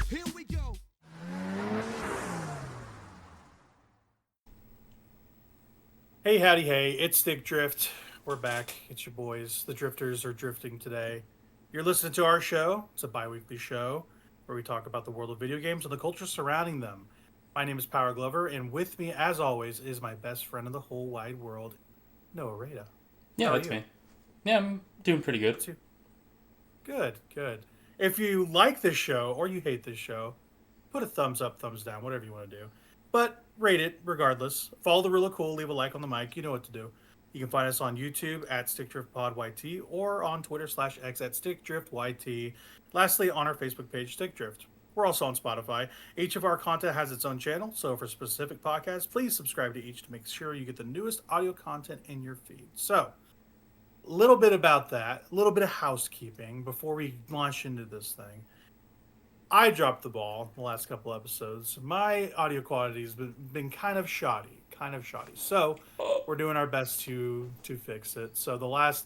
Here we go. Hey, howdy, hey, it's Stick Drift. We're back. It's your boys. The Drifters are drifting today. You're listening to our show. It's a bi weekly show where we talk about the world of video games and the culture surrounding them. My name is Power Glover, and with me, as always, is my best friend in the whole wide world, Noah Rada. Yeah, How are that's you? me. Yeah, I'm doing pretty good. Good, good. If you like this show or you hate this show, put a thumbs up, thumbs down, whatever you want to do. But rate it regardless. Follow the rule of cool, leave a like on the mic. You know what to do. You can find us on YouTube at StickDriftPodYT or on Twitter/X at StickDriftYT. Lastly, on our Facebook page, Stick Drift. We're also on Spotify. Each of our content has its own channel, so for specific podcasts, please subscribe to each to make sure you get the newest audio content in your feed. So, a little bit about that, a little bit of housekeeping before we launch into this thing. I dropped the ball the last couple episodes. My audio quality has been kind of shoddy, So we're doing our best to fix it. So the last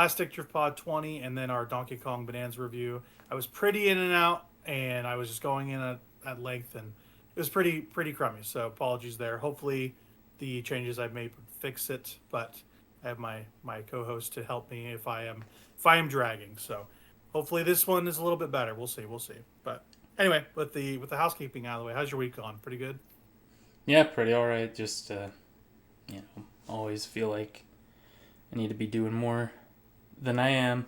Stick Drift Pod 20 and then our Donkey Kong Bananza review, I was pretty in and out, and I was just going in at length, and it was pretty crummy. So apologies there. Hopefully the changes I've made fix it, but I have my co-host to help me if I am dragging. So hopefully this one is a little bit better. We'll see. But anyway, with the housekeeping out of the way, how's your week gone? Pretty good. Yeah, pretty alright. Just, always feel like I need to be doing more than I am.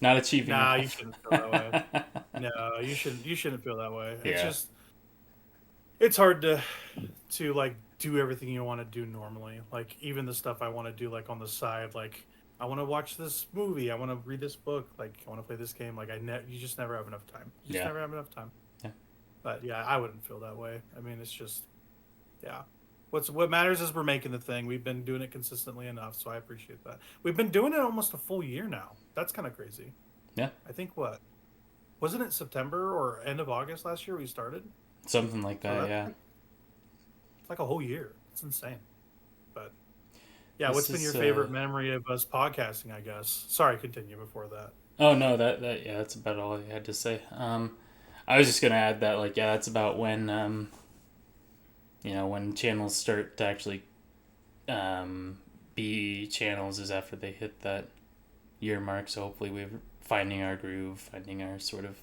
Not achieving Nah, enough. you shouldn't feel that way. No, you shouldn't feel that way. It's Yeah. just it's hard to like do everything you want to do normally. Like even the stuff I want to do like on the side, like I want to watch this movie, I want to read this book, like I want to play this game. Like you just never have enough time. You just Yeah. never have enough time. Yeah. But yeah, I wouldn't feel that way. I mean, it's just yeah. What matters is we're making the thing. We've been doing it consistently enough, so I appreciate that. We've been doing it almost a full year now. That's kind of crazy. Yeah. I think what wasn't it September or end of August last year we started? Something like So that, that's yeah. like a whole year. It's insane. But yeah, This what's been is, your favorite memory of us podcasting? I guess. Sorry, continue before that. Oh, no, yeah, that's about all I had to say. I was just gonna add that, like, yeah, that's about when channels start to actually be channels is after they hit that year mark. So hopefully we're finding our groove, finding our sort of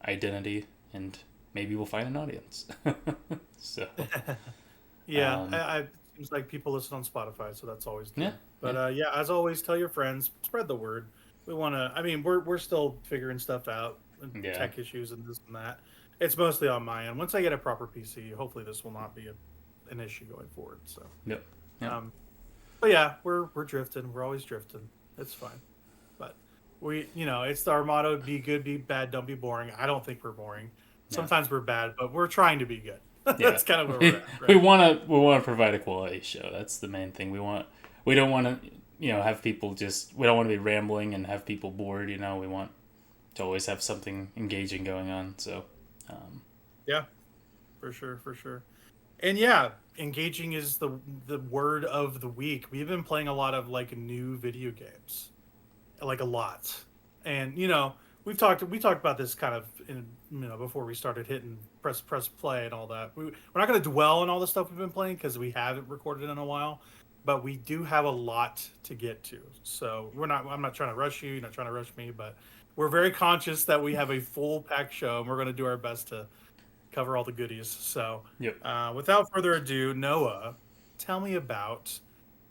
identity, and maybe we'll find an audience. So Yeah, um, it seems like people listen on Spotify, so that's always good. yeah, But yeah, yeah, as always, tell your friends, spread the word. We want to. I mean, we're still figuring stuff out, and yeah, tech issues and this and that. It's mostly on my end. Once I get a proper PC, hopefully this will not be an issue going forward. So, yep, yep. um, but yeah, we're drifting. We're always drifting. It's fine. But it's our motto: be good, be bad, don't be boring. I don't think we're boring. Yeah. Sometimes we're bad, but we're trying to be good. Yeah. That's kind of where we're at. we Right? want to provide a quality show. That's the main thing. We don't want to have people we don't want to be rambling and have people bored. We want to always have something engaging going on. So Yeah, for sure. And yeah, engaging is the word of the week. We've been playing a lot of like new video games, like a lot, and we talked about this kind of in before we started hitting press play and all that. We're not going to dwell on all the stuff we've been playing because we haven't recorded in a while, but we do have a lot to get to. So I'm not trying to rush you. You're not trying to rush me, but we're very conscious that we have a full packed show, and we're going to do our best to cover all the goodies. So, yep, without further ado, Noah, tell me about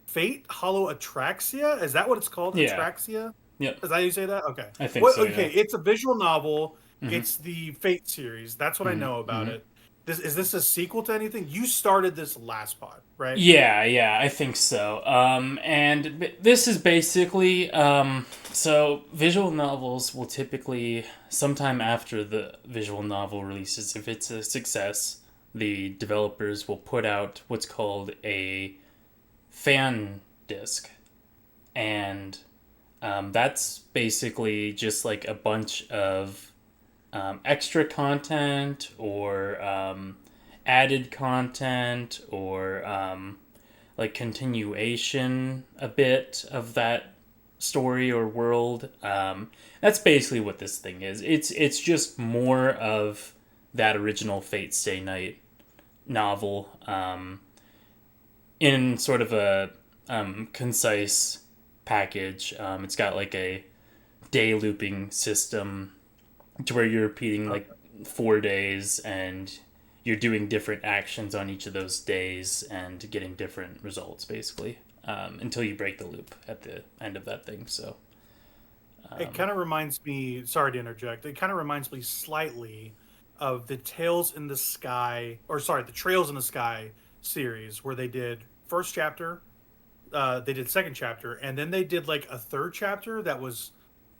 Fate Hollow Atraxia. Is that what it's called? yeah, Atraxia? yep. Is that how you say that? Okay. I think so. Okay, Yeah. it's a visual novel. Hmm. It's the Fate series. That's what I Hmm. know about Hmm. it. Is this a sequel to anything? You started this last pod, right? Yeah, I think so. And this is basically so visual novels will typically sometime after the visual novel releases, if it's a success, the developers will put out what's called a fan disc, and that's basically just like a bunch of extra content or added content or like continuation a bit of that story or world. That's basically what this thing is. It's just more of that original Fate Stay Night novel, in sort of a concise package. It's got like a day looping system to where you're repeating like 4 days, and you're doing different actions on each of those days and getting different results, basically, until you break the loop at the end of that thing. So it kind of reminds me. Sorry to interject. It kind of reminds me slightly of the Tales in the Sky, or sorry, the Trails in the Sky series, where they did first chapter, they did second chapter, and then they did like a third chapter that was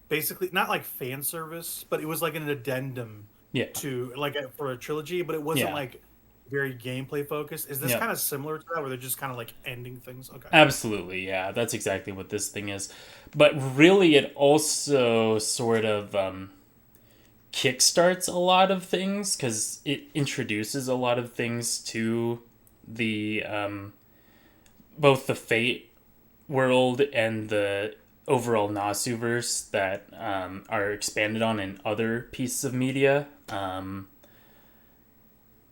basically not like fan service, but it was like an addendum yeah, to like for a trilogy, but it wasn't yeah, like very gameplay focused. Is this yeah. kind of similar to that, where they're just kind of like ending things? Okay. Absolutely, yeah. That's exactly what this thing is. But really, it also sort of kickstarts a lot of things, because it introduces a lot of things to the both the Fate world and the overall Nasuverse that are expanded on in other pieces of media.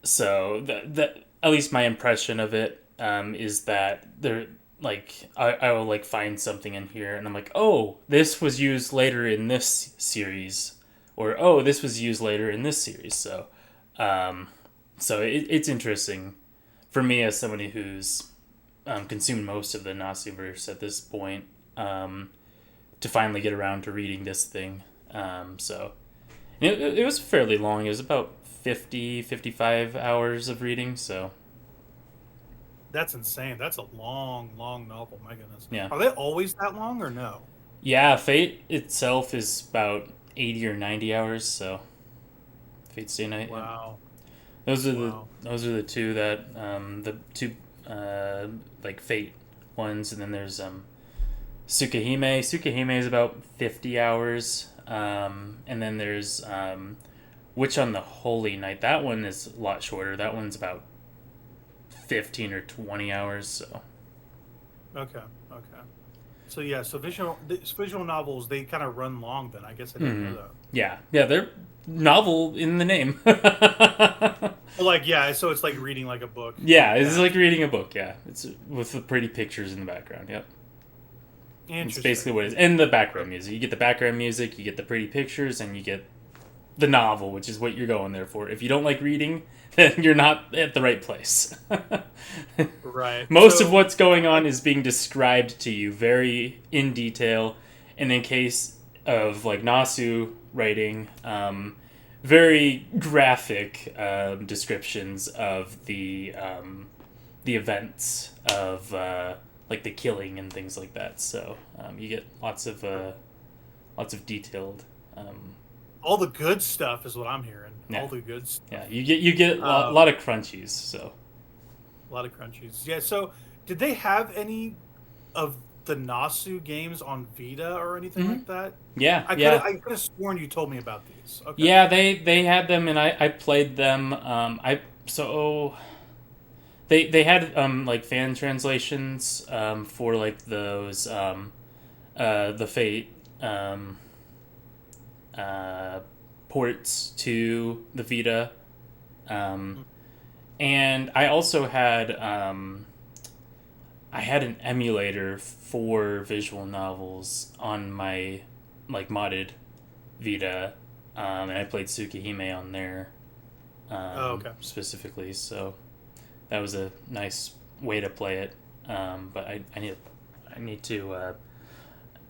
So that at least my impression of it is that there, like, I will like find something in here and I'm like, oh, this was used later in this series, or oh, this was used later in this series. So it's interesting for me as somebody who's consumed most of the Nasuverse at this point, to finally get around to reading this thing. So it was fairly long. It was about 55 hours of reading, so That's insane. That's a long, long novel. My goodness. yeah. Are they always that long or no? Yeah, Fate itself is about 80 or 90 hours, so Fate Stay Night. Yeah. Wow. Those are Wow. the two that the two like Fate ones, and then there's Tsukihime. Tsukihime is about 50 hours. And then there's Witch on the Holy Night. That one is a lot shorter. That one's about 15 or 20 hours. So Okay. Okay. So yeah. So visual novels, they kind of run long. Then I guess I didn't know that. yeah, they're novel in the name. Well, like yeah. So it's like reading like a book. Yeah, it's like reading a book. Yeah, it's with the pretty pictures in the background. Yep. It's Interesting. basically what it is. And the background music. You get the background music, you get the pretty pictures, and you get the novel, which is what you're going there for. If you don't like reading, then you're not at the right place. Right. Most So- of what's going on is being described to you very in detail, and in case of like Nasu writing, very graphic descriptions of the events of like the killing and things like that. So you get lots of detailed. all the good stuff is what I'm hearing. Yeah. All the good stuff. Yeah, you get a lot of crunchies. So A lot of crunchies. Yeah. So did they have any of the Nasu games on Vita or anything like that? yeah, I yeah. could have sworn you told me about these. Okay. Yeah, they had them, and I played them. They had like fan translations for like those the Fate ports to the Vita, and I also had an emulator for visual novels on my like modded Vita, and I played Tsukihime on there. Okay. Specifically, so that was a nice way to play it. But I need to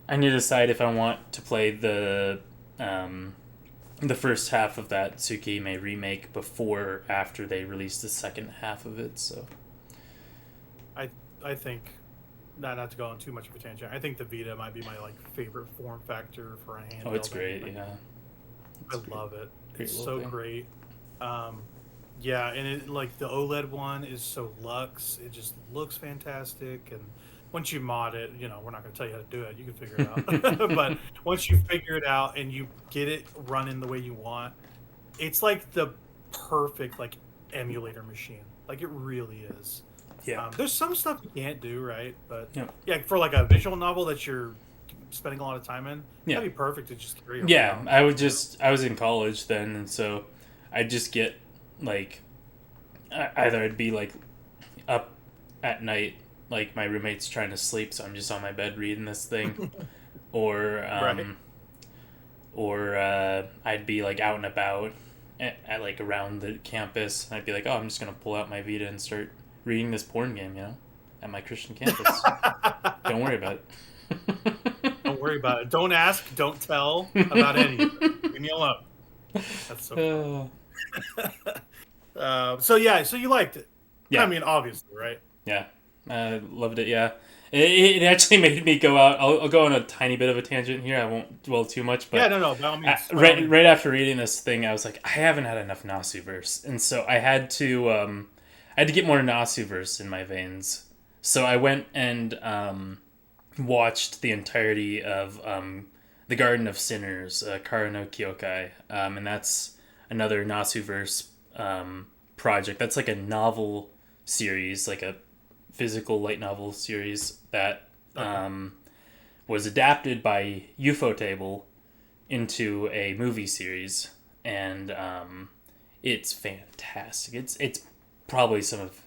decide if I want to play the first half of that Tsukihime remake before or after they release the second half of it. So I think not to go on too much of a tangent. I think the Vita might be my like favorite form factor for a handheld. oh, it's great. anything. Yeah, I love it. Great It's little so thing. great. Yeah, and it like the OLED one is so luxe. It just looks fantastic. And once you mod it, we're not going to tell you how to do it. You can figure it out. But once you figure it out and you get it running the way you want, it's like the perfect like emulator machine. Like it really is. Yeah. There's some stuff you can't do, right? But Yeah. yeah, for like a visual novel that you're spending a lot of time in, Yeah. that'd be perfect to just carry around. Yeah, I was in college then, and so I'd just get, like, either I'd be, like, up at night, like, my roommate's trying to sleep, so I'm just on my bed reading this thing, or, I'd be, like, out and about at, like, around the campus, and I'd be like, oh, I'm just gonna pull out my Vita and start reading this porn game, you know, at my Christian campus. Don't worry about it. Don't worry about it. Don't ask, don't tell about anything. Leave me alone. That's so funny. So you liked it. Yeah. I mean, obviously, right? Yeah, loved it. Yeah, it actually made me go out. I'll go on a tiny bit of a tangent here. I won't dwell too much. But yeah, no, by all means. Right after reading this thing, I was like, I haven't had enough Nasuverse, and so I had to get more Nasuverse in my veins. So I went and watched the entirety of the Garden of Sinners, Kara no Kyokai, and that's another Nasuverse project. That's like a novel series, like a physical light novel series that was adapted by Ufotable into a movie series, and it's fantastic. It's probably some of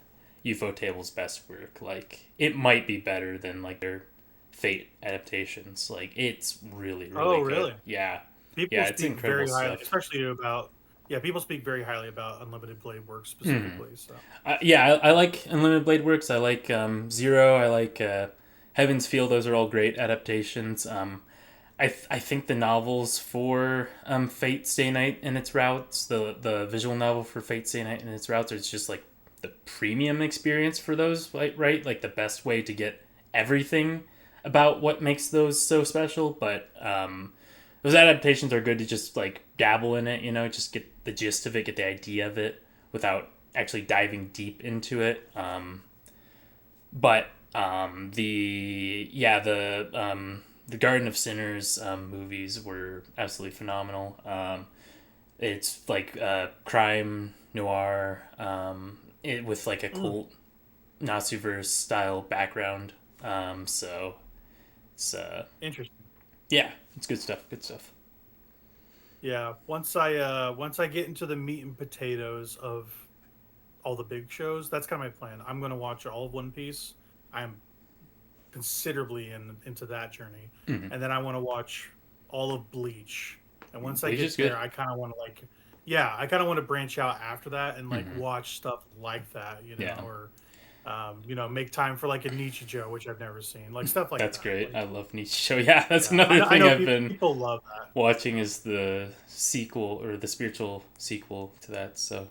Ufotable's best work. Like, it might be better than like their Fate adaptations. Like, it's really good. Really? Yeah. People it's speak incredible very highly, stuff. especially about. Yeah, people speak very highly about Unlimited Blade Works specifically. So I like Unlimited Blade Works. I like Zero. I like Heaven's Feel. Those are all great adaptations. I think the novels for Fate Stay Night and its routes, the visual novel for Fate Stay Night and its routes, it's just like the premium experience for those, right? Like the best way to get everything about what makes those so special. But those adaptations are good to just like dabble in it, you know, just get the gist of it, get the idea of it without actually diving deep into it. The Garden of Sinners movies were absolutely phenomenal. It's like crime noir, with like a cult Nasuverse style background. So it's interesting. Yeah, it's good stuff. Good stuff. Yeah, once I get into the meat and potatoes of all the big shows, that's kind of my plan. I'm going to watch all of One Piece. I'm considerably into that journey, and then I want to watch all of Bleach. And once I get there, I kind of want to branch out after that and like watch stuff like that, you know, or make time for like a Nichijou, which I've never seen, like stuff like that's that. Great. Like, I love Nichijou. Yeah, that's another thing I've been people love that. Watching is the sequel or the spiritual sequel to that. So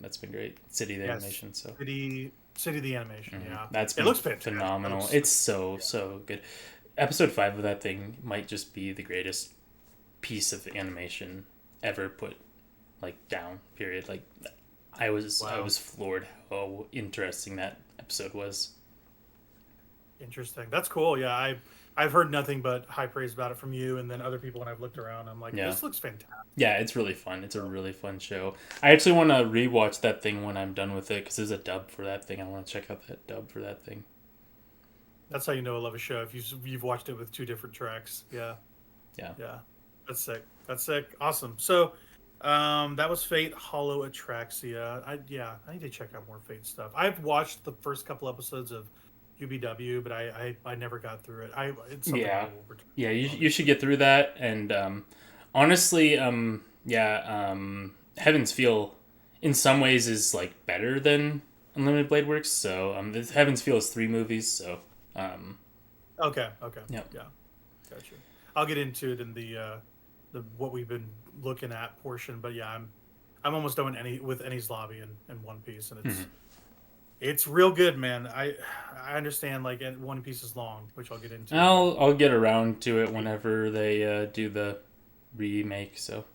that's been great. City the animation. So City the animation. Yeah, that's been it looks fantastic. phenomenal. It's so good. Episode 5 of that thing might just be the greatest piece of animation ever put like down. Period. Like I was floored how interesting that episode was. Interesting. That's cool. Yeah, I've heard nothing but high praise about it from you, and then other people when I've looked around. I'm like, this looks fantastic. Yeah, it's really fun. It's a really fun show. I actually want to rewatch that thing when I'm done with it because there's a dub for that thing. I want to check out that dub for that thing. That's how you know I love a show if you've watched it with 2 different tracks. Yeah. That's sick. Awesome. So. That was Fate Hollow Ataraxia. I need to check out more Fate stuff. I've watched the first couple episodes of UBW, but I never got through it. It's something I will return to. You should get through that. And honestly, Heaven's Feel in some ways is like better than Unlimited Blade Works. So Heaven's Feel is 3 movies. So okay. Yeah. Gotcha. I'll get into it in the what we've been looking at portion, but yeah, I'm almost done with Enies Lobby and One Piece, and it's real good, man. I understand like One Piece is long, which I'll get into. I'll get around to it whenever they do the remake. So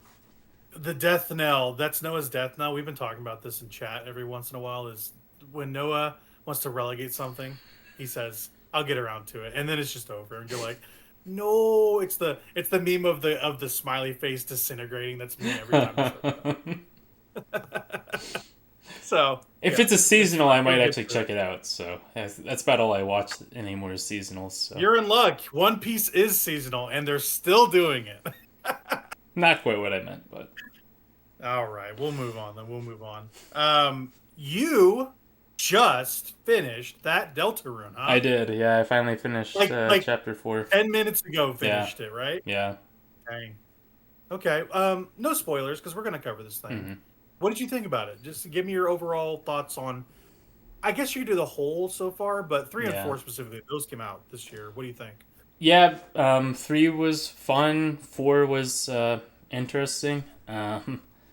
the death knell, that's Noah's death knell. We've been talking about this in chat every once in a while. Is when Noah wants to relegate something, he says, "I'll get around to it," and then it's just over, and you're like. No, it's the meme of the smiley face disintegrating. That's me every time. So if yeah. it's a seasonal, I might It'll get actually through check it out. So that's about all I watch anymore is seasonals. So You're in luck. One Piece is seasonal, and they're still doing it. not quite what I meant, but All right, we'll move on. Then we'll move on. You just finished that Deltarune, huh? I did. Yeah, I finally finished Like chapter 4. 10 minutes ago. Finished it, right? Yeah. Dang. Okay. No spoilers because we're gonna cover this thing. Mm-hmm. What did you think about it? Just give me your overall thoughts on. I guess you do the whole so far, but 3 and 4 specifically, those came out this year. What do you think? Yeah, 3 was fun. 4 was interesting. Yeah,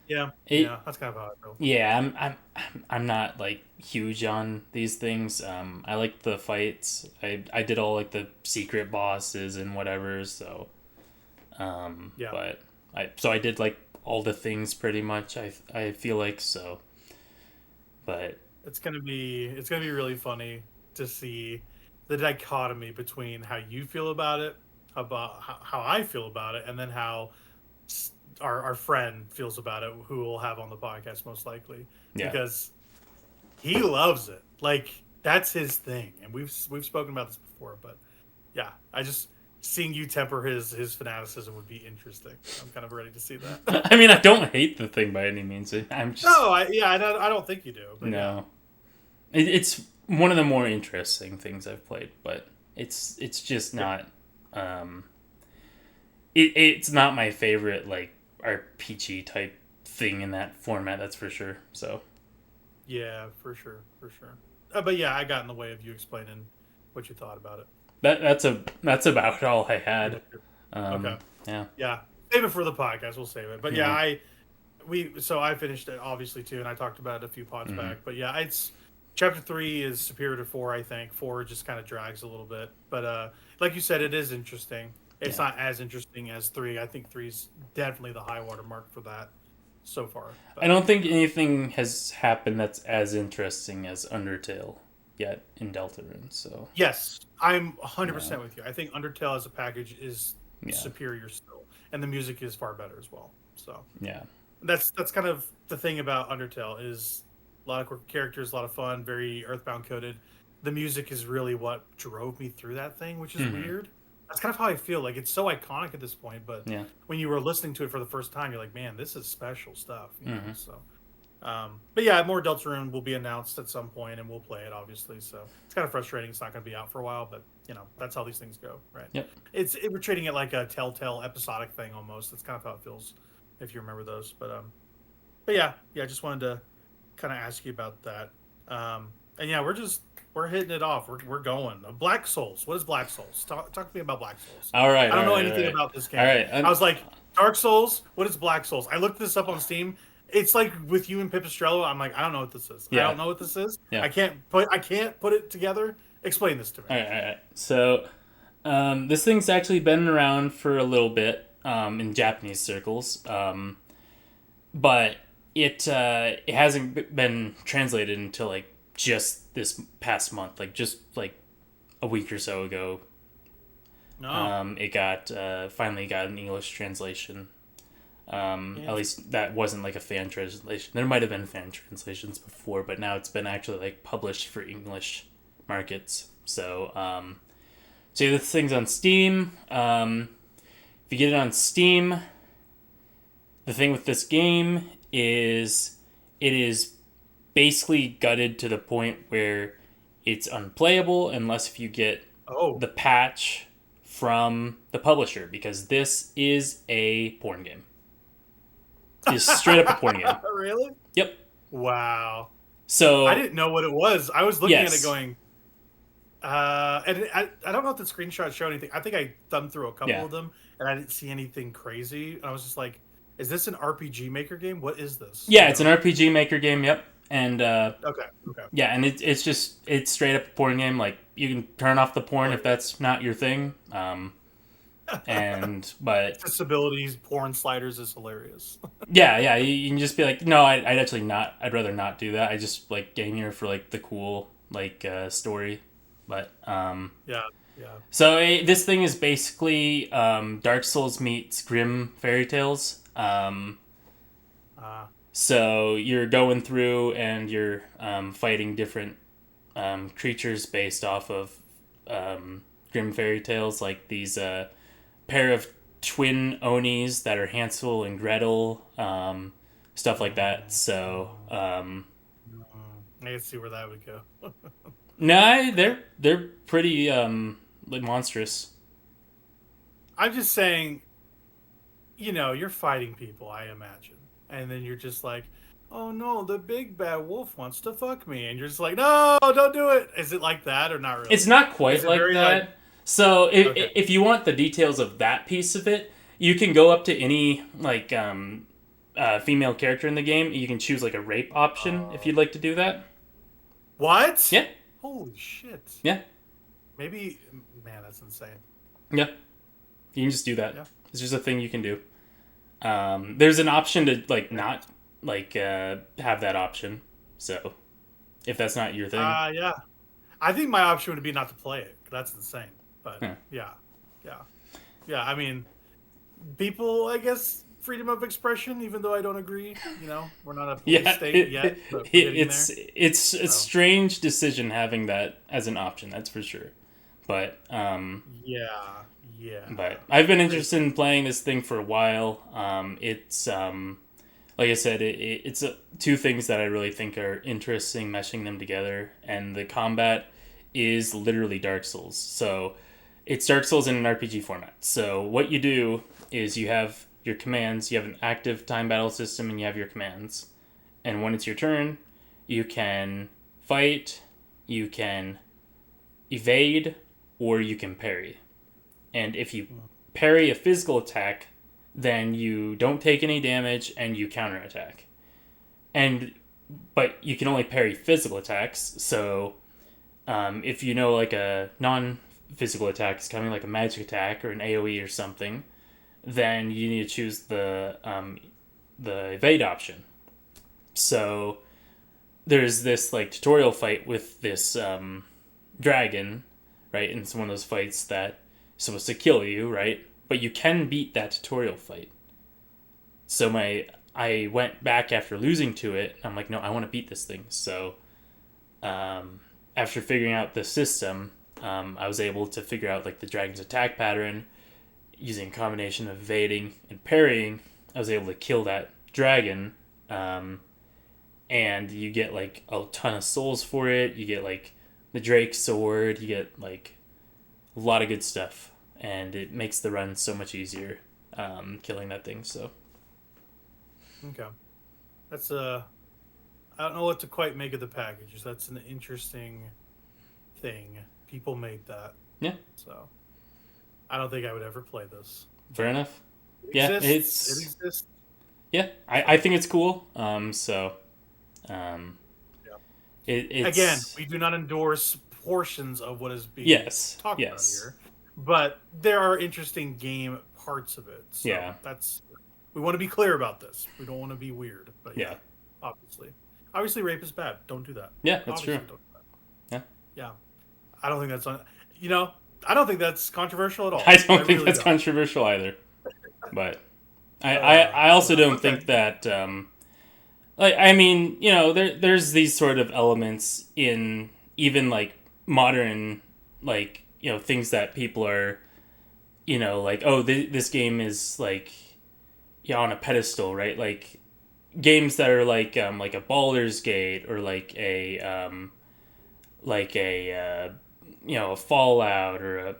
that's kind of how I feel. Yeah, I'm not like huge on these things. I like the fights. I did all like the secret bosses and whatever. So, Yeah. but I did like all the things pretty much. I feel like so. But It's gonna be really funny to see the dichotomy between how you feel about it, about how I feel about it, and then how our friend feels about it, who we'll have on the podcast most likely, yeah, because he loves it. Like that's his thing, and we've spoken about this before. But yeah, I just seeing you temper his fanaticism would be interesting. I'm kind of ready to see that. I mean I don't hate the thing by any means. I'm just No, I don't think you do. But no. It's one of the more interesting things I've played, but it's just not. It's not my favorite like RPG type thing in that format. That's for sure. So. Yeah, for sure. But yeah, I got in the way of you explaining what you thought about it. That's about all I had. Okay. Yeah. Yeah, save it for the podcast. We'll save it. But yeah, Mm-hmm. I finished it obviously too, and I talked about it a few pods Mm-hmm. back. But yeah, it's chapter 3 is superior to 4. I think 4 just kind of drags a little bit. But like you said, it is interesting. It's not as interesting as 3. I think 3 is definitely the high water mark for that so far. But, I don't think anything has happened that's as interesting as Undertale yet in Deltarune. So yes, I'm 100% with you. I think Undertale as a package is superior still, and the music is far better as well. So yeah, that's kind of the thing about Undertale is a lot of quick characters, a lot of fun, very Earthbound coded. The music is really what drove me through that thing, which is weird. That's kind of how I feel. Like it's so iconic at this point, but when you were listening to it for the first time, you're like, man, this is special stuff. You know? So, but yeah, more Deltarune will be announced at some point, and we'll play it obviously. So it's kind of frustrating. It's not going to be out for a while, but you know that's how these things go, right? Yep. We're treating it like a Telltale episodic thing almost. That's kind of how it feels, if you remember those. But yeah, I just wanted to kind of ask you about that. And yeah, we're hitting it off. We're going. Black Souls. What is Black Souls? Talk to me about Black Souls. All right. I don't know anything about this game. All right. I was like, Dark Souls. What is Black Souls? I looked this up on Steam. It's like with you and Pippistrello. I'm like, I don't know what this is. Yeah. I don't know what this is. Yeah. I can't put it together. Explain this to me. All right. So, this thing's actually been around for a little bit in Japanese circles, but it hasn't been translated until like just this past month, like just like a week or so ago. No. It got finally got an English translation. At least that wasn't like a fan translation. There might have been fan translations before, but now it's been actually like published for English markets. So, so this thing's on Steam. If you get it on Steam, the thing with this game is it is basically gutted to the point where it's unplayable unless if you get the patch from the publisher, because this is a porn game. It's straight up a porn game. Really? Yep. Wow. So I didn't know what it was. I was looking at it going, and I don't know if the screenshots show anything. I think I thumbed through a couple of them, and I didn't see anything crazy. And I was just like, is this an RPG Maker game? What is this? Yeah, it's an RPG Maker game, yep. And okay. Yeah, and it's straight up a porn game. Like you can turn off the porn if that's not your thing. But disabilities, porn sliders is hilarious. yeah, you can just be like, no, I'd rather not do that. I just like game here for like the cool like story. But yeah. So this thing is basically Dark Souls meets Grimm fairy tales. So you're going through and you're fighting different creatures based off of Grimm fairy tales, like these pair of twin Onis that are Hansel and Gretel, stuff like that. So I can see where that would go. no, they're pretty like monstrous. I'm just saying, you're fighting people, I imagine. And then you're just like, oh no, the big bad wolf wants to fuck me. And you're just like, no, don't do it. Is it like that or not really? It's not quite like that. So if you want the details of that piece of it, you can go up to any like female character in the game. You can choose like a rape option if you'd like to do that. What? Yeah. Holy shit. Yeah. Maybe, man, that's insane. Yeah. You can just do that. Yeah. It's just a thing you can do. There's an option to like not like have that option. So if that's not your thing. Yeah. I think my option would be not to play it. That's insane. But yeah. I mean, people, I guess, freedom of expression. Even though I don't agree, we're not a police state yet. But it's a strange decision having that as an option. That's for sure. But yeah. But I've been interested in playing this thing for a while. It's like I said, it's two things that I really think are interesting, meshing them together, and the combat is literally Dark Souls. So it's Dark Souls in an RPG format. So what you do is you have your commands, you have an active time battle system, and you have your commands. And when it's your turn, you can fight, you can evade, or you can parry. And if you parry a physical attack, then you don't take any damage and you counterattack. But you can only parry physical attacks. So if you know like a non-physical attack is coming, like a magic attack or an AoE or something, then you need to choose the evade option. So there's this like tutorial fight with this dragon, right? And it's one of those fights that supposed to kill you, right? But you can beat that tutorial fight. So I went back after losing to it. I'm like, no, I want to beat this thing. So after figuring out the system, I was able to figure out like the dragon's attack pattern using a combination of evading and parrying. I was able to kill that dragon, and you get like a ton of souls for it. You get like the Drake sword. You get like a lot of good stuff, and it makes the run so much easier killing that thing. So okay, that's I don't know what to quite make of the package. That's an interesting thing. People made that. Yeah. So I don't think I would ever play this. Fair enough. It It exists. Yeah, I think it's cool. It's Again, we do not endorse portions of what is being talked about here, but there are interesting game parts of it. So we want to be clear about this. We don't want to be weird, but obviously rape is bad. Don't do that. Yeah, that's obviously true. Don't do that. Yeah. I don't think that's I don't think that's controversial at all. I don't think that's controversial either. But I also don't think that there's these sort of elements in even like modern things that people are like, oh, this game is like on a pedestal, right? Like games that are like a Baldur's Gate or like a Fallout or a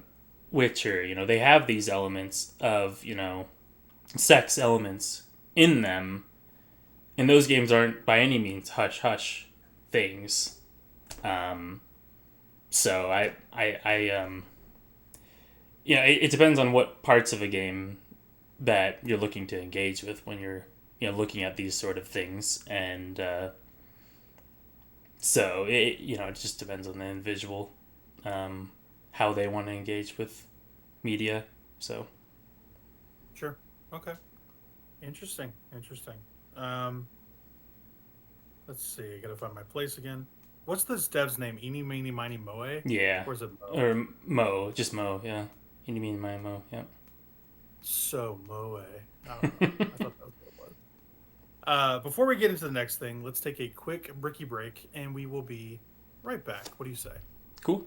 Witcher, they have these elements of, sex elements in them. And those games aren't by any means hush-hush things. So it depends on what parts of a game that you're looking to engage with when you're, looking at these sort of things. And so it just depends on the individual, how they want to engage with media. So sure. Okay. Interesting. Let's see. I gotta find my place again. What's this dev's name? Eeny, meeny, miny, moe? Yeah. Or is it Mo? Or Mo. Just Mo, yeah. Eeny, meeny, miny, mo, yeah. So, moe. I don't know. I thought that was what it Before we get into the next thing, let's take a quick bricky break, and we will be right back. What do you say? Cool.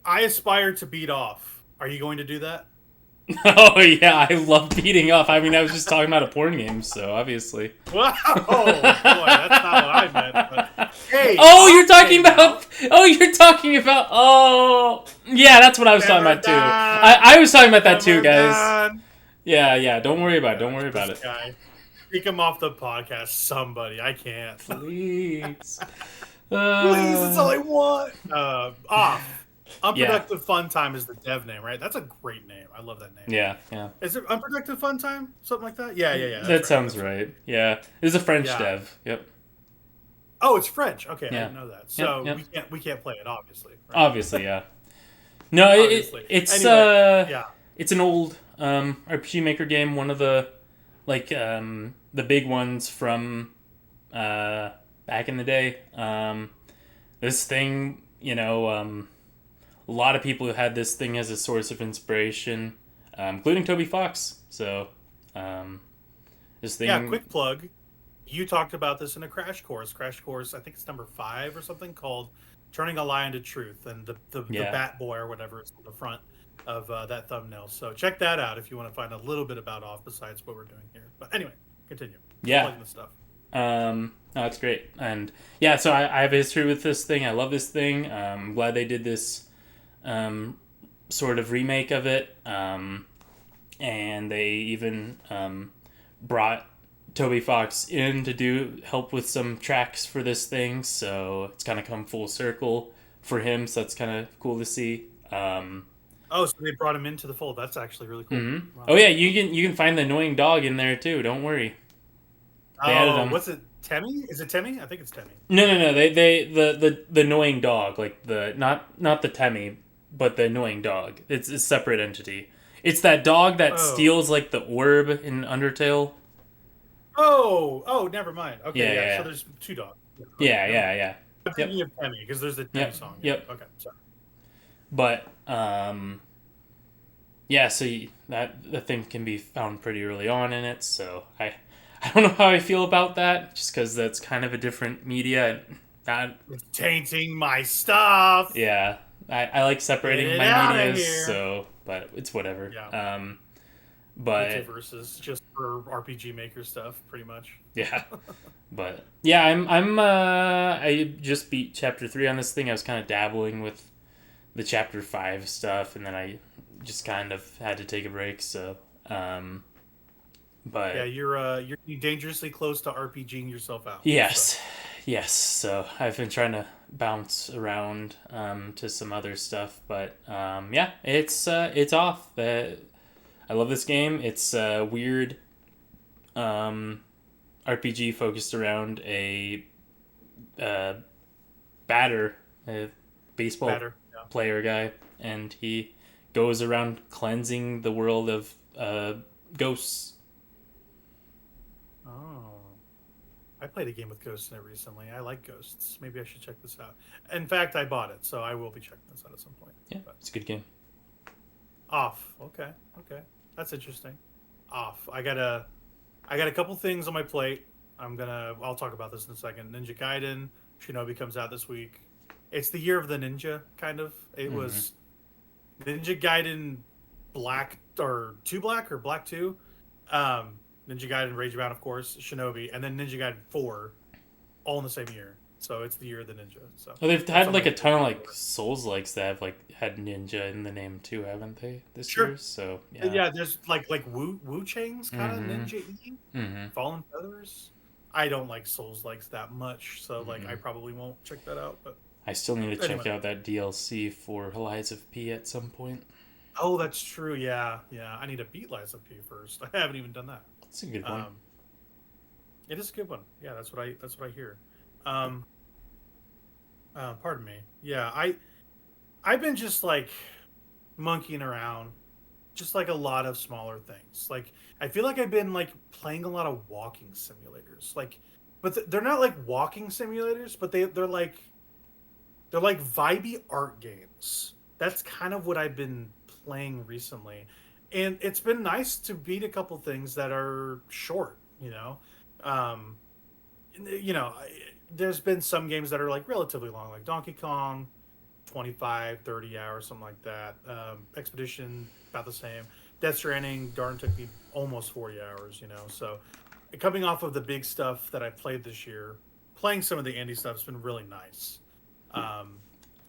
I aspire to beat off. Are you going to do that? Oh yeah, I love beating off. I mean, I was just talking about a porn game, so obviously. Wow, boy, that's not what I meant. But, hey, oh, you're talking about. Oh, you're talking about. Oh, yeah, that's what I was talking about too. I was talking about that too, guys. Yeah. Don't worry about it. Don't worry about it. Guy. Take him off the podcast, somebody. I can't. Please. Please, that's all I want. Off. Unproductive Fun Time is the dev name, right? That's a great name. I love that name. Yeah. Is it Unproductive Fun Time? Something like that? Yeah. That sounds right. Yeah. It's a French dev. Yep. Oh, it's French. Okay, I Yeah. didn't know that. So Yep. we can't play it, obviously. Right? Obviously, yeah. No, it's anyway, it's an old RPG Maker game. One of the the big ones from back in the day. This thing, a lot of people had this thing as a source of inspiration, including Toby Fox. So, this thing. Yeah, quick plug. You talked about this in a Crash Course. Crash Course, I think it's number 5 or something, called Turning a Lie into Truth. And the Bat Boy or whatever is on the front of that thumbnail. So check that out if you want to find a little bit about off besides what we're doing here. But anyway, continue. Yeah. The stuff. No, that's great. And yeah, so I have a history with this thing. I love this thing. I'm glad they did this sort of remake of it. And they even brought Toby Fox in to help with some tracks for this thing. So it's kind of come full circle for him. So that's kind of cool to see. Oh, so they brought him into the fold. That's actually really cool. Mm-hmm. Wow. Oh yeah, you can find the annoying dog in there too. Don't worry. They added him. What's it? Temmie? Is it Temmie? I think it's Temmie. No. The annoying dog, like the not the Temmie, but the annoying dog. It's a separate entity. It's that dog that steals like the orb in Undertale. Oh, never mind. Okay, Yeah. So there's 2 dogs. Yeah. I'm thinking of Temmie because there's the Temmie song. Yep. Okay, sorry. But so the thing can be found pretty early on in it. So I don't know how I feel about that, just because that's kind of a different media. It's tainting my stuff. Yeah, I like separating my medias, so but it's whatever. Yeah. But multiverses just for RPG Maker stuff, pretty much. Yeah, but yeah, I just beat Chapter 3 on this thing. I was kind of dabbling with the Chapter 5 stuff, and then I just kind of had to take a break. So, but yeah, you're dangerously close to RPGing yourself out. Yes. So I've been trying to bounce around to some other stuff, but yeah, it's off. I love this game. It's a weird RPG focused around a baseball player guy, and he goes around cleansing the world of ghosts. Oh. I played a game with ghosts in it recently. I like ghosts. Maybe I should check this out. In fact, I bought it, so I will be checking this out at some point. Yeah, it's a good game. Off. Okay. That's interesting. Off. I got a couple things on my plate. I'll talk about this in a second. Ninja Gaiden Shinobi comes out this week. It's the year of the ninja, kind of. It was Ninja Gaiden Black 2 Black or Black 2. Ninja Gaiden Ragebound, of course, Shinobi, and then Ninja Gaiden 4, all in the same year. So it's the year of the ninja. So they've had like a ton of like Souls-likes that have like had ninja in the name too, haven't they? This year. So yeah, there's like Wu Chang's kind of ninja Fallen Feathers. I don't like Souls-likes that much, so like I probably won't check that out. But I still need to check out that DLC for Lies of P at some point. Oh, that's true. Yeah. I need to beat Lies of P first. I haven't even done that. It's a good one. It is a good one. Yeah, that's what I hear. Pardon me. Yeah, I've been just like monkeying around, just like a lot of smaller things. Like I feel like I've been like playing a lot of walking simulators. Like, but they're not like walking simulators, but they're like vibey art games. That's kind of what I've been playing recently. and it's been nice to beat a couple things that are short. Um, there's been some games that are like relatively long, like Donkey Kong, 25, 30 hours, something like that. Expedition, about the same. Death Stranding, darn, took me almost 40 hours, So coming off of the big stuff that I played this year, playing some of the indie stuff has been really nice.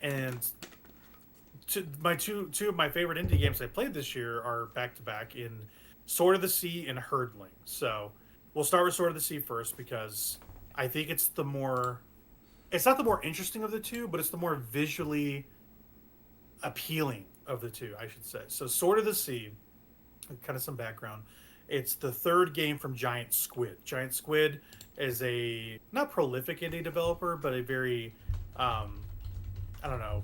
And my two of my favorite indie games I played this year are back to back in Sword of the Sea and Herdling. So we'll start with Sword of the Sea first because I think it's not the more interesting of the two, but it's the more visually appealing of the two, I should say. So Sword of the Sea, kind of some background. It's the third game from Giant Squid. Giant Squid is a not prolific indie developer, but a very I don't know,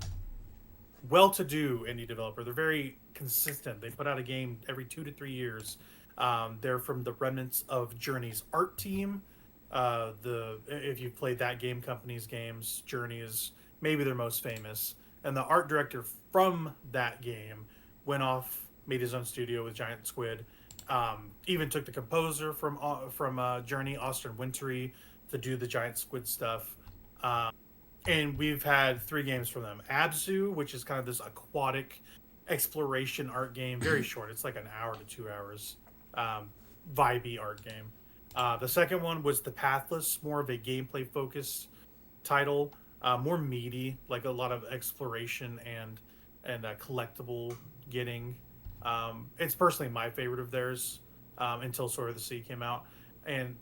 well-to-do indie developer. They're very consistent. They put out a game every 2 to 3 years. They're from the remnants of Journey's art team. If you've played that game company's games, Journey is maybe their most famous. And the art director from that game went off, made his own studio with Giant Squid. Even took the composer from Journey, Austin Wintory, to do the Giant Squid stuff. And we've had 3 games from them. Abzu, which is kind of this aquatic exploration art game, very short. It's like an hour to 2 hours. Vibey art game. The second one was The Pathless, more of a gameplay focused title, more meaty, like a lot of exploration and collectible getting. It's personally my favorite of theirs until Sword of the Sea came out, and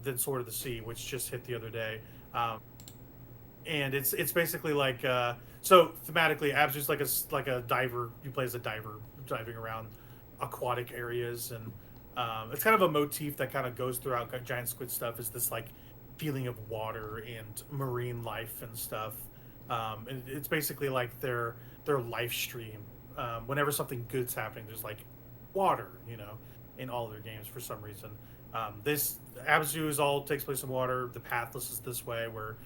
then Sword of the Sea, which just hit the other day. And it's basically like so thematically, Abzu's like a diver. You play as a diver diving around aquatic areas, and it's kind of a motif that kind of goes throughout Giant Squid stuff. Is this like feeling of water and marine life and stuff. And it's basically like their life stream. Whenever something good's happening, there's like water, in all of their games for some reason. This Abzu is all takes place in water. The Pathless is this way where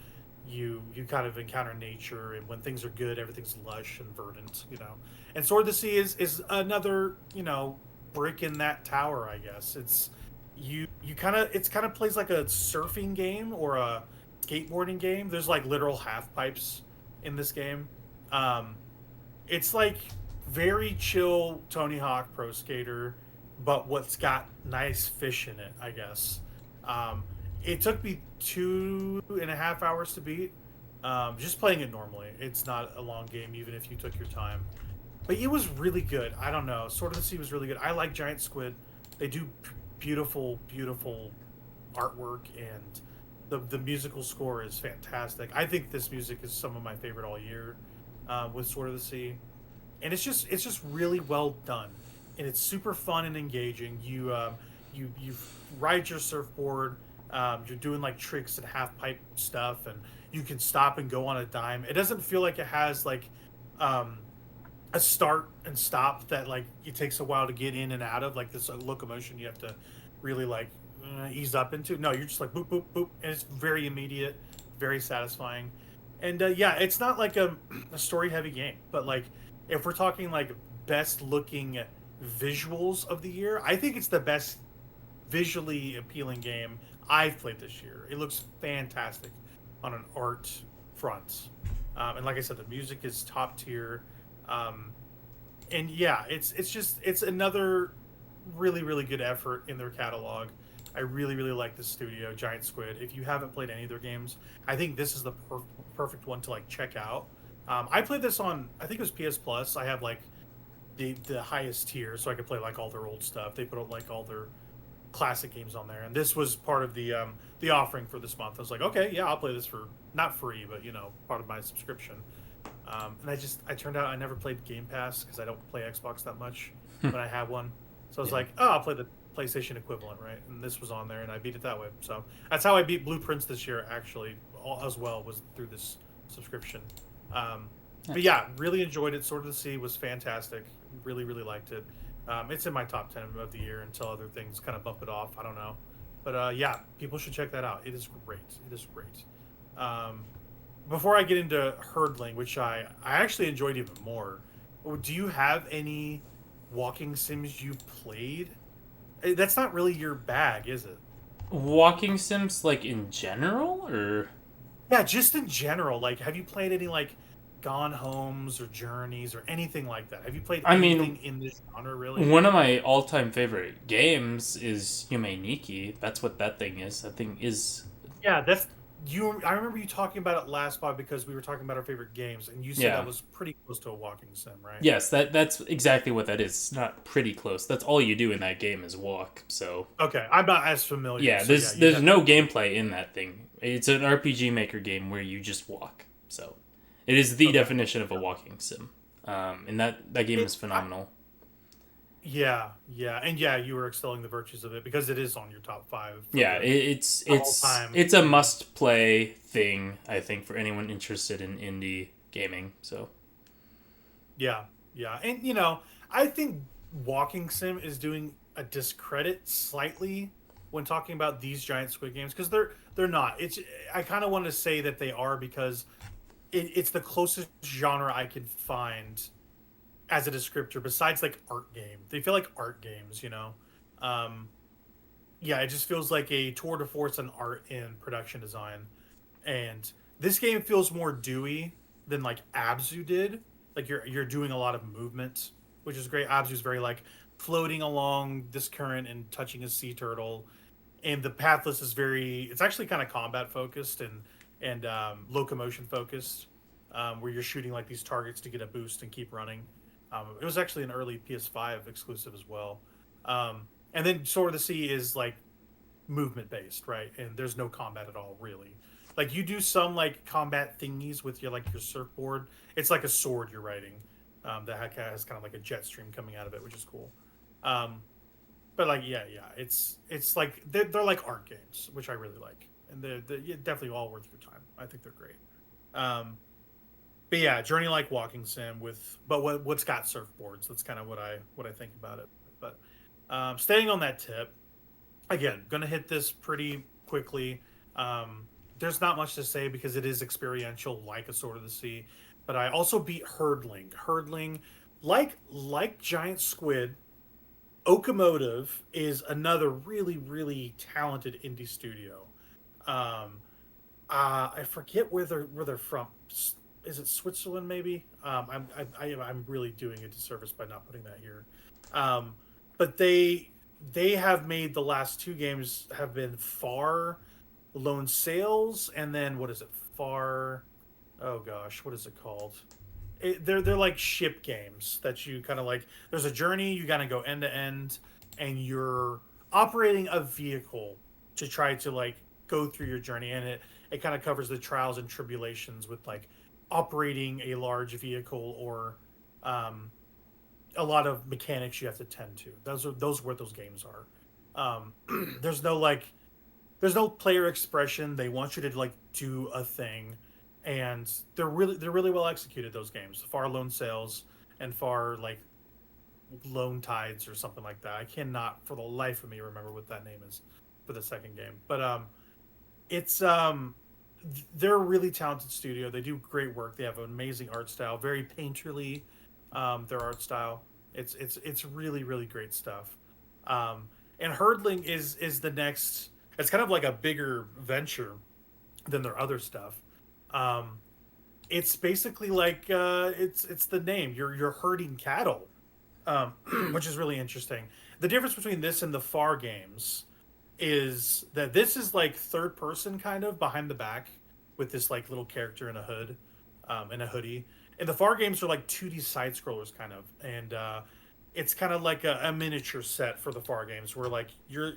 you kind of encounter nature, and when things are good, everything's lush and verdant, And Sword of the Sea is another, brick in that tower, I guess. It's it's kind of plays like a surfing game or a skateboarding game. There's like literal half pipes in this game. It's like very chill Tony Hawk Pro Skater, but what's got nice fish in it, I guess. It took me 2.5 hours to beat. Just playing it normally. It's not a long game, even if you took your time. But it was really good. I don't know. Sword of the Sea was really good. I like Giant Squid. They do beautiful, beautiful artwork, and the musical score is fantastic. I think this music is some of my favorite all year with Sword of the Sea. And it's just really well done. And it's super fun and engaging. You ride your surfboard. You're doing like tricks and half pipe stuff, and you can stop and go on a dime. It doesn't feel like it has like a start and stop that like it takes a while to get in and out of, like this locomotion you have to really like ease up into. No, you're just like boop boop boop, and it's very immediate, very satisfying. And it's not like a story heavy game, but like if we're talking like best looking visuals of the year, I think it's the best visually appealing game I've played this year. It looks fantastic on an art front, and like I said, the music is top tier. And it's another really, really good effort in their catalog. I really, really like this studio, Giant Squid. If you haven't played any of their games, I think this is the perfect one to like check out. I played this on, I think it was PS Plus. I have like the highest tier, so I could play like all their old stuff. They put out like all their classic games on there, and this was part of the offering for this month. I was like, okay, yeah, I'll play this for not free, but part of my subscription. And I turned out I never played Game Pass because I don't play Xbox that much when I have one. So I was like, oh, I'll play the PlayStation equivalent, right? And this was on there, and I beat it that way. So that's how I beat Blueprints this year, actually, as well, was through this subscription. But yeah, really enjoyed it. Sword of the Sea was fantastic. Really, really liked it. It's in my top 10 of the year until other things kind of bump it off. I don't know. But yeah, people should check that out. It is great. It is great. Before I get into Herdling, which I actually enjoyed even more, do you have any walking sims you've played? That's not really your bag, is it? Walking sims, like, in general, or... Yeah, just in general. Like, have you played any like Gone Homes or Journeys or anything like that? Have you played I anything mean, in this genre really? one of my all-time favorite games is Yume Nikki. That's what that thing is. That thing is... Yeah, that's you. I remember you talking about it last pod because we were talking about our favorite games, and you said that Yeah. was pretty close to a walking sim, right? Yes, that's exactly what that is. It's not pretty close. That's all you do in that game is walk. So Okay, I'm not as familiar. yeah, So yeah, you there's have. no gameplay in that thing. It's an RPG Maker game where you just walk. So it is the Okay. definition of a walking sim. And that game is phenomenal. Yeah, yeah, and yeah, you were extolling the virtues of it because it is on your top five for Yeah, the it's all time. it's a must play thing, I think, for anyone interested in indie gaming. So Yeah, yeah, and you know, I think Walking Sim is doing a discredit slightly when talking about these giant Squid Games because they're not. It's I kind of want to say that they are because it's the closest genre I can find as a descriptor besides like art game. They feel like art games, you know. Um, yeah, it just feels like a tour de force in art and production design. And this game feels more dewy than like Abzu did. Like you're doing a lot of movement, which is great. Abzu's very like floating along this current and touching a sea turtle. And the pathless is very it's actually kind of combat focused and locomotion focused, where you're shooting like these targets to get a boost and keep running. It was actually an early PS5 exclusive as well. And then Sword of the Sea is like movement based, right? And there's no combat at all, really. Like you do some like combat thingies with your like your surfboard. It's like a sword you're riding. That has kind of like a jet stream coming out of it, which is cool. Um, but like yeah, it's like they're like art games, which I really like, and they're definitely all worth your time. I think they're great. Um, but yeah, journey like walking sim with but what's got surfboards. That's kind of what I think about it. But staying on that tip, again, gonna hit this pretty quickly. There's not much to say because it is experiential, like a Sword of the Sea. But I also beat Herdling. Herdling, like Giant Squid, Okamotive is another really talented indie studio. Um, I forget where they're from. Is it Switzerland? Maybe. I'm really doing a disservice by not putting that here. Um, but they have made the last two games have been Far, Lone Sails, and then what is it? Far. Oh gosh, what is it called? They're like ship games that you kind of like. There's a journey you gotta go end to end, and you're operating a vehicle to try to like go through your journey, and it kind of covers the trials and tribulations with like operating a large vehicle or um, a lot of mechanics you have to tend to. Those what those games are. There's no like there's no player expression. They want you to like do a thing, and they're really well executed. Those games, Far Lone Sails and Far like Lone Tides or something like that. I cannot for the life of me remember what that name is for the second game. But it's they're a really talented studio. They do great work. They have an amazing art style, very painterly. Their art style. It's really great stuff. And Herdling is the next. It's kind of like a bigger venture than their other stuff. Um, it's basically like it's the name. You're herding cattle, um, which is really interesting. The difference between this and the Far games is that this is like third person kind of behind the back with this like little character in a hood, in a hoodie. And the Far games are like 2D side scrollers kind of, and it's kind of like a miniature set for the Far games where like you're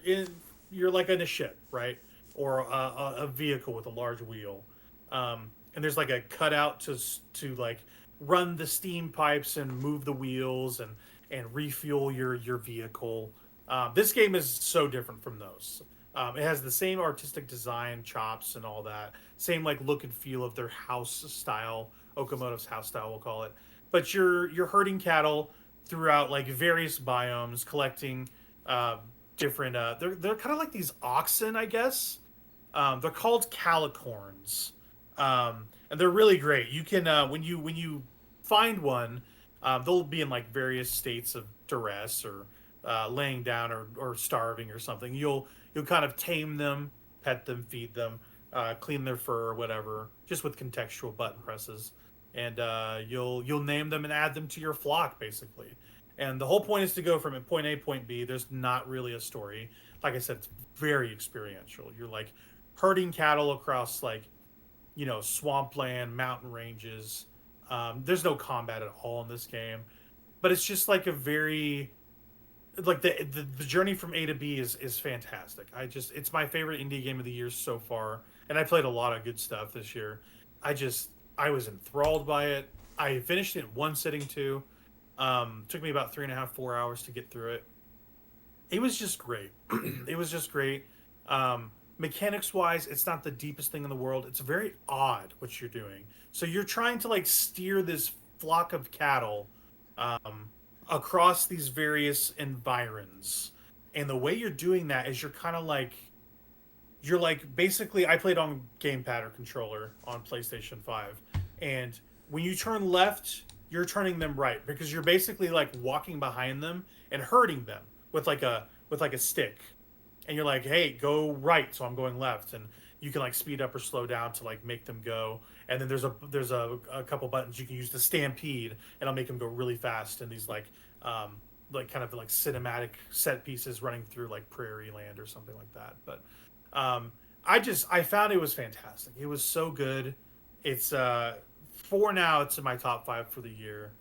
like in a ship, right, or a vehicle with a large wheel, and there's like a cutout to like run the steam pipes and move the wheels and refuel your vehicle. This game is so different from those. It has the same artistic design chops and all that, same like look and feel of their house style, Okamoto's house style, we'll call it. But you're herding cattle throughout like various biomes, collecting different. They're kind of like these oxen, I guess. They're called calicorns, and they're really great. You can when you find one, They'll be in like various states of duress or laying down or starving or something. You'll kind of tame them, pet them, feed them, clean their fur or whatever, just with contextual button presses, and you'll name them and add them to your flock basically. And the whole point is to go from point A, point B. There's not really a story. Like I said, it's very experiential. You're like herding cattle across like, swampland, mountain ranges. There's no combat at all in this game, but it's just like a very like the journey from A to B is fantastic. It's my favorite indie game of the year so far, and I played a lot of good stuff this year. I was enthralled by it. I finished it in one sitting too. Took me about 3.5, 4 hours to get through it. It was just great. It was just great. Mechanics wise, it's not the deepest thing in the world. It's very odd what you're doing. So you're trying to like steer this flock of cattle across these various environs, and the way you're doing that is you're like basically, I played on gamepad or controller on PlayStation 5, and when you turn left, you're turning them right because you're basically like walking behind them and herding them with like a stick, and you're like, hey, go right, so I'm going left, and you can like speed up or slow down to like make them go. And then there's a couple buttons you can use to stampede, and I'll make them go really fast. And these like kind of like cinematic set pieces running through like prairie land or something like that. But I found it was fantastic. It was so good. It's for now it's in my top 5 for the year.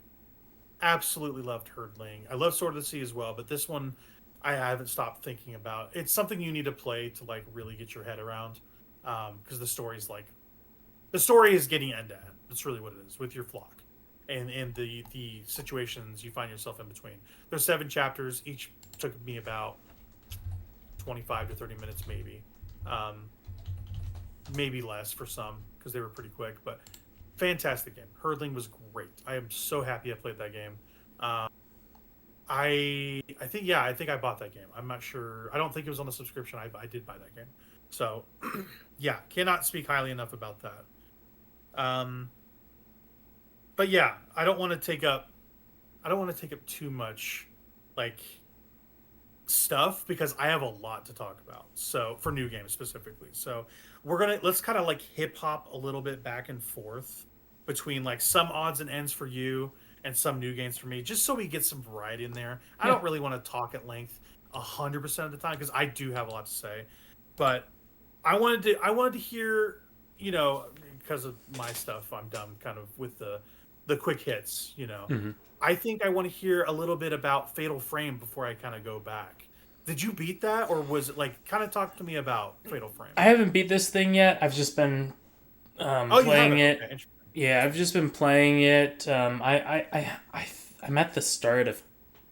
Absolutely loved Herdling. I love Sword of the Sea as well, but this one I haven't stopped thinking about. It's something you need to play to like really get your head around, because the story is getting end to end. That's really what it is with your flock, and the situations you find yourself in between. There's 7 chapters. Each took me about 25 to 30 minutes, maybe less for some because they were pretty quick. But fantastic game. Herdling was great. I am so happy I played that game. I think I bought that game. I'm not sure. I don't think it was on the subscription. I did buy that game. So yeah, cannot speak highly enough about that. But yeah, I don't want to take up too much like stuff because I have a lot to talk about. So for new games specifically. So let's kind of like hip hop a little bit back and forth between like some odds and ends for you and some new games for me, just so we get some variety in there. I don't really want to talk at length 100% of the time because I do have a lot to say, but I wanted to hear, because of my stuff, I'm done kind of with the quick hits, Mm-hmm. I think I want to hear a little bit about Fatal Frame before I kind of go back. Did you beat that, or was it like kind of talk to me about Fatal Frame? I haven't beat this thing yet. I've just been playing it. Okay. Yeah, I've just been playing it. I'm at the start of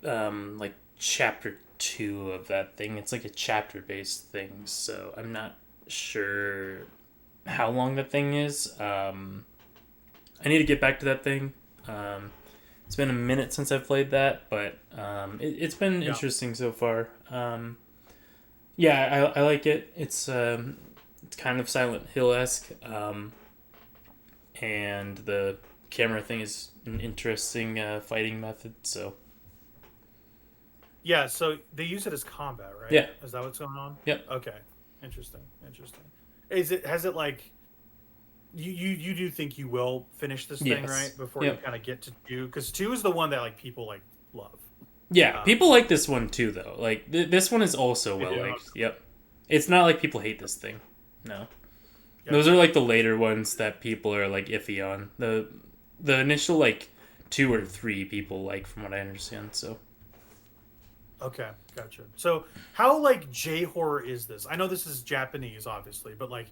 like chapter 2 of that thing. It's like a chapter based thing, so I'm not sure how long that thing is. I need to get back to that thing. It's been a minute since I've played that, but it's been interesting so far. Yeah, I like it. It's kind of Silent Hill-esque. And the camera thing is an interesting fighting method. So yeah, so they use it as combat, right? Yeah. Is that what's going on? Yep. Okay. Interesting. Has it like you do think you will finish this thing, Yes. right? Before Yep. you kind of get to 2, because 2 is the one that like people like love. Yeah, people like this one too, though. Like this one is also well do? liked. Yep. It's not like people hate this thing. No. Yep. Those are like the later ones that people are like iffy on. The initial like 2 or 3 people like, from what I understand. So. Okay, gotcha. So how like J-horror is this? I know this is Japanese, obviously, but like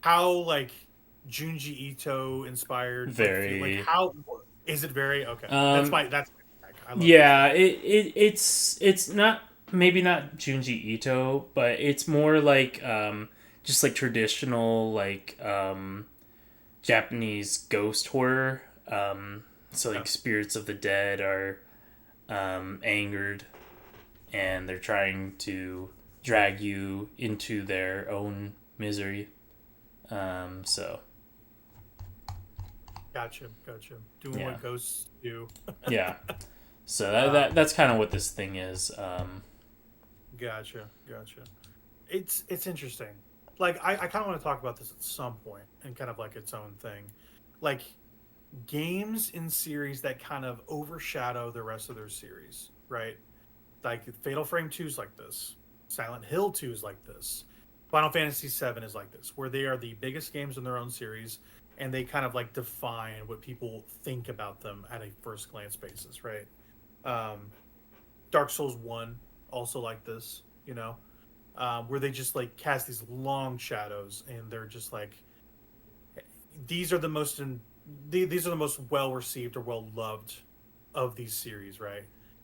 how like Junji Ito inspired? Very. Like how is it? Very okay. That's my I love Yeah, it's not, maybe not Junji Ito, but it's more like just like traditional like Japanese ghost horror. So like spirits of the dead are angered, and they're trying to drag you into their own misery. So Gotcha. Doing Yeah. what ghosts do. Yeah. So that's kind of what this thing is. Gotcha. It's interesting. Like I kind of want to talk about this at some point and kind of like its own thing. Like games in series that kind of overshadow the rest of their series, right? Like Fatal Frame 2 is like this. Silent Hill 2 is like this. Final Fantasy 7 is like this, where they are the biggest games in their own series and they kind of like define what people think about them at a first glance basis, right? Um, Dark Souls 1 also like this, where they just like cast these long shadows and they're just like these are the most these are the most well received or well loved of these series, right?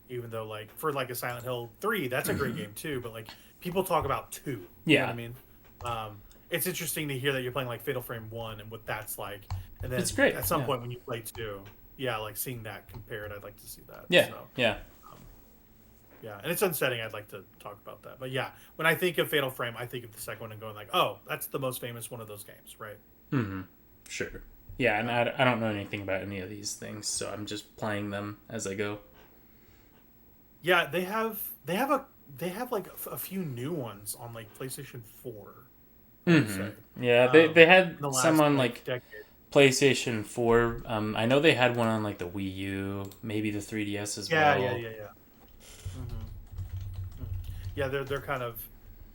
Even though like for like a Silent Hill 3, that's a great game too, but like people talk about 2. You know what I mean? It's interesting to hear that you're playing like Fatal Frame 1 and what that's like. And then It's great. At some point when you play 2, yeah, like seeing that compared, I'd like to see that. Yeah. So, Yeah. yeah, and it's unsetting. I'd like to talk about that. But yeah, when I think of Fatal Frame, I think of the second one and going like, oh, that's the most famous one of those games, right? Mm-hmm. Sure. Yeah, and I don't know anything about any of these things, so I'm just playing them as I go. Yeah, they have like a few new ones on like PlayStation 4. Mm-hmm. Yeah, they had the last, some on like decade. PlayStation 4. I know they had one on like the Wii U, maybe the 3DS as well. Yeah. Yeah, they're kind of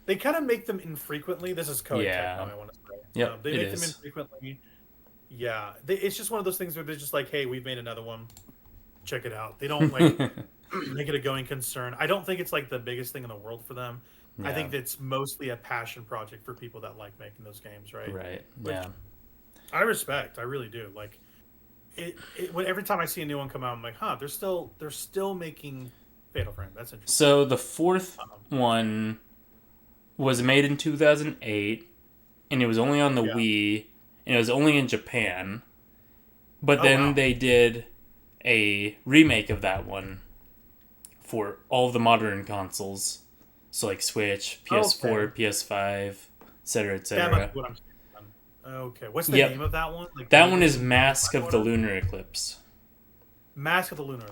they kind of make them infrequently. This is Koei Tecmo, I want to say. Yep, they make them infrequently. Yeah, it's just one of those things where they're just like, hey, we've made another one. Check it out. They don't like make it a going concern. I don't think it's like the biggest thing in the world for them. Yeah. I think it's mostly a passion project for people that like making those games, right? Right. Which yeah. I respect. I really do. Like when every time I see a new one come out, I'm like, huh, they're still making Fatal Frame. That's interesting. So the fourth one was made in 2008, and it was only on the Wii, and it was only in Japan. But then they did a remake of that one for all the modern consoles. So like Switch, PS4, PS5, etc., etc. Okay, what's the name of that one? Like that one is Mask of the Lunar Eclipse. Mask of the Lunar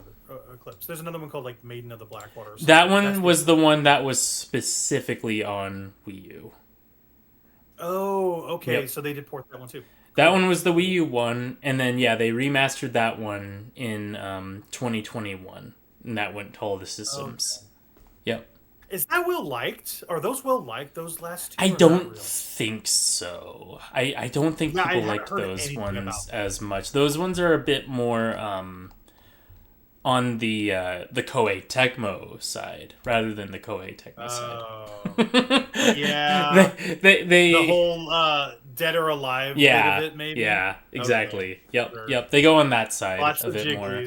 Eclipse. There's another one called like Maiden of the Blackwater. That one was the one that was specifically on Wii U. Oh, okay. Yep. So they did port that one too. That one was the Wii U one, and then they remastered that one in 2021, and that went to all the systems. Okay. Yep. Is that well liked? Are those well liked? Those last two? I don't think so. I don't think people liked those ones as much. Those ones are a bit more on the Koei Tecmo side rather than the Koei Tecmo side. Yeah. they the whole Dead or Alive bit of it, maybe? Yeah, exactly. Okay. Yep, sure. Yep. They go on that side a bit more.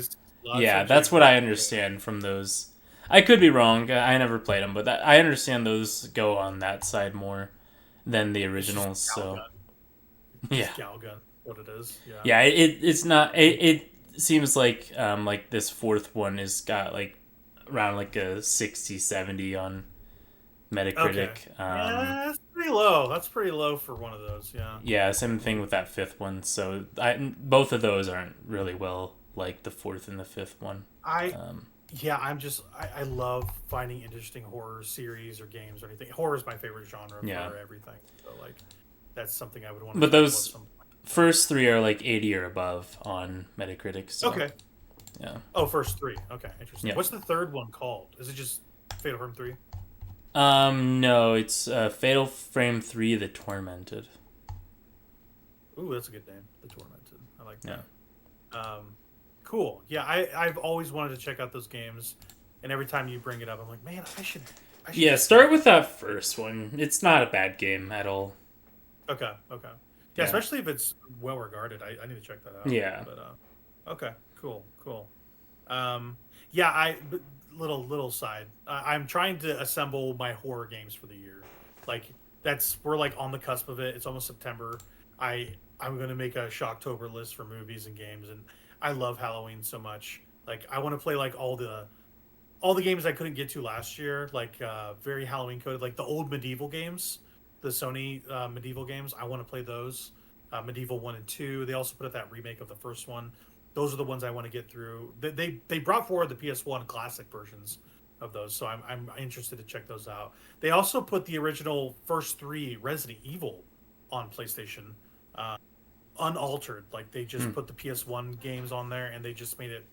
Yeah, that's what I understand from those. I could be wrong. I never played them, but I understand those go on that side more than the originals. So, yeah, Galgun, what it is. Yeah, it's not. It seems like this fourth one has got like around like a 60, 70 on Metacritic. Okay. Yeah, that's pretty low. That's pretty low for one of those. Yeah. Yeah, same thing with that fifth one. So both of those aren't really well like the fourth and the fifth one. Yeah, I love finding interesting horror series or games or anything. Horror is my favorite genre for everything. So like, that's something I would want to. But those first three are like 80 or above on Metacritic. So, okay. Yeah. Oh, first three. Okay, interesting. Yeah. What's the third one called? Is it just Fatal Frame 3? No, it's Fatal Frame 3: The Tormented. Ooh, that's a good name. The Tormented. I like that. Yeah. Cool. Yeah, I've always wanted to check out those games, and every time you bring it up, I'm like, man, I should yeah, start with that first one. It's not a bad game at all. Okay. Yeah, especially if it's well regarded. I need to check that out. Yeah. But okay, cool. Little side. I'm trying to assemble my horror games for the year. Like we're like on the cusp of it. It's almost September. I'm gonna make a Shocktober list for movies and games, and I love Halloween so much. Like I want to play like all the games I couldn't get to last year, like very Halloween coded, like the old medieval games, the Sony medieval games. I want to play those. Medieval 1 and 2. They also put out that remake of the first one. Those are the ones I want to get through. They brought forward the PS1 classic versions of those, so I'm interested to check those out. They also put the original first 3 Resident Evil on PlayStation, unaltered. Like they just put the PS1 games on there, and they just made it,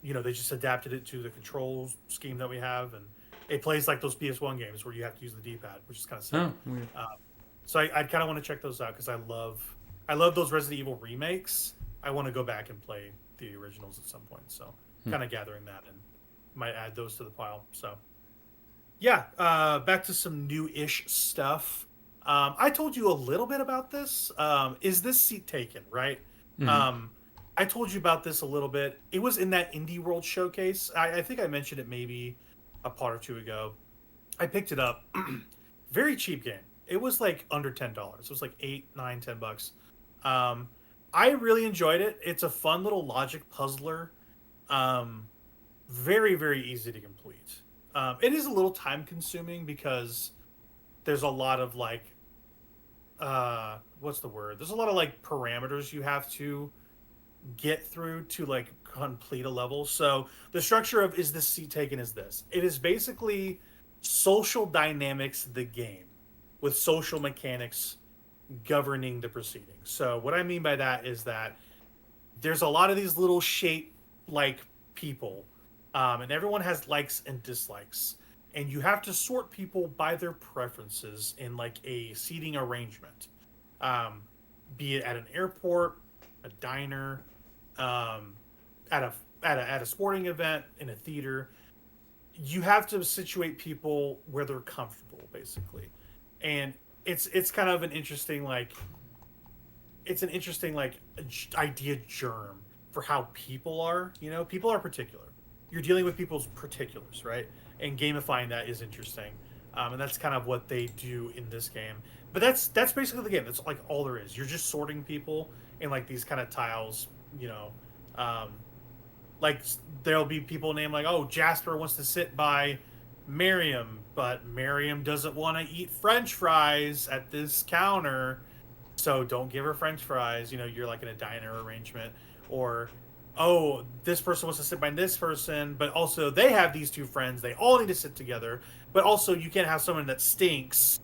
they just adapted it to the control scheme that we have, and it plays like those PS1 games where you have to use the D-pad, which is kind of sick. Oh, weird. So I kind of want to check those out because I love those Resident Evil remakes. I want to go back and play the originals at some point. So kind of gathering that and might add those to the pile. So yeah, back to some new-ish stuff. I told you a little bit about this. Is this seat taken, right? I told you about this a little bit. It was in that Indie World showcase. I think I mentioned it maybe a part or two ago. I picked it up. Very cheap game. It was like under $10. It was like $8, $9, $10. I really enjoyed it. It's a fun little logic puzzler. Very, very easy to complete. It is a little time consuming because there's a lot of like, what's the word? There's a lot of like parameters you have to get through to like complete a level. So the structure of is this seat taken is this. It is basically social dynamics, the game, with social mechanics governing the proceedings. So what I mean by that is that there's a lot of these little shape like people, and everyone has likes and dislikes, and you have to sort people by their preferences in like a seating arrangement, be it at an airport, a diner, at a sporting event, in a theater. You have to situate people where they're comfortable, basically. And it's kind of an interesting idea germ for how people are. People are particular. You're dealing with people's particulars, right? And gamifying that is interesting, and that's kind of what they do in this game. But that's basically the game. That's like all there is. You're just sorting people in like these kind of tiles. Like there'll be people named like, oh, Jasper wants to sit by Miriam, but Miriam doesn't want to eat French fries at this counter, so don't give her French fries. You're like in a diner arrangement. Or, oh, this person wants to sit by this person, but also they have these two friends. They all need to sit together, but also you can't have someone that stinks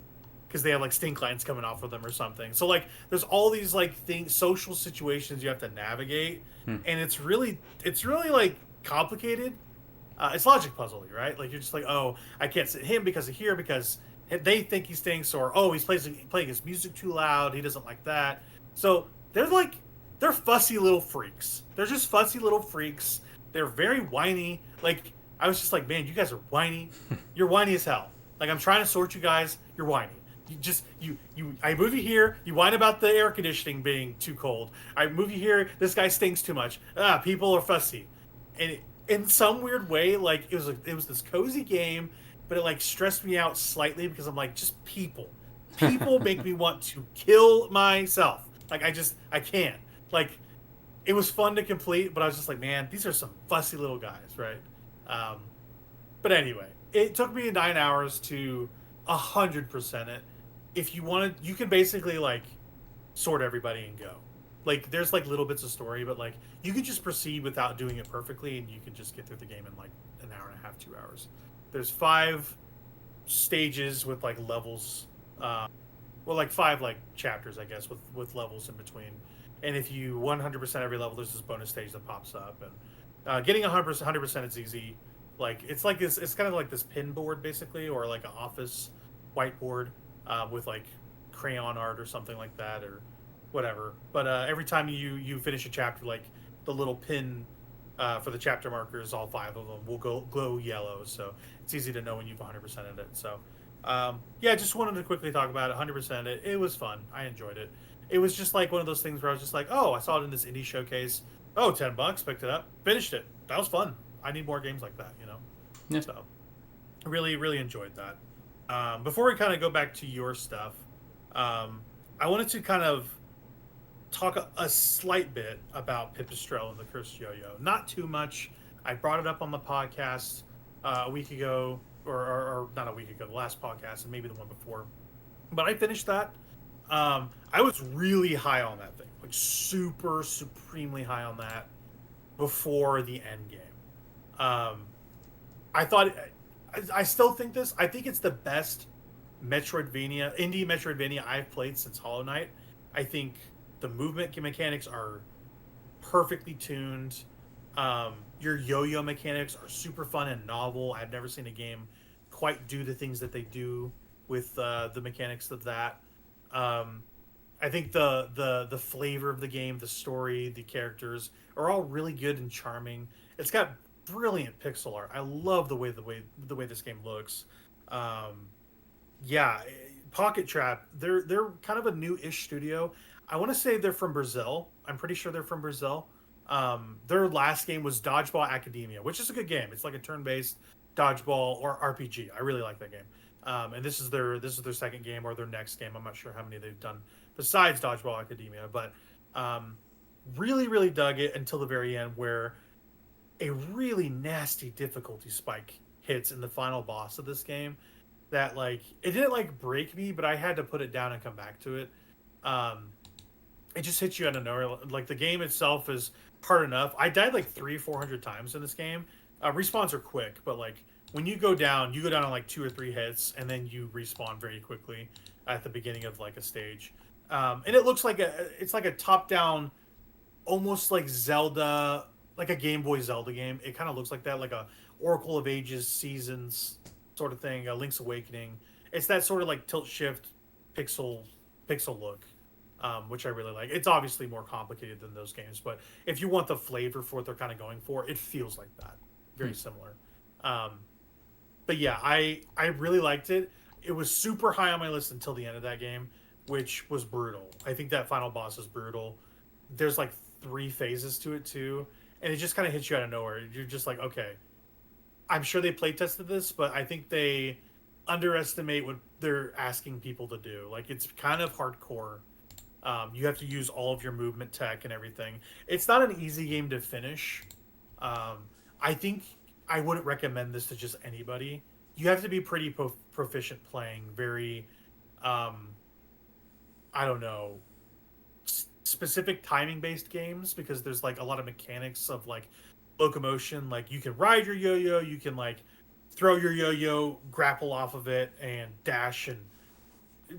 because they have like stink lines coming off of them or something. So like there's all these like social situations you have to navigate, and it's really like complicated. It's logic puzzle-y, right? Like you're just like, oh, I can't sit him because of here because they think he stinks, or oh, he's playing his music too loud. He doesn't like that. So they're fussy little freaks. They're just fussy little freaks. They're very whiny. Like I was just like, man, you guys are whiny. You're whiny as hell. Like I'm trying to sort you guys. You're whiny. I move you here. You whine about the air conditioning being too cold. I move you here. This guy stinks too much. People are fussy, and in some weird way, like it was this cozy game, but it like stressed me out slightly because I'm like, just people make me want to kill myself. Like I can't. Like it was fun to complete, but I was just like, man, these are some fussy little guys, right? But anyway, it took me 9 hours to 100% it. If you wanted, you can basically like sort everybody and go. Like there's like little bits of story, but like you could just proceed without doing it perfectly, and you can just get through the game in like an hour and a half, 2 hours. There's 5 stages with like levels, like 5 like chapters, I guess, with levels in between. And if you 100% every level, there's this bonus stage that pops up, and getting 100% is easy. Like it's kind of like this pin board basically, or like an office whiteboard with like crayon art or something like that, or whatever. But every time you finish a chapter, like the little pin for the chapter markers, all 5 of them will glow yellow, so it's easy to know when you've 100%ed it. So yeah, just wanted to quickly talk about it. 100% it was fun. I enjoyed it. It was just like one of those things where I was just like, oh, I saw it in this indie showcase. Oh, $10, picked it up, finished it. That was fun. I need more games like that, Yeah. So really, really enjoyed that. Before we kind of go back to your stuff, I wanted to kind of talk a slight bit about Pippistrello and the Cursed Yo-Yo. Not too much. I brought it up on the podcast a week ago, or not a week ago, the last podcast, and maybe the one before. But I finished that. I was really high on that thing, like super supremely high on that before the end game. Um, I thought, I still think this. I think it's the best indie Metroidvania I've played since Hollow Knight. I think the movement mechanics are perfectly tuned. Your yo-yo mechanics are super fun and novel. I've never seen a game quite do the things that they do with the mechanics of that. Um, I think the flavor of the game, the story, the characters are all really good and charming. It's got brilliant pixel art. I love the way this game looks. Um, yeah, Pocket Trap. They're kind of a new-ish studio. I want to say they're from Brazil. I'm pretty sure they're from Brazil. Their last game was Dodgeball Academia, which is a good game. It's like a turn-based dodgeball or RPG. I really like that game. And this is their second game or their next game. I'm not sure how many they've done besides Dodgeball Academia, but really really dug it until the very end where a really nasty difficulty spike hits in the final boss of this game that like it didn't like break me, but I had to put it down and come back to it. Um, it just hits you out of nowhere. Like the game itself is hard enough. I died like 400 times in this game. Respawns are quick, but like when you go down on like 2 or 3 hits, and then you respawn very quickly at the beginning of like a stage. And it looks like it's like a top-down, almost like Zelda, like a Game Boy Zelda game. It kind of looks like that, like a Oracle of Ages Seasons sort of thing, a Link's Awakening. It's that sort of like tilt shift pixel look, which I really like. It's obviously more complicated than those games, but if you want the flavor for what they're kind of going for, it feels like that. Very similar. Um, but yeah, I really liked it. It was super high on my list until the end of that game, which was brutal. I think that final boss is brutal. There's like 3 phases to it too, and it just kind of hits you out of nowhere. You're just like, okay, I'm sure they play tested this, but I think they underestimate what they're asking people to do. Like it's kind of hardcore. You have to use all of your movement tech and everything. It's not an easy game to finish. I think I wouldn't recommend this to just anybody. You have to be pretty proficient playing very, I don't know, specific timing based games because there's like a lot of mechanics of like locomotion. Like you can ride your yo-yo, you can like throw your yo-yo, grapple off of it, and dash, and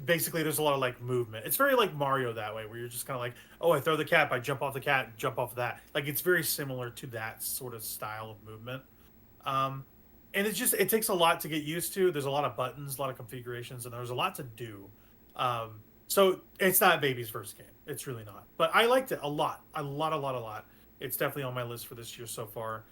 basically there's a lot of like movement. It's very like Mario that way, where you're just kind of like, oh, I throw the cap, I jump off the cat, jump off of that. Like it's very similar to that sort of style of movement. Um, and it takes a lot to get used to. There's a lot of buttons, a lot of configurations, and there's a lot to do. So it's not baby's first game. It's really not. But I liked it a lot, a lot, a lot, a lot. It's definitely on my list for this year so far.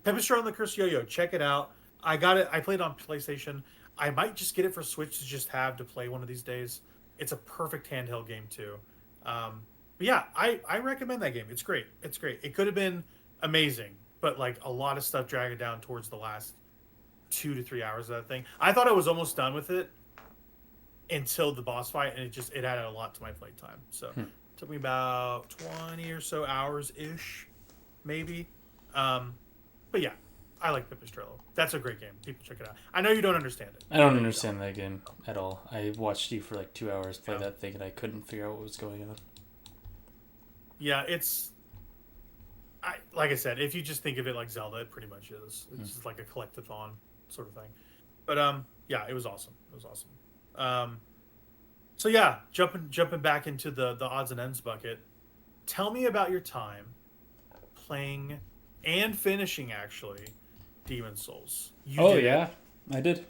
Pippistrello and the Cursed Yo-Yo, check it out. I got it. I played on PlayStation. I might just get it for Switch to just have to play one of these days. It's a perfect handheld game too. But yeah, I recommend that game. It's great. It's great. It could have been amazing, but like a lot of stuff dragged it down towards the last 2 to 3 hours of that thing. I thought I was almost done with it until the boss fight, and it added a lot to my playtime. So it took me about 20 or so hours ish, maybe. But yeah, I like Pippistrello. That's a great game. People check it out. I know you don't understand it. I don't understand that game at all. I watched you for like 2 hours play that thing, and I couldn't figure out what was going on. Yeah, like I said, if you just think of it like Zelda, it pretty much is. It's just like a collectathon sort of thing. But yeah, it was awesome. It was awesome. So yeah, jumping back into the odds and ends bucket. Tell me about your time playing and finishing actually Demon's Souls. Yeah, I did.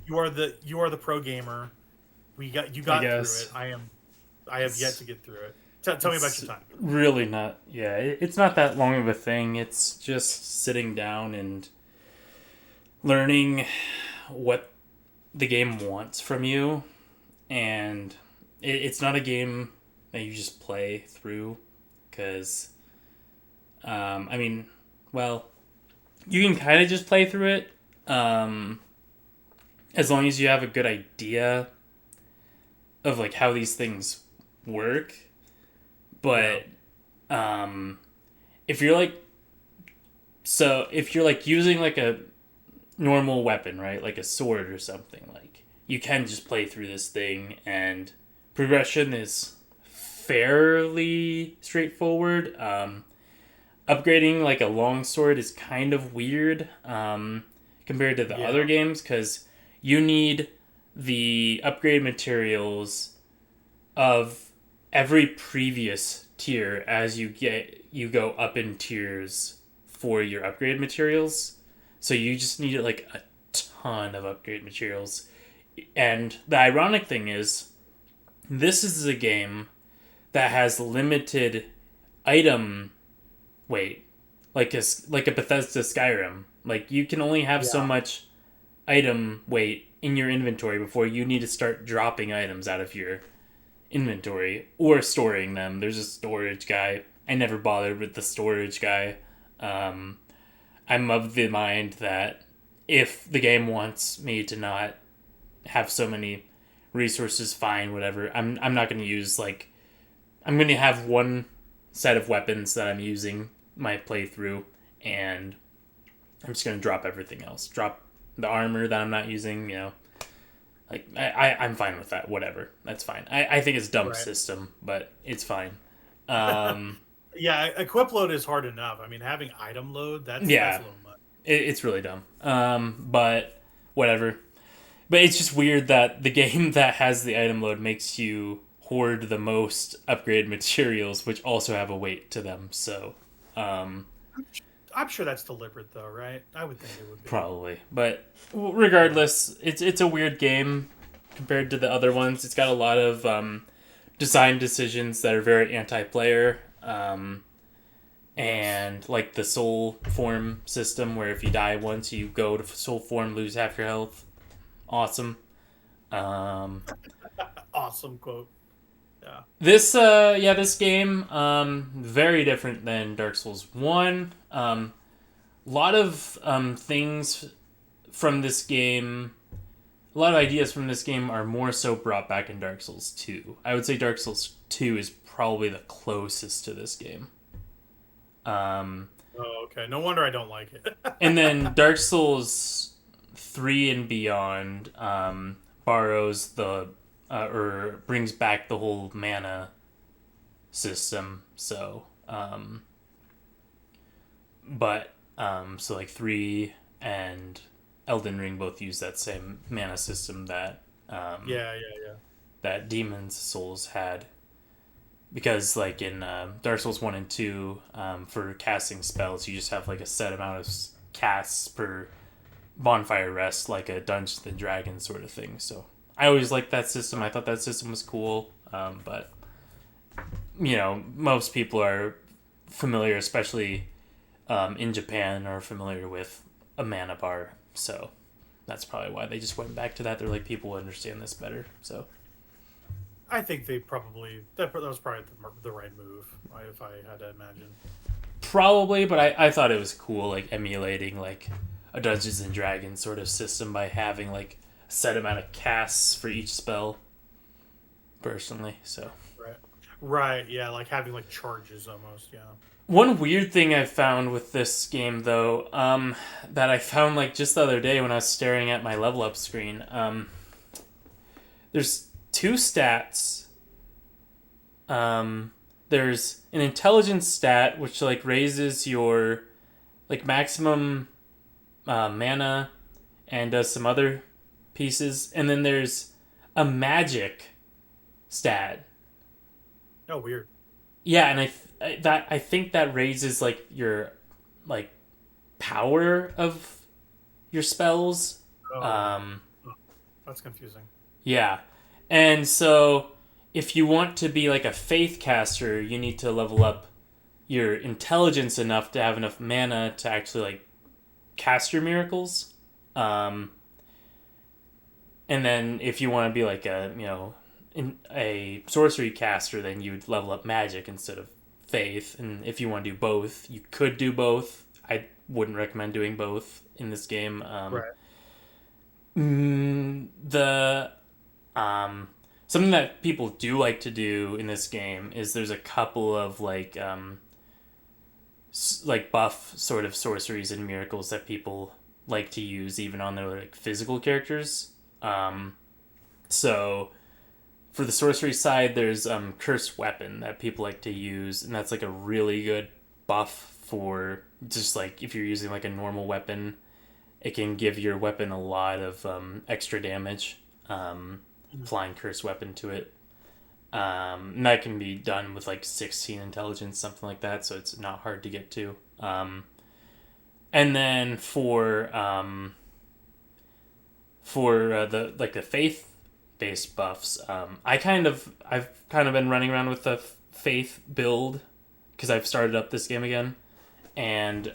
You are the pro gamer. You got through it. I have yet to get through it. Tell me about your time. Really not. Yeah, it's not that long of a thing. It's just sitting down and learning what the game wants from you, and it's not a game that you just play through because, I mean, well, you can kind of just play through it as long as you have a good idea of like how these things work. But if you're like using like a normal weapon, right, like a sword or something, like you can just play through this thing and progression is fairly straightforward. Upgrading like a longsword is kind of weird compared to the other games, because you need the upgrade materials of every previous tier as you go up in tiers for your upgrade materials. So you just need like a ton of upgrade materials. And the ironic thing is, this is a game that has limited item weight, like a Bethesda Skyrim. Like, you can only have so much item weight in your inventory before you need to start dropping items out of your inventory or storing them. There's a storage guy. I never bothered with the storage guy. I'm of the mind that if the game wants me to not have so many resources, fine, whatever. I'm not going to use, like, I'm going to have one set of weapons that I'm using my playthrough, and I'm just going to drop everything else. Drop the armor that I'm not using, you know. Like, I'm fine with that, whatever. That's fine. I think it's a dumb system, but it's fine. Yeah, equip load is hard enough. I mean, having item load, that's a little much. It's really dumb. But whatever. But it's just weird that the game that has the item load makes you hoard the most upgrade materials, which also have a weight to them. So, I'm sure that's deliberate, though, right? I would think it would be. Probably. But regardless, it's a weird game compared to the other ones. It's got a lot of design decisions that are very anti-player. And like the soul form system, where if you die once, you go to soul form, lose half your health. Awesome. Awesome quote. Yeah. This game, very different than Dark Souls 1. A lot of things from this game, a lot of ideas from this game are more so brought back in Dark Souls 2. I would say Dark Souls 2 is probably the closest to this game. Oh, okay. No wonder I don't like it. And then Dark Souls 3 and beyond borrows the or brings back the whole mana system. So, so like 3 and Elden Ring both use that same mana system that that Demon's Souls had. Because, like, in Dark Souls 1 and 2, for casting spells, you just have, like, a set amount of casts per bonfire rest, like a Dungeons and Dragons sort of thing. So, I always liked that system. I thought that system was cool. But, you know, most people are familiar, especially in Japan, are familiar with a mana bar. So, that's probably why they just went back to that. They're like, people understand this better, so... I think they probably that was probably the right move, if I had to imagine. Probably, but I thought it was cool, like emulating like a Dungeons and Dragons sort of system by having like a set amount of casts for each spell. Personally, so right, yeah, like having like charges almost, yeah. One weird thing I found with this game, though, that I found like just the other day when I was staring at my level up screen, there's 2 stats. There's an intelligence stat, which like raises your like maximum mana and does some other pieces, and then there's a magic stat. Oh, weird. Yeah, and I think that raises like your like power of your spells. That's confusing. Yeah. And so, if you want to be like a faith caster, you need to level up your intelligence enough to have enough mana to actually like cast your miracles. And then, if you want to be like a sorcery caster, then you would level up magic instead of faith. And if you want to do both, you could do both. I wouldn't recommend doing both in this game. Something that people do like to do in this game is there's a couple of like buff sort of sorceries and miracles that people like to use even on their like physical characters. So For the sorcery side, there's Cursed Weapon that people like to use, and that's like a really good buff for just like if you're using like a normal weapon, it can give your weapon a lot of extra damage. Applying Cursed Weapon to it. And that can be done with like 16 intelligence, something like that, so it's not hard to get to. And then for the faith based buffs, I've kind of been running around with the faith build because I've started up this game again, and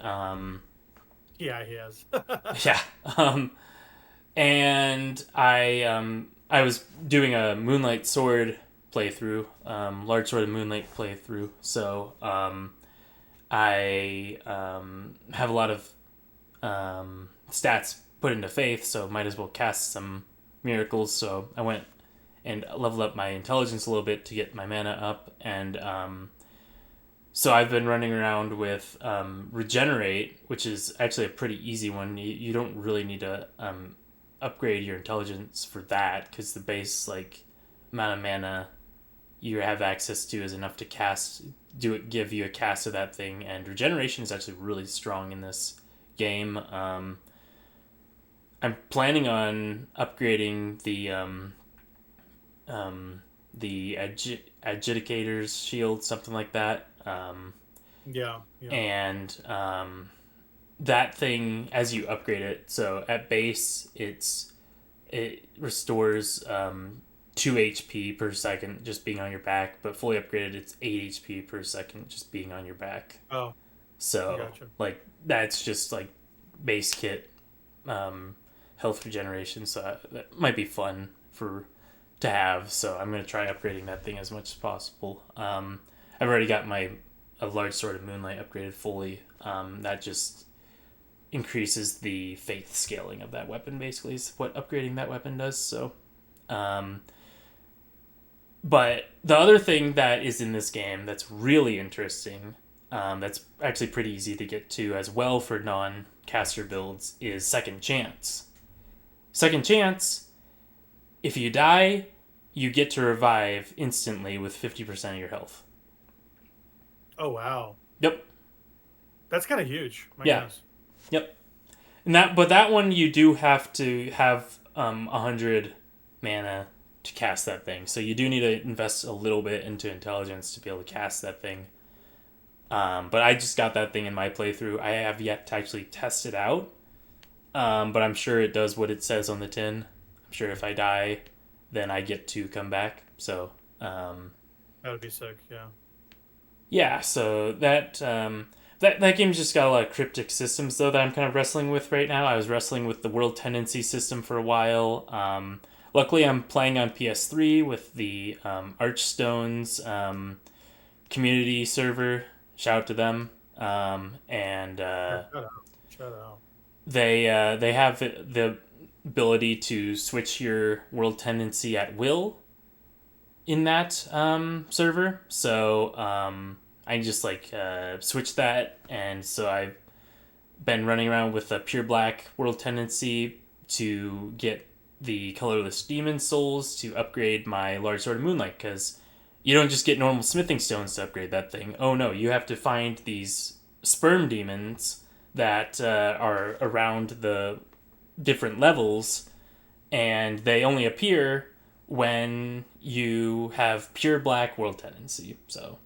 Yeah, he has. yeah, and I was doing a Moonlight Sword playthrough, Large Sword of Moonlight playthrough, so I have a lot of stats put into faith, so might as well cast some miracles. So I went and leveled up my intelligence a little bit to get my mana up, and so I've been running around with regenerate, which is actually a pretty easy one. You don't really need to upgrade your intelligence for that, because the base like amount of mana you have access to is enough to give you a cast of that thing, and regeneration is actually really strong in this game. I'm planning on upgrading the adjudicator's shield, something like that. Yeah. And that thing, as you upgrade it, so at base it restores 2 HP per second just being on your back, but fully upgraded it's 8 HP per second just being on your back. Oh. So Gotcha. like that's just like base kit health regeneration, so that might be fun to have. So I'm gonna try upgrading that thing as much as possible. I've already got a Large Sword of Moonlight upgraded fully. That just increases the faith scaling of that weapon, basically is what upgrading that weapon does. So but the other thing that is in this game that's really interesting, that's actually pretty easy to get to as well for non-caster builds, is Second Chance. Second Chance, if you die, you get to revive instantly with 50% of your health. Oh, wow. Yep. That's kind of huge. My Yeah. goodness. Yep. But that one you do have to have 100 mana to cast that thing. So you do need to invest a little bit into intelligence to be able to cast that thing. But I just got that thing in my playthrough. I have yet to actually test it out. But I'm sure it does what it says on the tin. I'm sure if I die, then I get to come back. So That would be sick, yeah. yeah, so that game's just got a lot of cryptic systems, though, that I'm kind of wrestling with right now. I was wrestling with the world tendency system for a while. Luckily, I'm playing on PS3 with the Archstones community server. Shout out to them. And Shut out. they have the ability to switch your world tendency at will in that server. So I just switch that, and so I've been running around with a pure black world tendency to get the colorless demon souls to upgrade my Large Sword of Moonlight, because you don't just get normal smithing stones to upgrade that thing. Oh no, you have to find these sperm demons that are around the different levels, and they only appear when you have pure black world tendency. So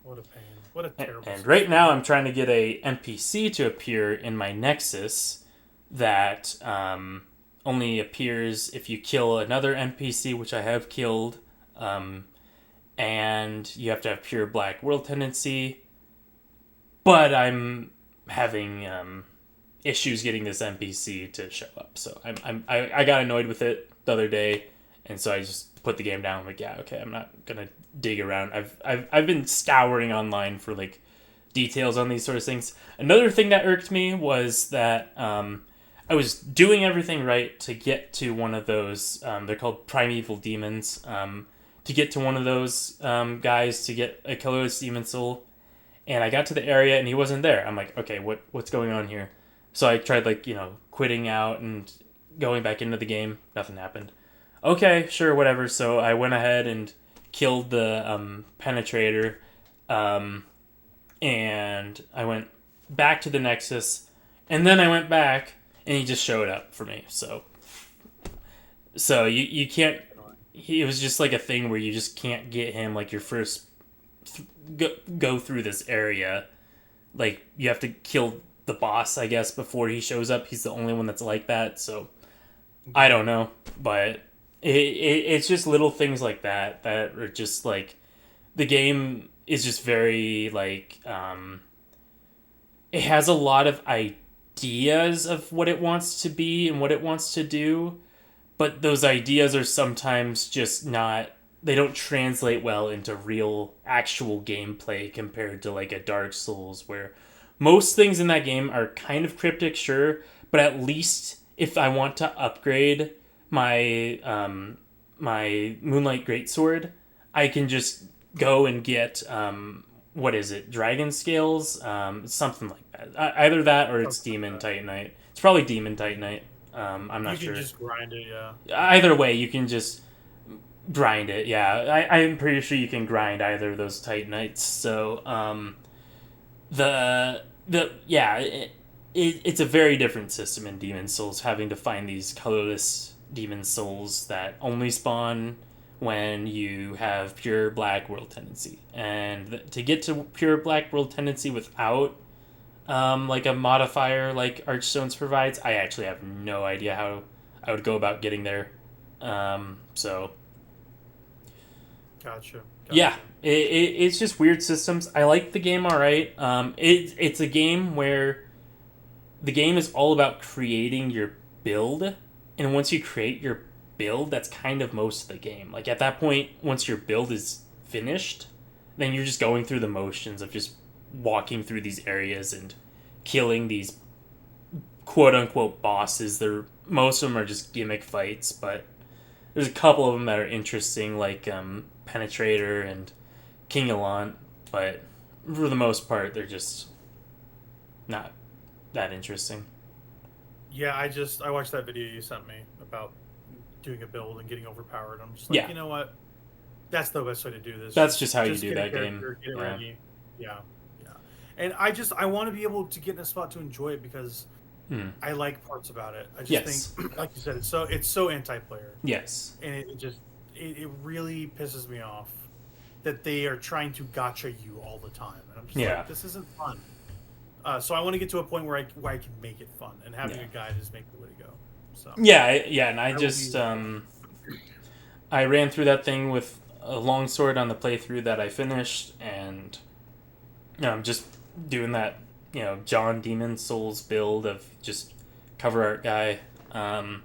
What a pain. What a terrible and right now I'm trying to get a NPC to appear in my Nexus that only appears if you kill another NPC, which I have killed, and you have to have pure black world tendency. But I'm having issues getting this NPC to show up, so I got annoyed with it the other day, and so I just put the game down. I'm like, yeah, okay, I'm not gonna dig around. I've been scouring online for like details on these sort of things. Another thing that irked me was that I was doing everything right to get to one of those. They're called primeval demons. To get to one of those guys to get a colorless demon soul, and I got to the area and he wasn't there. I'm like, okay, what's going on here? So I tried quitting out and going back into the game. Nothing happened. okay, sure, whatever. So I went ahead and killed the penetrator, um, and I went back to the Nexus, and then I went back, and he just showed up for me. So you can't. It was just like a thing where you just can't get him like your first go through this area. Like you have to kill the boss, I guess, before he shows up. He's the only one that's like that. So I don't know, but it's just little things like that that are just like the game is just very like it has a lot of ideas of what it wants to be and what it wants to do, but those ideas are sometimes just not, they don't translate well into real actual gameplay compared to like a Dark Souls where most things in that game are kind of cryptic, sure, but at least if I want to upgrade my my Moonlight Greatsword, I can just go and get what is it, Dragon Scales, something like that. Either that or it's Demon Titanite. It's probably Demon Titanite. I'm not sure. You can just grind it, yeah. Either way, you can just grind it. Yeah, I'm pretty sure you can grind either of those Titanites. So it's a very different system in Demon Souls, having to find these colorless Demon Souls that only spawn when you have pure Black World Tendency. And to get to pure Black World Tendency without like a modifier like Archstones provides, I actually have no idea how I would go about getting there. So Gotcha. yeah, it's just weird systems. I like the game all right. It's a game where the game is all about creating your build, and once you create your build, that's kind of most of the game. Like at that point, once your build is finished, then you're just going through the motions of just walking through these areas and killing these quote unquote bosses. Most of them are just gimmick fights, but there's a couple of them that are interesting, like Penetrator and King Elant, but for the most part, they're just not that interesting. Yeah, I watched that video you sent me about doing a build and getting overpowered. I'm just like, Yeah. you know what? That's the best way to do this. That's just how you Just do get a that game. character, get it Yeah. ready. Yeah, yeah. And I want to be able to get in a spot to enjoy it because I like parts about it. I just Yes. think, like you said, it's so anti-player, Yes. and it really pisses me off that they are trying to gotcha you all the time, and I'm just Yeah. like, this isn't fun. So I want to get to a point where I can make it fun, and having a guide is make the way to go. So Yeah, and I will just be- I ran through that thing with a longsword on the playthrough that I finished, and I'm just doing that, John Demon Souls build of just cover art guy, and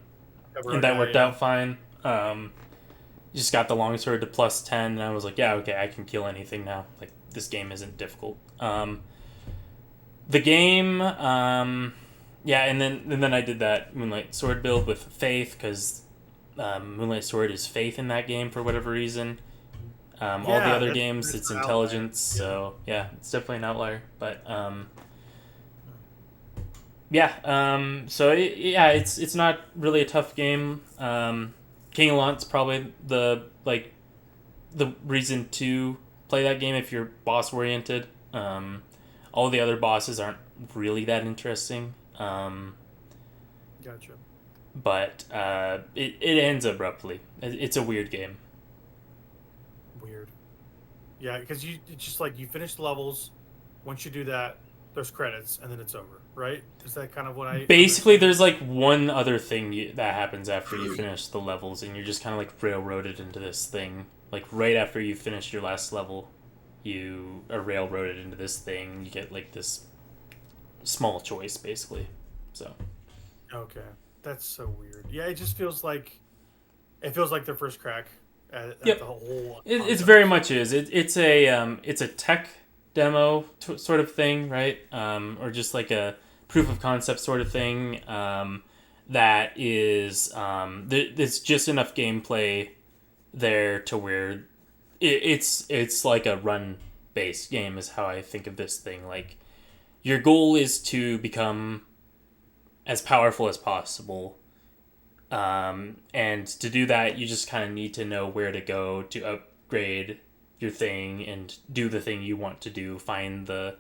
that worked out fine. Just got the longsword to plus 10, and I was like, yeah, okay, I can kill anything now. Like this game isn't difficult. The game, yeah, and then I did that Moonlight Sword build with Faith because Moonlight Sword is Faith in that game for whatever reason. All the other games, it's intelligence, so yeah, it's definitely an outlier. But it's not really a tough game. King Elant's probably the reason to play that game if you're boss oriented. All the other bosses aren't really that interesting. Gotcha. But it ends abruptly. It's a weird game. Weird. Yeah, because it's just like you finish the levels. Once you do that, there's credits, and then it's over, right? Is that kind of what I... Basically, there's like one other thing that happens after you finish the levels, and you're just kind of like railroaded into this thing. Like right after you finish your last level, you are railroaded into this thing. You get like this small choice, basically. So. Okay, that's so weird. Yeah, it just feels like their first crack at the whole. It very much is. It's a tech demo sort of thing, right? Or just like a proof of concept sort of thing. That is there's just enough gameplay there to where it's like a run based game is how I think of this thing. Like your goal is to become as powerful as possible And to do that, you just kind of need to know where to go to upgrade your thing and do the thing you want to do. Find the,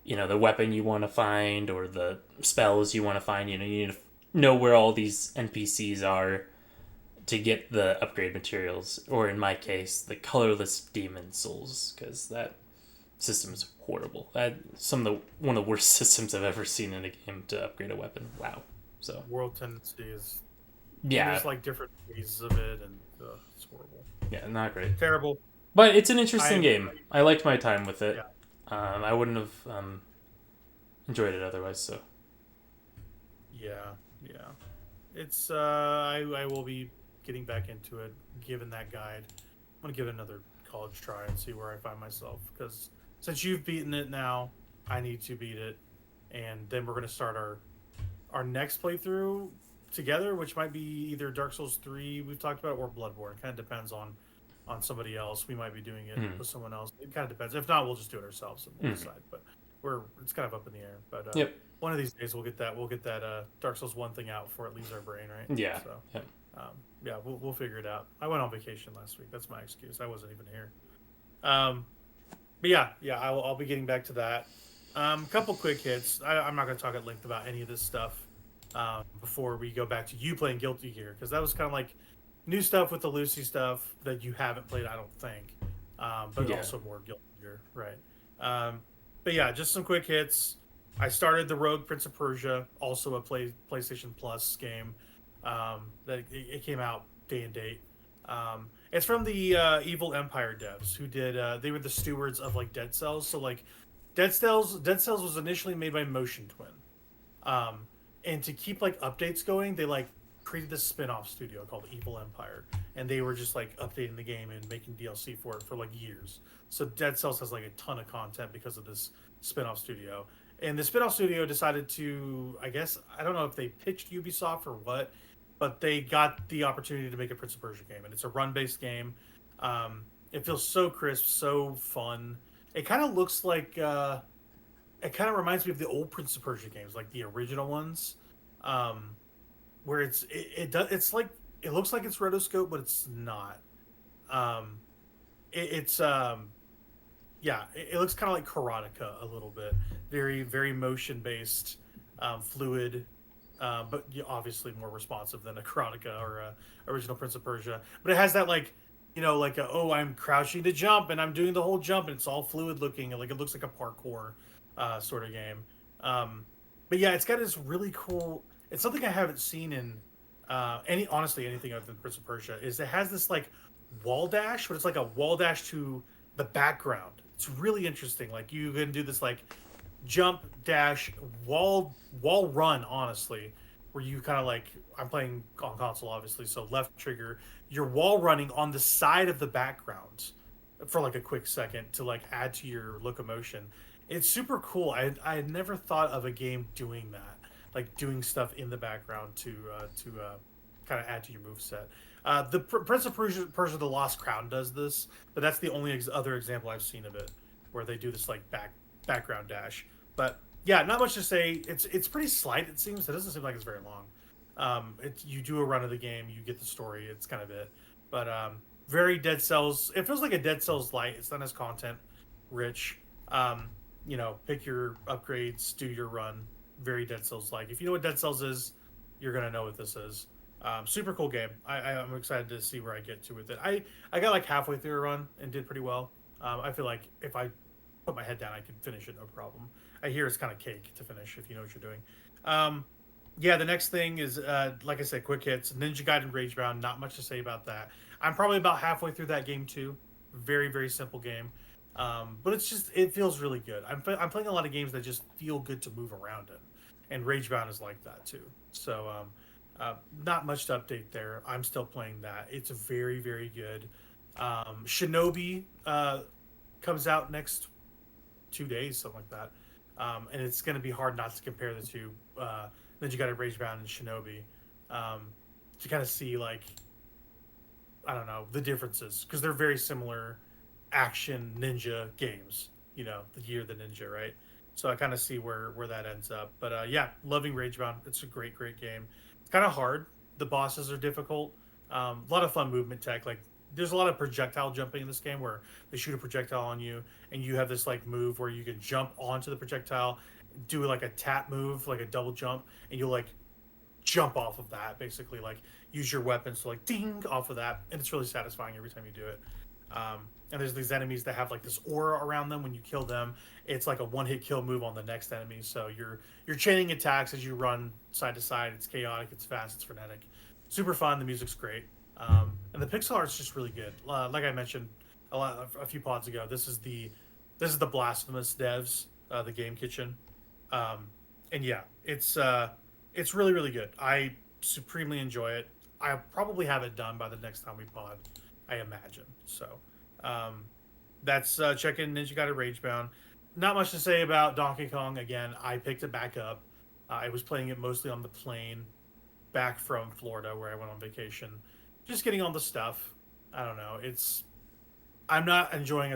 the weapon you want to find or the spells you want to find. You need to know where all these NPCs are to get the upgrade materials. Or in my case, the colorless demon souls, because that system is horrible. One of the worst systems I've ever seen in a game to upgrade a weapon. Wow. So World tendency is yeah, there's like different phases of it, and it's horrible. yeah, not great. Terrible. But it's an interesting game. I liked my time with it. Yeah. I wouldn't have enjoyed it otherwise. So Yeah. It's I will be getting back into it, given that guide. I'm gonna give it another college try and see where I find myself. Because since you've beaten it now, I need to beat it, and then we're gonna start our next playthrough together, which might be either Dark Souls 3 we've talked about or Bloodborne. It kind of depends on somebody else. We might be doing it with someone else. It kind of depends. If not, we'll just do it ourselves and we'll decide. But it's kind of up in the air. But yep. One of these days we'll get that Dark Souls 1 thing out before it leaves our brain, right? Yeah. So Yep. yeah, we'll figure it out. I went on vacation last week. That's my excuse. I wasn't even here. But yeah, I'll be getting back to that. Couple quick hits. I'm not going to talk at length about any of this stuff before we go back to you playing Guilty Gear, because that was kind of like new stuff with the Lucy stuff that you haven't played, I don't think. But also more Guilty Gear, right? But yeah, just some quick hits. I started the Rogue Prince of Persia, also a PlayStation Plus game. That it came out day and date. It's from the Evil Empire devs who did. They were the stewards of like Dead Cells. So like, Dead Cells was initially made by Motion Twin, and to keep like updates going, they like created this spin-off studio called Evil Empire, and they were just like updating the game and making DLC for it for like years. So Dead Cells has like a ton of content because of this spin-off studio. And the spin-off studio decided to, I guess, I don't know if they pitched Ubisoft or what, but they got the opportunity to make a Prince of Persia game, and it's a run-based game. It feels so crisp, so fun. It kind of looks like, it kind of reminds me of the old Prince of Persia games, like the original ones, where it's like, it looks like it's rotoscope, but it's not. Yeah, it looks kind of like Karateka a little bit. Very, very motion-based, fluid, but obviously more responsive than a Karateka or a original Prince of Persia. But it has that like, I'm crouching to jump and I'm doing the whole jump and it's all fluid looking, and like it looks like a parkour sort of game. But yeah, it's got this really cool. It's something I haven't seen in anything other than Prince of Persia. Is it has this like wall dash, but it's like a wall dash to the background. It's really interesting. Like you can do this like jump dash wall run, honestly, where you kind of like, I'm playing on console obviously, so left trigger, you're wall running on the side of the background for like a quick second to like add to your locomotion. It's super cool. I had never thought of a game doing that, like doing stuff in the background to kind of add to your moveset. The Prince of Persia: The Lost Crown does this, but that's the only other example I've seen of it, where they do this like background dash. But yeah, not much to say. It's pretty slight. It seems. It doesn't seem like it's very long. You do a run of the game, you get the story. It's kind of it. But very Dead Cells. It feels like a Dead Cells light. It's not as content rich. Pick your upgrades, do your run. Very Dead Cells like. If you know what Dead Cells is, you're gonna know what this is. Super cool game. I'm excited to see where I get to with it. I got like halfway through a run and did pretty well. I feel like if I put my head down, I can finish it no problem. I hear it's kind of cake to finish if you know what you're doing. Yeah, the next thing is, like I said, quick hits. Ninja Gaiden Ragebound, not much to say about that. I'm probably about halfway through that game too. Very, very simple game. But it feels really good. I'm playing a lot of games that just feel good to move around in. And Ragebound is like that too. So, not much to update there. I'm still playing that. It's very, very good. Shinobi comes out next 2 days, something like that. And it's going to be hard not to compare the two, Ninja Gaiden Ragebound and Shinobi, to kind of see, like, I don't know, the differences. Because they're very similar action ninja games. The Year of the Ninja, right? So I kind of see where that ends up. But yeah, loving Ragebound. It's a great, great game. It's kind of hard. the bosses are difficult. A lot of fun movement tech. Like there's a lot of projectile jumping in this game where they shoot a projectile on you, and you have this like move where you can jump onto the projectile, do like a tap move, like a double jump, and you'll like jump off of that. Basically, like use your weapons to like ding off of that, and it's really satisfying every time you do it. And there's these enemies that have like this aura around them. When you kill them, it's like a one-hit kill move on the next enemy. So you're chaining attacks as you run side to side. It's chaotic, it's fast, it's frenetic, super fun. The music's great, and the pixel art's just really good. Like I mentioned a few pods ago, this is the Blasphemous devs, the Game Kitchen, and yeah, it's really really good. I supremely enjoy it. I'll probably have it done by the next time we pod, I imagine. So that's check-in Ninja Gaiden Ragebound. Not much to say about Donkey Kong. Again, I picked it back up. I was playing it mostly on the plane back from Florida where I went on vacation. Just getting all the stuff. I don't know. I'm not enjoying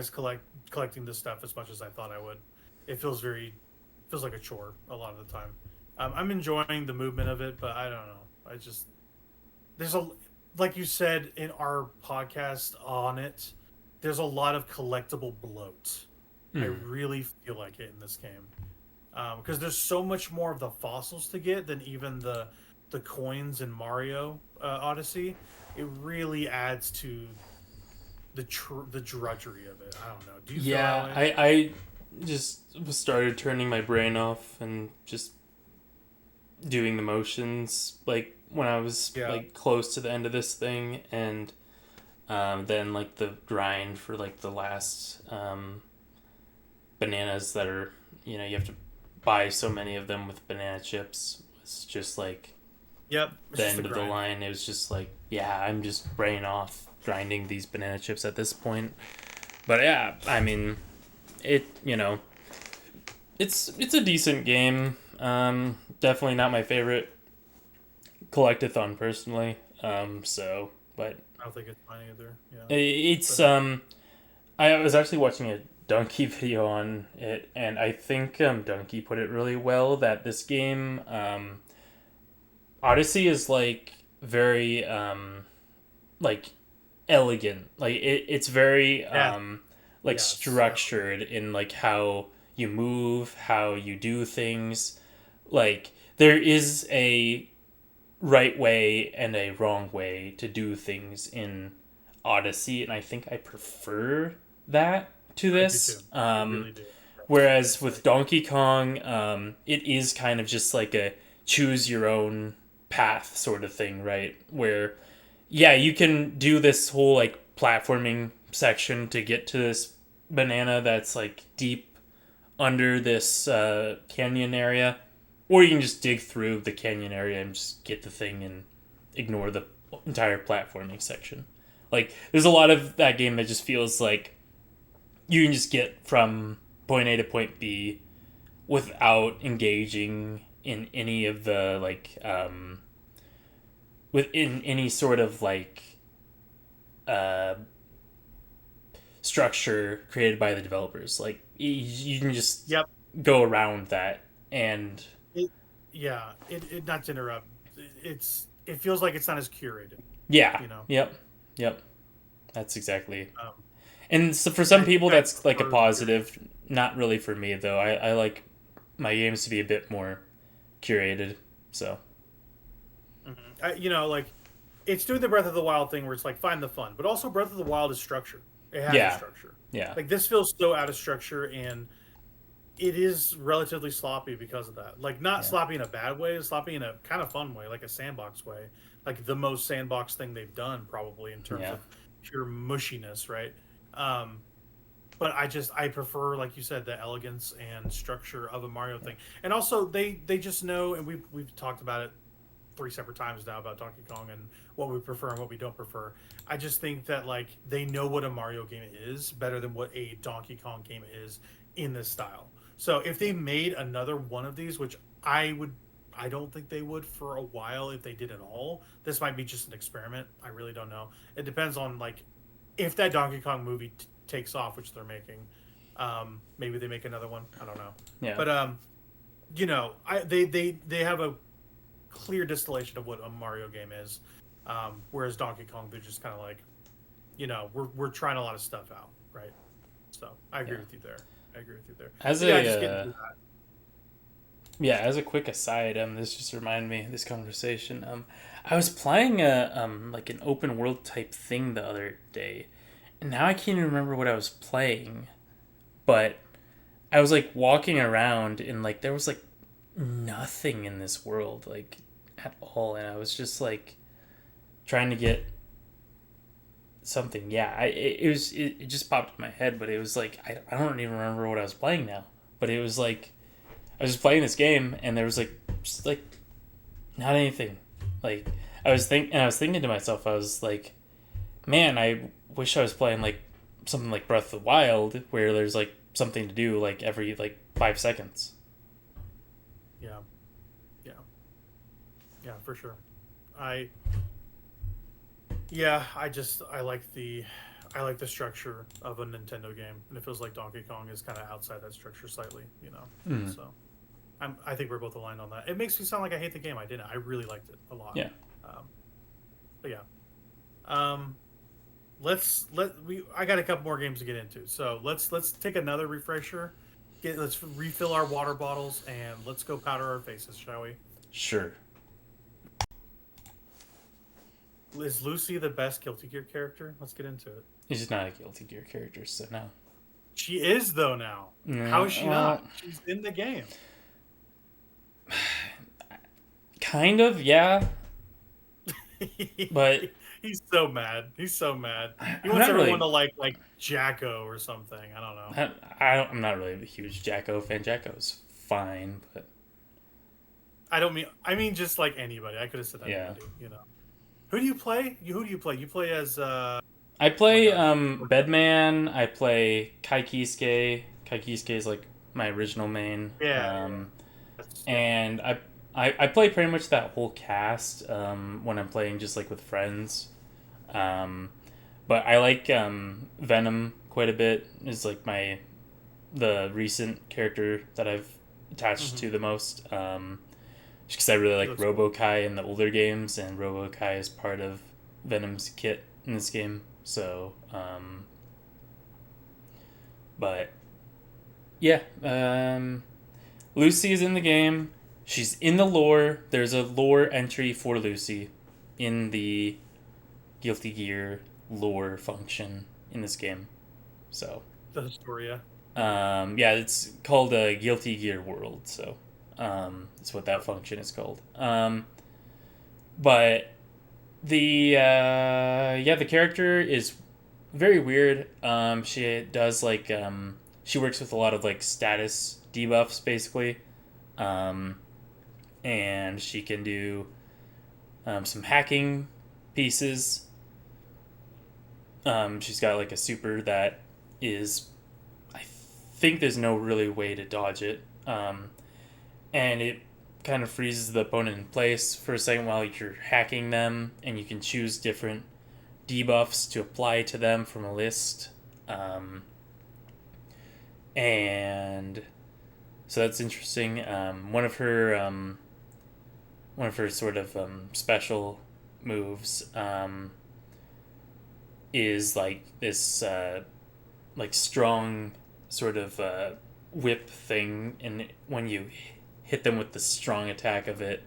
collecting this stuff as much as I thought I would. It feels like a chore a lot of the time. I'm enjoying the movement of it, but I don't know. There's like you said in our podcast on it, there's a lot of collectible bloat. I really feel like it in this game. Because there's so much more of the fossils to get than even the coins in Mario Odyssey. It really adds to the drudgery of it. I don't know. Do you feel that way? I just started turning my brain off and just doing the motions like when I was like close to the end of this thing, and then like the grind for like the last bananas that are, you have to buy so many of them with banana chips. It's just like the end of the line. It was just like, I'm just brain off grinding these banana chips at this point. But yeah, I mean, it's a decent game. Definitely not my favorite collectathon personally. But I don't think it's mine either. Yeah. It's I was actually watching a Donkey video on it, and I think Donkey put it really well that this game, Odyssey, is like very like elegant. Like it's very structured in like how you move, how you do things. Like there is a right way and a wrong way to do things in Odyssey, and I think I prefer that to this. Really do. Whereas with Donkey Kong, it is kind of just like a choose your own path sort of thing, right? Where you can do this whole like platforming section to get to this banana that's like deep under this canyon area, or you can just dig through the canyon area and just get the thing and ignore the entire platforming section. Like there's a lot of that game that just feels like you can just get from point A to point B without engaging in any of the like within any sort of like structure created by the developers. Like you can just go around that, and not to interrupt, it feels like it's not as curated. Yep, that's exactly. And so for some people that's like a positive. Not really for me though. I like my games to be a bit more curated. So like it's doing the Breath of the Wild thing where it's like find the fun, but also Breath of the Wild is structured. It has a structure. Yeah. Like this feels so out of structure, and it is relatively sloppy because of that. Like not sloppy in a bad way, sloppy in a kind of fun way, like a sandbox way. Like the most sandbox thing they've done probably in terms of pure mushiness, right? But I prefer, like you said, the elegance and structure of a Mario thing. And also they just know, and we've talked about it 3 separate times now about Donkey Kong and what we prefer and what we don't prefer. I just think that like they know what a Mario game is better than what a Donkey Kong game is in this style. So if they made another one of these, which I don't think they would for a while if they did at all. This might be just an experiment. I really don't know. It depends on like if that Donkey Kong movie takes off, which they're making. Maybe they make another one. I don't know. Yeah. But they have a clear distillation of what a Mario game is. Whereas Donkey Kong, they're just kind of like, we're trying a lot of stuff out, right? So I agree with you there. As But a just getting through that. Yeah, as a quick aside, this just reminded me of this conversation. I was playing a like an open world type thing the other day, and now I can't even remember what I was playing, but I was like walking around and like there was like nothing in this world like at all, and I was just like trying to get something. Yeah, it just popped in my head, but it was like I don't even remember what I was playing now, but it was like I was just playing this game and there was like just like not anything. Like I was thinking to myself, I was like, man, I wish I was playing like something like Breath of the Wild where there's like something to do like every like 5 seconds. Yeah, for sure. I like the structure of a Nintendo game, and it feels like Donkey Kong is kind of outside that structure slightly, So, I think we're both aligned on that. It makes me sound like I hate the game. I didn't. I really liked it a lot. Yeah. But yeah. I got a couple more games to get into, so let's take another refresher. Let's refill our water bottles and let's go powder our faces, shall we? Sure. Is Lucy the best Guilty Gear character? Let's get into it. She's not a Guilty Gear character, so no. She is, though, now. How is she not? She's in the game. Kind of, yeah. But he's so mad. He wants everyone to like Jacko or something. I don't know. I'm not really a huge Jacko fan. Jacko's fine, but I mean just like anybody. I could have said anybody, Who do you play? You play as I play Bedman, I play Kai Kisuke. Kai Kisuke is like my original main. Yeah. And I play pretty much that whole cast when I'm playing just like with friends. But I like Venom quite a bit. Is like the recent character that I've attached to the most. Just because I really like Robo-Kai in the older games, and Robo-Kai is part of Venom's kit in this game. So, but yeah, Lucy is in the game. She's in the lore. There's a lore entry for Lucy in the Guilty Gear lore function in this game. So the Historia. Yeah, it's called a Guilty Gear World. So that's what that function is called. But the character is very weird. She does like she works with a lot of like status debuffs basically. And she can do some hacking pieces. She's got like a super that is, I think there's no really way to dodge it. And it kind of freezes the opponent in place for a second while you're hacking them, and you can choose different debuffs to apply to them from a list. And so that's interesting. One of her sort of special moves is like this like strong sort of whip thing, and when you hit them with the strong attack of it,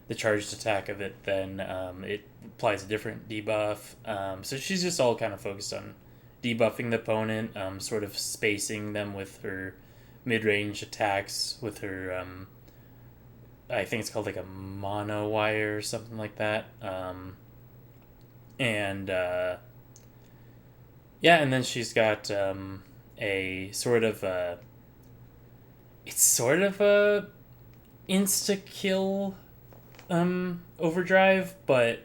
the charged attack of it, then it applies a different debuff. So she's just all kind of focused on debuffing the opponent, sort of spacing them with her mid-range attacks with her I think it's called like a mono wire or something like that. And then she's got a sort of it's sort of a insta-kill overdrive, but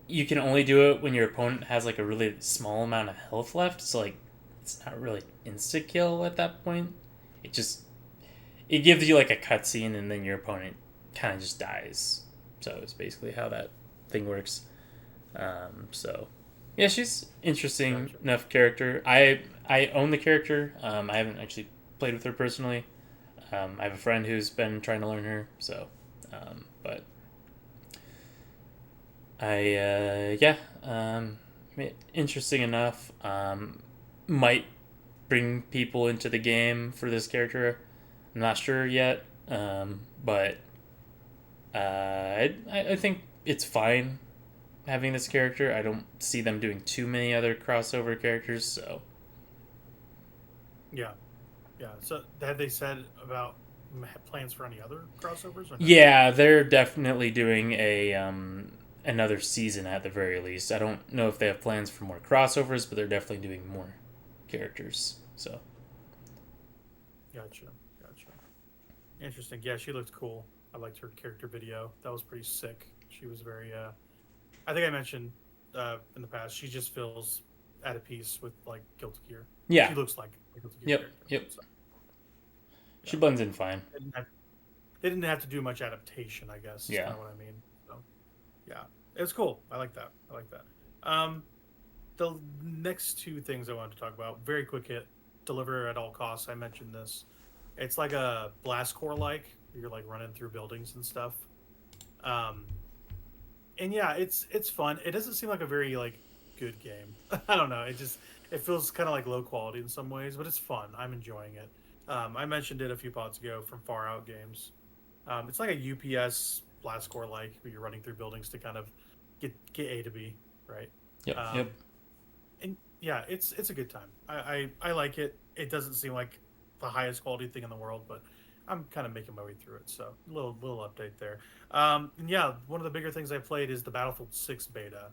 you can only do it when your opponent has like a really small amount of health left, so like it's not really insta-kill at that point. It gives you like a cutscene, and then your opponent kind of just dies. So it's basically how that thing works. So yeah, she's interesting enough character. I own the character. I haven't actually played with her personally. I have a friend who's been trying to learn her. So, but Yeah, interesting enough. Might bring people into the game for this character. I'm not sure yet, but I think it's fine having this character. I don't see them doing too many other crossover characters, so Yeah, yeah. So have they said about plans for any other crossovers or no? yeah, they're definitely doing a another season at the very least. I don't know if they have plans for more crossovers, but they're definitely doing more characters. So Gotcha, gotcha. Interesting. Yeah, she looked cool. I liked her character video. That was pretty sick. She was very. I think I mentioned in the past. She just feels at a peace with like Guilty Gear. yeah, She looks like a Guilty Gear yep, character. yep. So, She yeah. blends in fine. They didn't have to do much adaptation, I guess. Is Yeah. kind of what I mean. So, yeah, it was cool. I like that. I like that. The next two things I wanted to talk about, very quick hit, deliver at all costs. I mentioned this. It's like a blast core like. You're like running through buildings and stuff. Um, and yeah, it's fun. It doesn't seem like a very like good game. I don't know. It feels kind of like low quality in some ways, but it's fun. I'm enjoying it. I mentioned it a few pods ago from Far Out Games. It's like a UPS blast core like where you're running through buildings to kind of get A to B, right? Yep, Um, and yeah, it's a good time. I like it. It doesn't seem like the highest quality thing in the world, but I'm kind of making my way through it. So little update there. And yeah, one of the bigger things I played is the Battlefield 6 beta.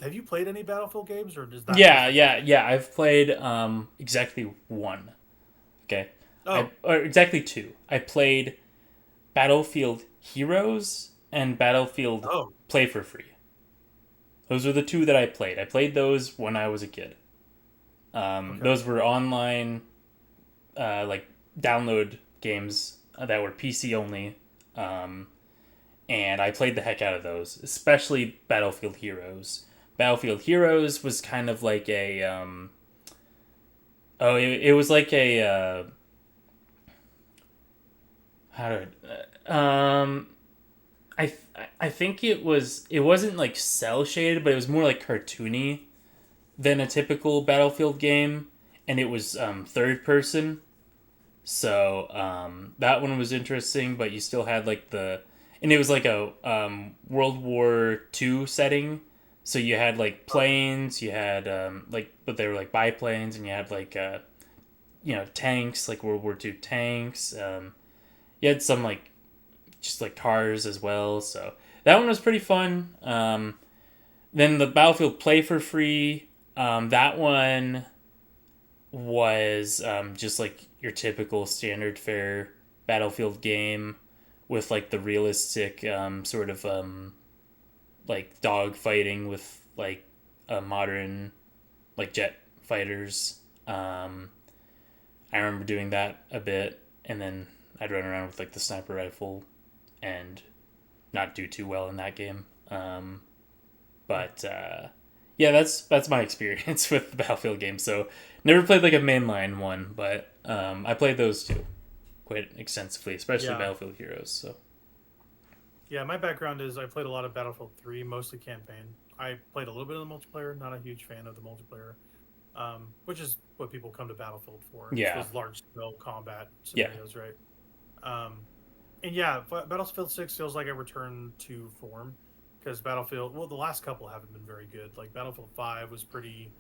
Have you played any Battlefield games, or does that? yeah. I've played exactly one. Okay, Oh, or exactly two. I played Battlefield Heroes and Battlefield oh, Play for Free. Those are the two that I played. I played those when I was a kid. okay. Those were online, like download games that were PC only, and I played the heck out of those, especially Battlefield Heroes. Battlefield Heroes was kind of like a it was like a how did I I think it wasn't like cell shaded, but it was more like cartoony than a typical Battlefield game, and it was third person. So that one was interesting, but you still had like and it was like a World War II setting. So you had like planes, you had but they were like biplanes, and you had like tanks, like World War II tanks. You had some like just like cars as well. So that one was pretty fun. Then the Battlefield Play for Free, that one was just like your typical standard fare Battlefield game with like the realistic sort of like dog fighting with like a modern like jet fighters. I remember doing that a bit, and then I'd run around with like the sniper rifle and not do too well in that game. But yeah, that's my experience with the Battlefield game. So never played like a mainline one, but I played those two quite extensively, especially Yeah. Battlefield Heroes. So Yeah, my background is I played a lot of Battlefield 3, mostly campaign. I played a little bit of the multiplayer, not a huge fan of the multiplayer, which is what people come to Battlefield for. It's yeah, those large scale combat yeah, scenarios, right? Um, and yeah, Battlefield 6 feels like a return to form because Battlefield, well, the last couple haven't been very good. Like Battlefield 5 was pretty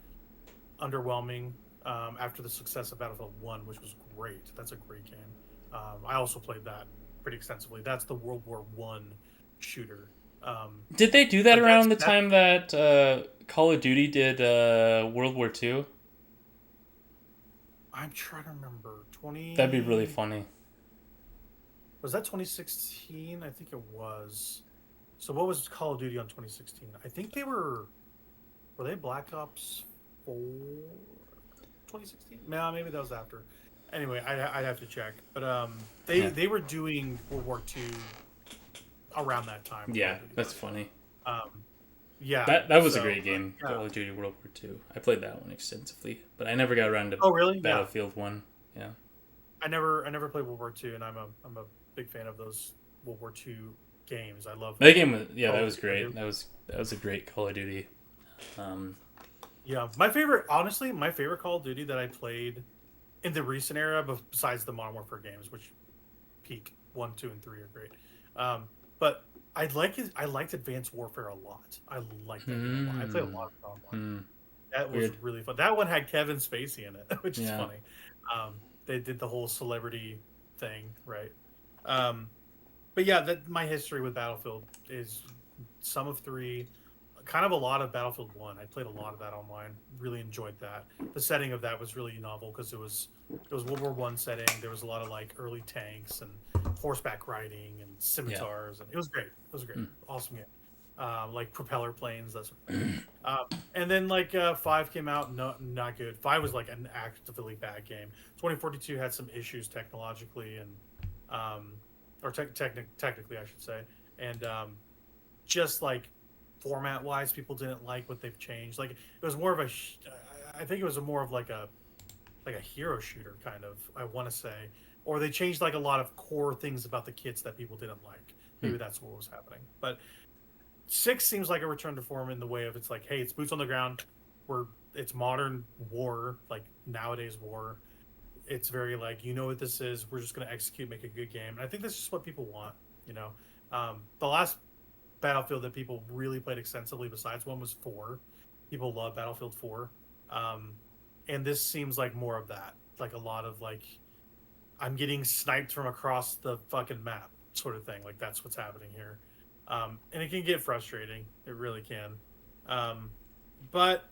underwhelming after the success of Battlefield 1, which was great. That's a great game. I also played that pretty extensively. That's the World War One shooter. Did they do that But around the that time that Call of Duty did World War II? I'm trying to remember. That'd be really 20 funny. was that 2016? I think it was. So what was Call of Duty on 2016? I think were they Black Ops 4 2016? No, maybe that was after. Anyway, I'd have to check. But Yeah, they were doing World War II around that time. Call yeah, of Duty that's was. funny. Um, yeah. That was a So great game, yeah. Call of Duty World War II. I played that one extensively, but I never got around to Oh really? Yeah. Battlefield 1. Yeah. I never played World War II, and I'm a big fan of those World War II games. I love that game. Yeah, that Call was of great. Duty. That was a great Call of Duty. Yeah, my favorite, honestly, my favorite Call of Duty that I played in the recent era, besides the Modern Warfare games, which peak 1, 2, and 3 are great. But I liked Advanced Warfare a lot. I liked that game a lot. I played a lot of it online. That was Weird. really fun. That one had Kevin Spacey in it, which is Yeah. funny. They did the whole celebrity thing, right? But yeah, that my history with Battlefield is some of 3, kind of a lot of Battlefield 1. I played a lot of that online. Really enjoyed that. The setting of that was really novel because it was World War One setting. There was a lot of like early tanks and horseback riding and scimitars, and it was great. It was great, awesome game. Like propeller planes, that sort of thing. And then like 5 came out, not good. 5 was like an actively bad game. 2042 had some issues technologically and or technically, I should say, and just like format wise, people didn't like what they've changed. Like it was more of I think it was more of like a hero shooter kind of. I want to say, or they changed like a lot of core things about the kits that people didn't like. Maybe that's what was happening. But 6 seems like a return to form in the way of it's like, hey, it's boots on the ground. It's modern war, like nowadays war. It's very like, you know what this is. We're just gonna execute, make a good game. And I think that's just what people want. You know, the last Battlefield that people really played extensively besides 1 was 4. People love Battlefield 4. And this seems like more of that. Like a lot of like, I'm getting sniped from across the fucking map sort of thing. Like that's what's happening here. And it can get frustrating. It really can. But,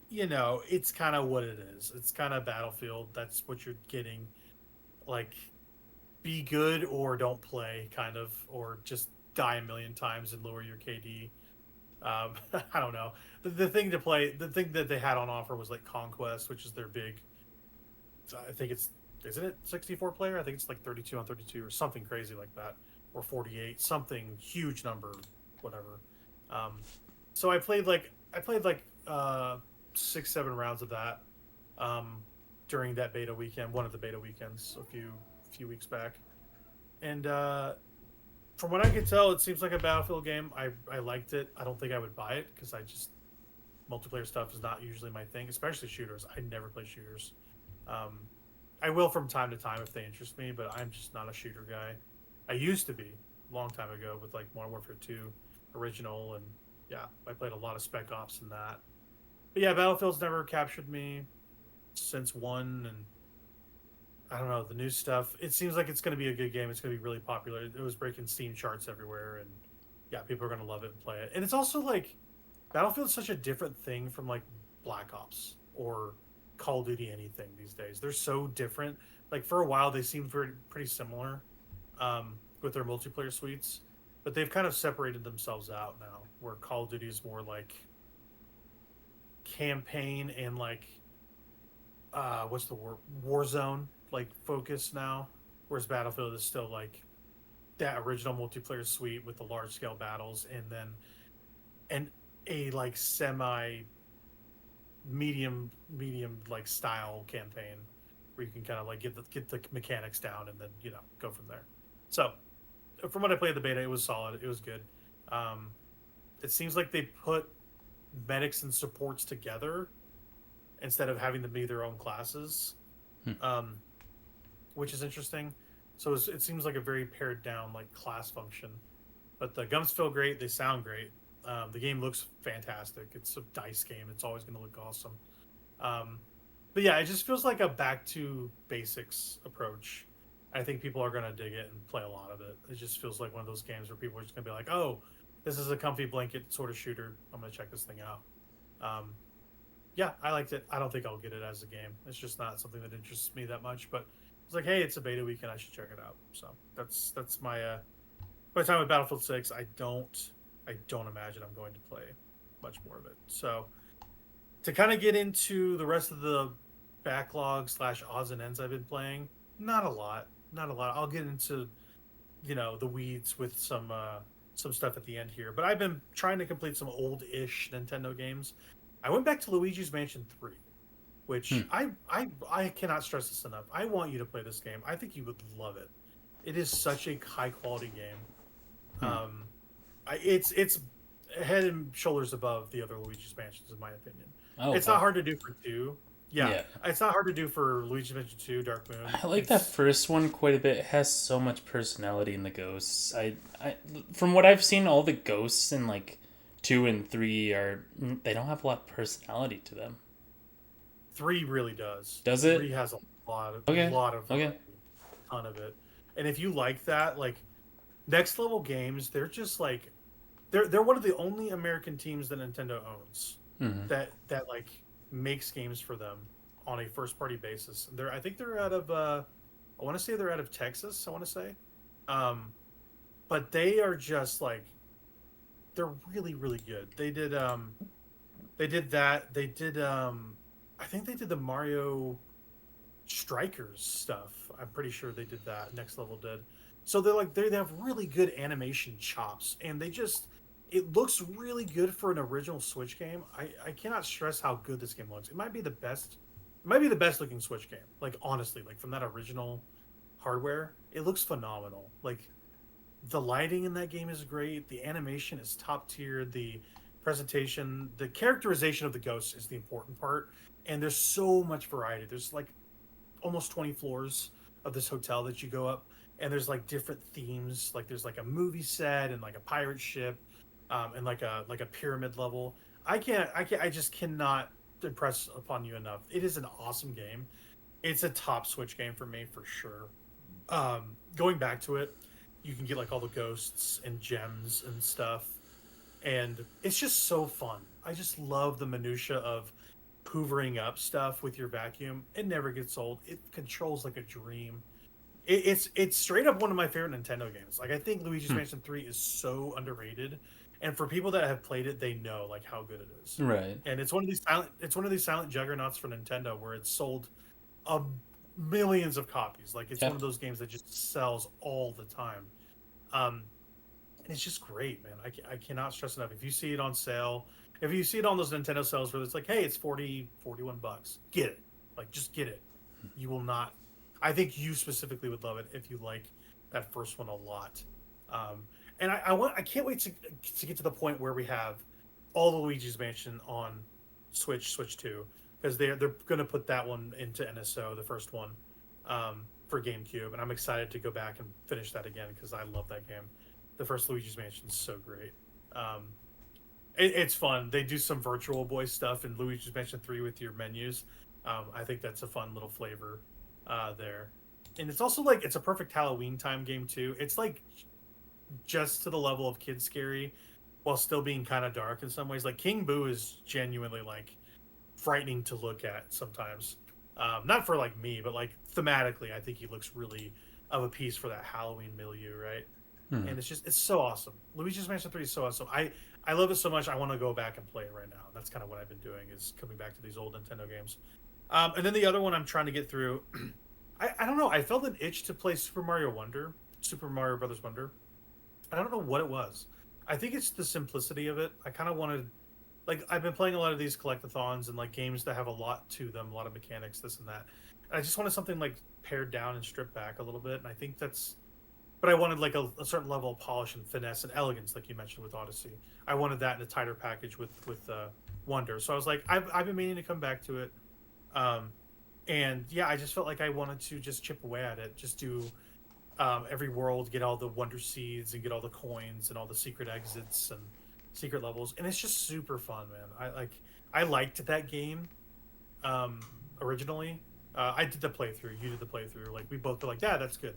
you know, it's kind of what it is. It's kind of Battlefield. That's what you're getting. Like, be good or don't play, kind of, or just die a million times and lower your KD. I don't know. The thing to play, the thing that they had on offer was like Conquest, which is their big. I think isn't it 64 player? I think it's like 32 on 32 or something crazy like that, or 48, something huge number, whatever. So I played like 6-7 rounds of that during that beta weekend, one of the beta weekends a few weeks back, and from what I could tell, it seems like a Battlefield game. I liked it. I don't think I would buy it because multiplayer stuff is not usually my thing, especially shooters. I never play shooters. I will from time to time if they interest me, but I'm just not a shooter guy. I used to be a long time ago with like Modern Warfare 2 original, and yeah, I played a lot of Spec Ops and that. But yeah, Battlefield's never captured me since 1, and I don't know, the new stuff. It seems like it's going to be a good game. It's going to be really popular. It was breaking Steam charts everywhere, and yeah, people are going to love it and play it. And it's also like Battlefield's such a different thing from like Black Ops or Call of Duty anything these days. They're so different. Like for a while, they seemed pretty similar with their multiplayer suites, but they've kind of separated themselves out now. Where Call of Duty is more like campaign and like what's the word, Warzone like focus now, whereas Battlefield is still like that original multiplayer suite with the large scale battles, and then a like semi medium like style campaign where you can kind of like get the mechanics down and then, you know, go from there. So from what I played the beta, it was solid. It was good. It seems like they put medics and supports together instead of having them be their own classes, which is interesting. So it seems like a very pared down like class function. But the guns feel great. They sound great. The game looks fantastic. It's a dice game. It's always going to look awesome. But yeah, it just feels like a back to basics approach. I think people are going to dig it and play a lot of it. It just feels like one of those games where people are just going to be like, oh, this is a comfy blanket sort of shooter. I'm going to check this thing out. Yeah, I liked it. I don't think I'll get it as a game. It's just not something that interests me that much. But it's like, hey, it's a beta weekend. I should check it out. So that's my by the time with Battlefield 6, I don't imagine I'm going to play much more of it. So to kind of get into the rest of the backlog / odds and ends I've been playing, not a lot. I'll get into, you know, the weeds with some stuff at the end here. But I've been trying to complete some old-ish Nintendo games. I went back to Luigi's Mansion 3, which I cannot stress this enough. I want you to play this game. I think you would love it. It is such a high-quality game. It's head and shoulders above the other Luigi's Mansions, in my opinion. Oh, It's wow. not hard to do for 2. Yeah, Yeah. it's not hard to do for Luigi's Mansion 2, Dark Moon. I like that first one quite a bit. It has so much personality in the ghosts. From what I've seen, all the ghosts in like 2 and 3 they don't have a lot of personality to them. 3 really does. Does it? 3 has a lot of Okay. variety, ton of it. And if you like that, like next level games, they're just like they're one of the only American teams that Nintendo owns Mm-hmm. that like makes games for them on a first party basis. I think they're out of I want to say they're out of Texas, I want to say. But they are just like they're really really good. They did that. They did I think they did the Mario Strikers stuff. I'm pretty sure they did that. Next Level did. So they have really good animation chops, and it looks really good for an original Switch game. I cannot stress how good this game looks. It might be the best. It might be the best looking Switch game. Like honestly, like from that original hardware, it looks phenomenal. Like the lighting in that game is great. The animation is top tier. The presentation, the characterization of the ghosts is the important part. And there's so much variety. There's like almost 20 floors of this hotel that you go up, and there's like different themes. Like there's like a movie set and like a pirate ship, and like a pyramid level. I just cannot impress upon you enough. It is an awesome game. It's a top Switch game for me for sure. Going back to it, you can get like all the ghosts and gems and stuff, and it's just so fun. I just love the minutia of hoovering up stuff with your vacuum. It never gets old. It controls like a dream. It's straight up one of my favorite Nintendo games. Like I think Luigi's Mansion 3 is so underrated, and for people that have played it, they know like how good it is. Right. And it's one of these silent juggernauts for Nintendo where it's sold a millions of copies. Like it's one of those games that just sells all the time. And it's just great, man. I cannot stress enough. If you see it on sale, if you see it on those Nintendo sales where it's like, hey, it's 41 bucks, get it. Like just get it. You will not. I think you specifically would love it if you like that first one a lot. And I can't wait to get to the point where we have all the Luigi's Mansion on Switch 2, because they're going to put that one into NSO, the first one, for GameCube, and I'm excited to go back and finish that again because I love that game. The first Luigi's Mansion is so great. It's fun. They do some Virtual Boy stuff in Luigi's Mansion 3 with your menus. I think that's a fun little flavor there. And it's also like it's a perfect Halloween time game too. It's like just to the level of kid scary while still being kind of dark in some ways. Like King Boo is genuinely like frightening to look at sometimes. Not for like me, but like thematically, I think he looks really of a piece for that Halloween milieu, right? And it's so awesome. Luigi's Mansion 3 is so awesome. I love it so much. I want to go back and play it right now. That's kind of what I've been doing, is coming back to these old Nintendo games. And then the other one I'm trying to get through, I don't know. I felt an itch to play Super Mario Brothers Wonder. I don't know what it was. I think it's the simplicity of it. I kind of wanted, like, I've been playing a lot of these collectathons and like games that have a lot to them, a lot of mechanics, this and that. And I just wanted something like pared down and stripped back a little bit. And I think but I wanted like a certain level of polish and finesse and elegance, like you mentioned with Odyssey. I wanted that in a tighter package with Wonder. So I was like, I've been meaning to come back to it. And yeah, I just felt like I wanted to just chip away at it, just do every world, get all the Wonder Seeds and get all the coins and all the secret exits and secret levels. And it's just super fun, man. I liked that game originally. I did the playthrough. You did the playthrough. Like we both were like, yeah, that's good.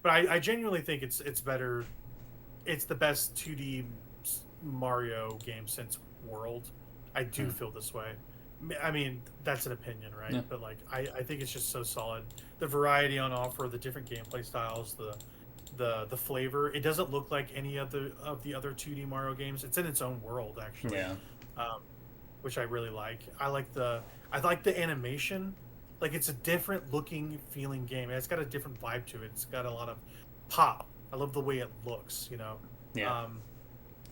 But I genuinely think it's better. It's the best 2D Mario game since World. I do feel this way. I mean, that's an opinion, right? Yeah. But like, I think it's just so solid. The variety on offer, the different gameplay styles, the flavor. It doesn't look like any of the other 2D Mario games. It's in its own world, actually. Yeah. Which I really like. I like the animation. Like, it's a different looking, feeling game. It's got a different vibe to it. It's got a lot of pop. I love the way it looks, you know? Yeah.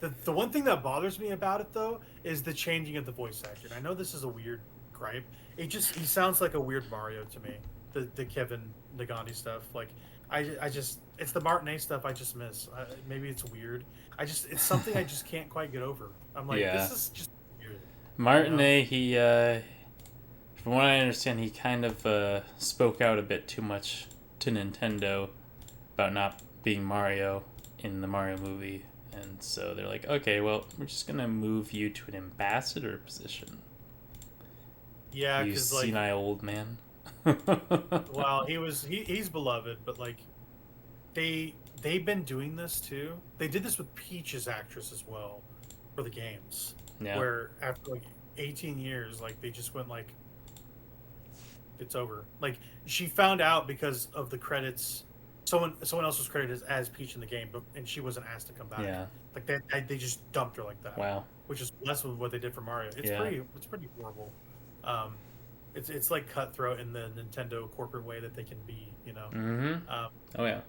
The one thing that bothers me about it, though, is the changing of the voice actor. And I know this is a weird gripe. He sounds like a weird Mario to me, the Kevin Nagandi stuff. Like, I just it's the Martinet stuff I just miss. Maybe it's weird. It's something I just can't quite get over. I'm like, Yeah. this is just weird. Martinet, he, from what I understand, he kind of spoke out a bit too much to Nintendo about not being Mario in the Mario movie. And so they're like, okay, well, we're just going to move you to an ambassador position. Yeah, You because like, senile old man. well, he's beloved, but like, they've been doing this too. They did this with Peach's actress as well, for the games. Yeah. Where after like 18 years, like they just went like, it's over. Like she found out because of the credits. Someone else was credited as Peach in the game, and she wasn't asked to come back. Yeah. Like they just dumped her like that. Wow. Which is less than what they did for Mario. It's pretty horrible. It's like cutthroat in the Nintendo corporate way that they can be, you know. Mm-hmm. Oh yeah.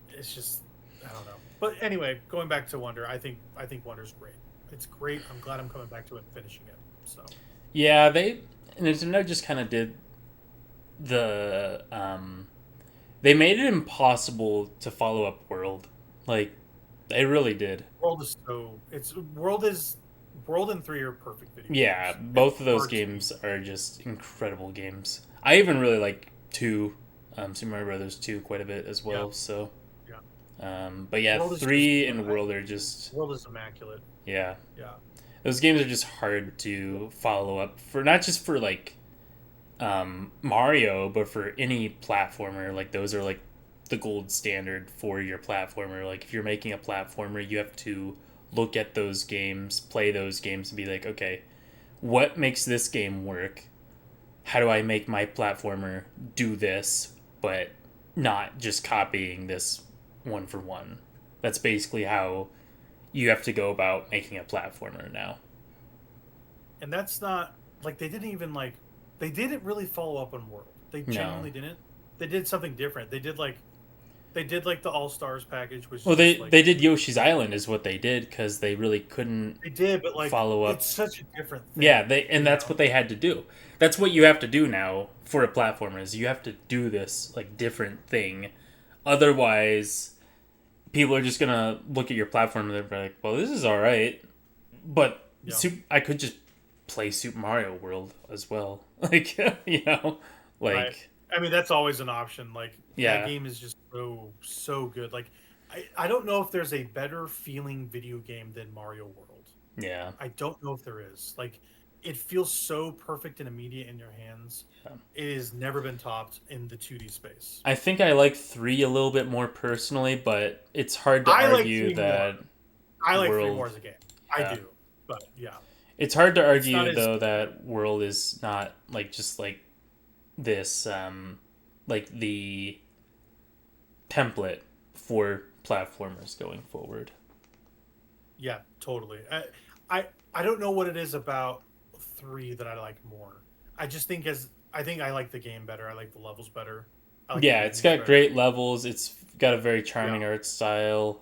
It's just, I don't know. But anyway, going back to Wonder, I think Wonder's great. It's great. I'm glad I'm coming back to it and finishing it. So. Yeah, Nintendo just kind of did the they made it impossible to follow up World. Like they really did. World and 3 are perfect video Yeah, games. both of those games are just incredible games. I even really like 2, Super Mario Brothers 2 quite a bit as well. Yeah. So, yeah. But yeah, World 3 just, and World are just World is immaculate. Yeah. Yeah. Those games are just hard to follow up for, not just for like Mario, but for any platformer. Like those are like the gold standard for your platformer. Like if you're making a platformer, you have to look at those games, play those games, and be like, okay, what makes this game work? How do I make my platformer do this, but not just copying this one for one? That's basically how you have to go about making a platformer now. And that's not like they didn't really follow up on World. They genuinely didn't. They did something different. They did like the All Stars package, which they did Yoshi's Island is what they did because they really couldn't. They did, but like follow up. It's such a different thing. Yeah, that's what they had to do. That's what you have to do now for a platformer is you have to do this like different thing. Otherwise, people are just gonna look at your platform and they're like, "Well, this is all right," but I could just play Super Mario World as well. Like Right. I mean, that's always an option. Like that game is just so good. Like I don't know if there's a better feeling video game than Mario World. Yeah. I don't know if there is. Like it feels so perfect and immediate in your hands. Yeah. It has never been topped in the 2D space. I think I like 3 a little bit more personally, but it's hard to argue that I like 3 more as a game. I do. But yeah. It's hard to argue though that World is not like just like this like the template for platformers going forward. Yeah, totally. I don't know what it is about 3 that I like more. I think I like the game better. I like the levels better. Like it's got great levels. It's got a very charming art style.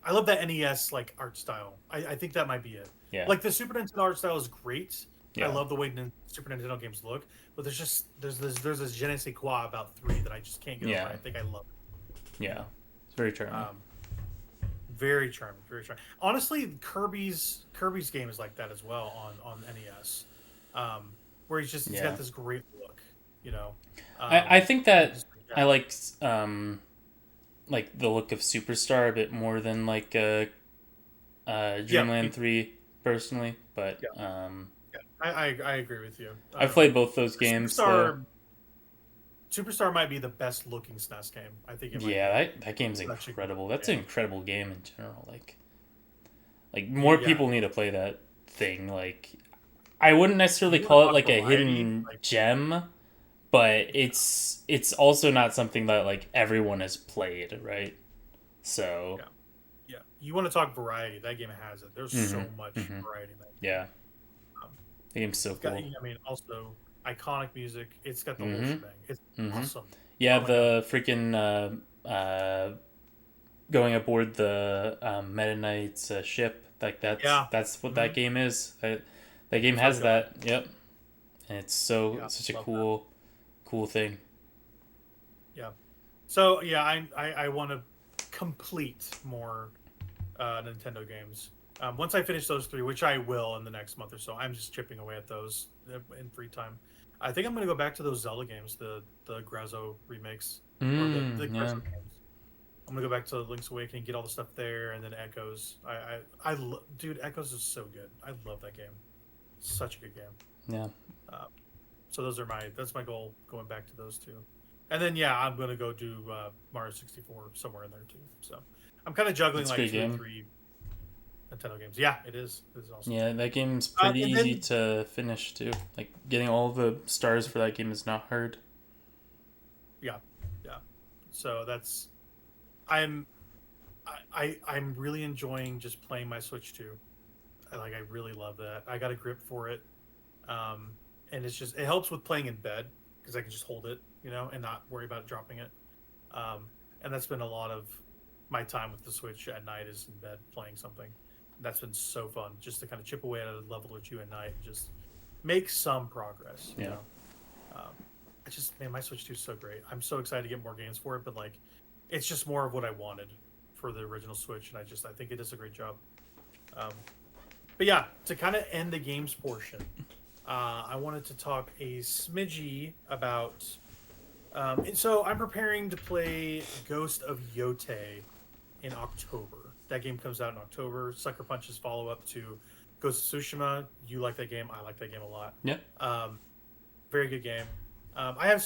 I love that NES like art style. I think that might be it. Yeah. Like the Super Nintendo art style is great. Yeah. I love the way Super Nintendo games look, but there's this je ne sais quoi about 3 that I just can't get over. I think I love it. Yeah, it's very charming. Very charming, very charming. Honestly, Kirby's game is like that as well on NES, where he's got this great look. You know, I think that I like the look of Superstar a bit more than like Dreamland 3 personally, but I agree with you. I've played both those games. Superstar might be the best looking SNES game. I think. That game's incredible. That's an incredible game in general. Like more people need to play that thing. Like, I wouldn't necessarily call it like a hidden gem, but it's also not something that like everyone has played, right? So. Yeah. You want to talk variety? That game has it. There's so much variety in that game. Yeah. The game's so cool. I mean, also iconic music. It's got the whole shebang. It's awesome. Yeah, the freaking going aboard the Meta Knight's ship. Like that's what that game is. That game has that. Yep. And it's such a cool thing. So yeah, I want to complete more Nintendo games. Once I finish those 3, which I will in the next month or so, I'm just chipping away at those in free time. I think I'm gonna go back to those Zelda games, the Grezzo remakes or the Yeah. Grezzo games. I'm gonna go back to Link's Awakening, get all the stuff there, and then Echoes. Dude, Echoes is so good. I love that game. Such a good game. Yeah. Uh, so that's my goal, going back to those 2. And then yeah, I'm gonna go do Mario 64 somewhere in there too. So I'm kind of juggling It's a like great 2 or game. 3 Nintendo games. Yeah, it is. It is awesome. Yeah, that game's pretty and easy then, to finish too. Like getting all the stars for that game is not hard. yeah, yeah. So that's I'm really enjoying just playing my Switch 2. I really love that. I got a grip for it, and it helps with playing in bed because I can just hold it, and not worry about dropping it. And that's been a lot of my time with the Switch at night is in bed playing something. That's been so fun just to kind of chip away at a level or 2 at night and just make some progress. You Yeah. know? Man, my Switch 2 is so great. I'm so excited to get more games for it, but like, it's just more of what I wanted for the original Switch, and I think it does a great job. But yeah, to kind of end the games portion, I wanted to talk a smidgy about. And so I'm preparing to play Ghost of Yote in October. That game comes out in October. Sucker Punch's follow up to Ghost of Tsushima. You like that game? I like that game a lot. Yeah. Very good game. I have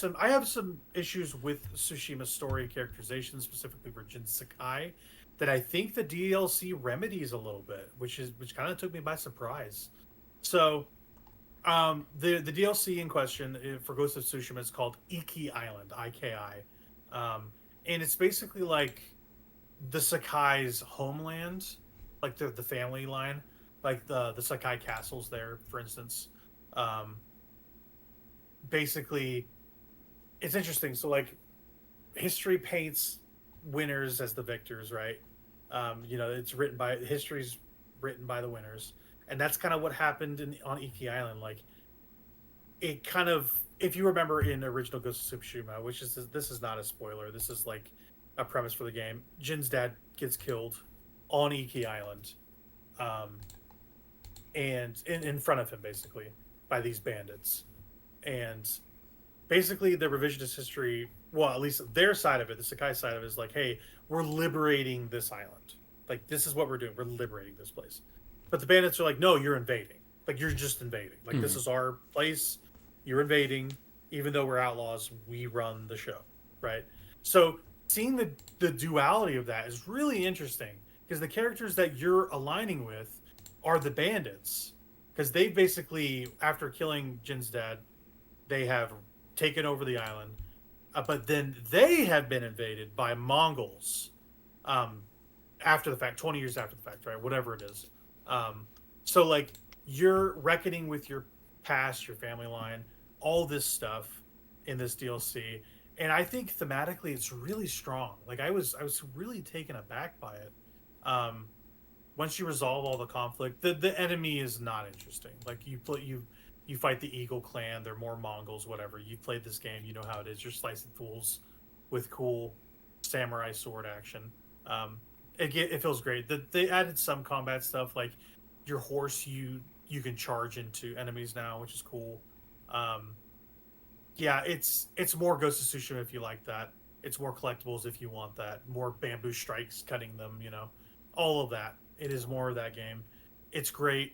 some issues with Tsushima's story characterization, specifically for Jin Sakai, that I think the DLC remedies a little bit, which kind of took me by surprise. So, the DLC in question for Ghost of Tsushima is called Iki Island, IKI, and it's basically like the Sakai's homeland, like the family line, like the Sakai castles there, for instance. Basically, it's interesting. So like, history paints winners as the victors, right? History's written by the winners, and that's kind of what happened on Iki Island. Like, it kind of, if you remember in original Ghost of Tsushima, this is not a spoiler. This is like a premise for the game. Jin's dad gets killed on Iki Island, and in front of him, basically, by these bandits. And basically, the revisionist history, well, at least their side of it, the Sakai side of it, is like, hey, we're liberating this island. Like, this is what we're doing. We're liberating this place. But the bandits are like, no, you're invading. Like, you're just invading. Like, this is our place. You're invading. Even though we're outlaws, we run the show, right? So seeing the duality of that is really interesting, because the characters that you're aligning with are the bandits. Because they basically, after killing Jin's dad, they have taken over the island, but then they have been invaded by Mongols after the fact, 20 years after the fact, right? Whatever it is. So, like, you're reckoning with your past, your family line, all this stuff in this DLC. And I think thematically it's really strong. Like, I was really taken aback by it. Once you resolve all the conflict, the enemy is not interesting. Like, you fight the Eagle clan. They're more Mongols, whatever. You've played this game. You know how it is. You're slicing fools with cool samurai sword action. It feels great. They added some combat stuff, like your horse. You can charge into enemies now, which is cool. Yeah, it's more Ghost of Tsushima if you like that. It's more collectibles if you want that. More bamboo strikes cutting them. All of that. It is more of that game. It's great.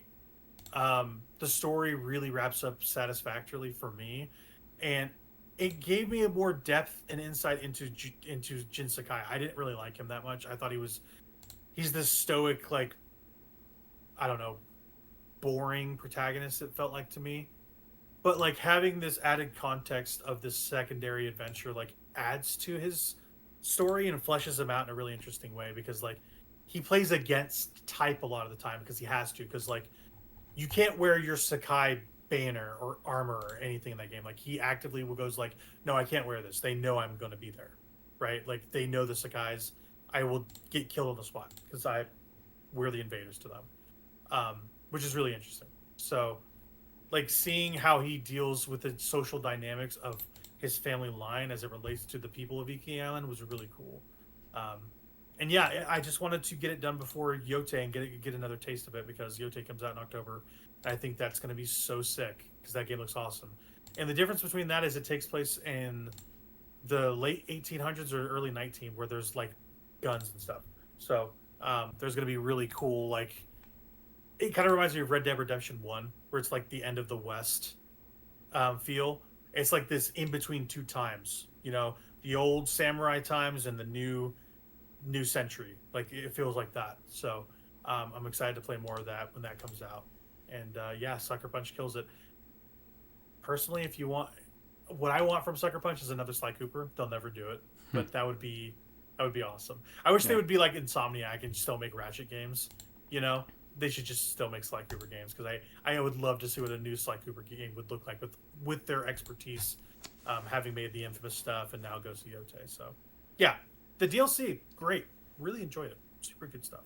The story really wraps up satisfactorily for me, and it gave me a more depth and insight into Jin Sakai. I didn't really like him that much. I thought he's this stoic, like, I don't know, boring protagonist, it felt like to me. But like, having this added context of this secondary adventure, like, adds to his story and fleshes him out in a really interesting way, because like, he plays against type a lot of the time because he has to, because like, you can't wear your Sakai banner or armor or anything in that game. Like, he actively goes like, no, I can't wear this. They know I'm going to be there, right? Like, they know the Sakais. I will get killed on the spot because we're the invaders to them, which is really interesting. So, like, seeing how he deals with the social dynamics of his family line as it relates to the people of Iki Island was really cool. And yeah, I just wanted to get it done before Yote and get another taste of it, because Yote comes out in October. I think that's going to be so sick because that game looks awesome. And the difference between that is it takes place in the late 1800s or early 19, where there's like guns and stuff. So there's going to be really cool, like, it kind of reminds me of Red Dead Redemption 1, where it's like the end of the West feel. It's like this in between two times, you know, the old samurai times and the new century. Like, it feels like that. So I'm excited to play more of that when that comes out. And yeah, Sucker Punch kills it. Personally, if you want, what I want from Sucker Punch is another Sly Cooper. They'll never do it, but that would be awesome. I wish they would be like Insomniac and still make Ratchet games. You know, they should just still make Sly Cooper games, because I would love to see what a new Sly Cooper game would look like with their expertise, having made the infamous stuff and now goes to Yote. So yeah, the DLC, great, really enjoyed it, super good stuff.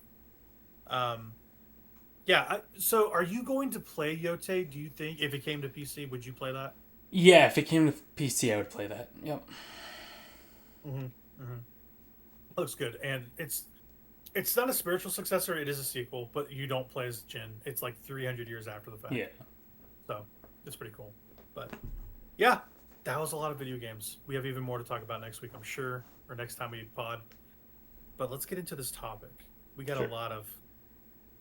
Yeah, so are you going to play Yote? Do you think if it came to PC, would you play that? Yeah, if it came to PC, I would play that. Yep. Looks good, and it's not a spiritual successor. It is a sequel, but you don't play as Jin. It's like 300 years after the fact. Yeah. So it's pretty cool. But yeah, that was a lot of video games. We have even more to talk about next week, I'm sure, or next time we pod. But let's get into this topic. We got a lot of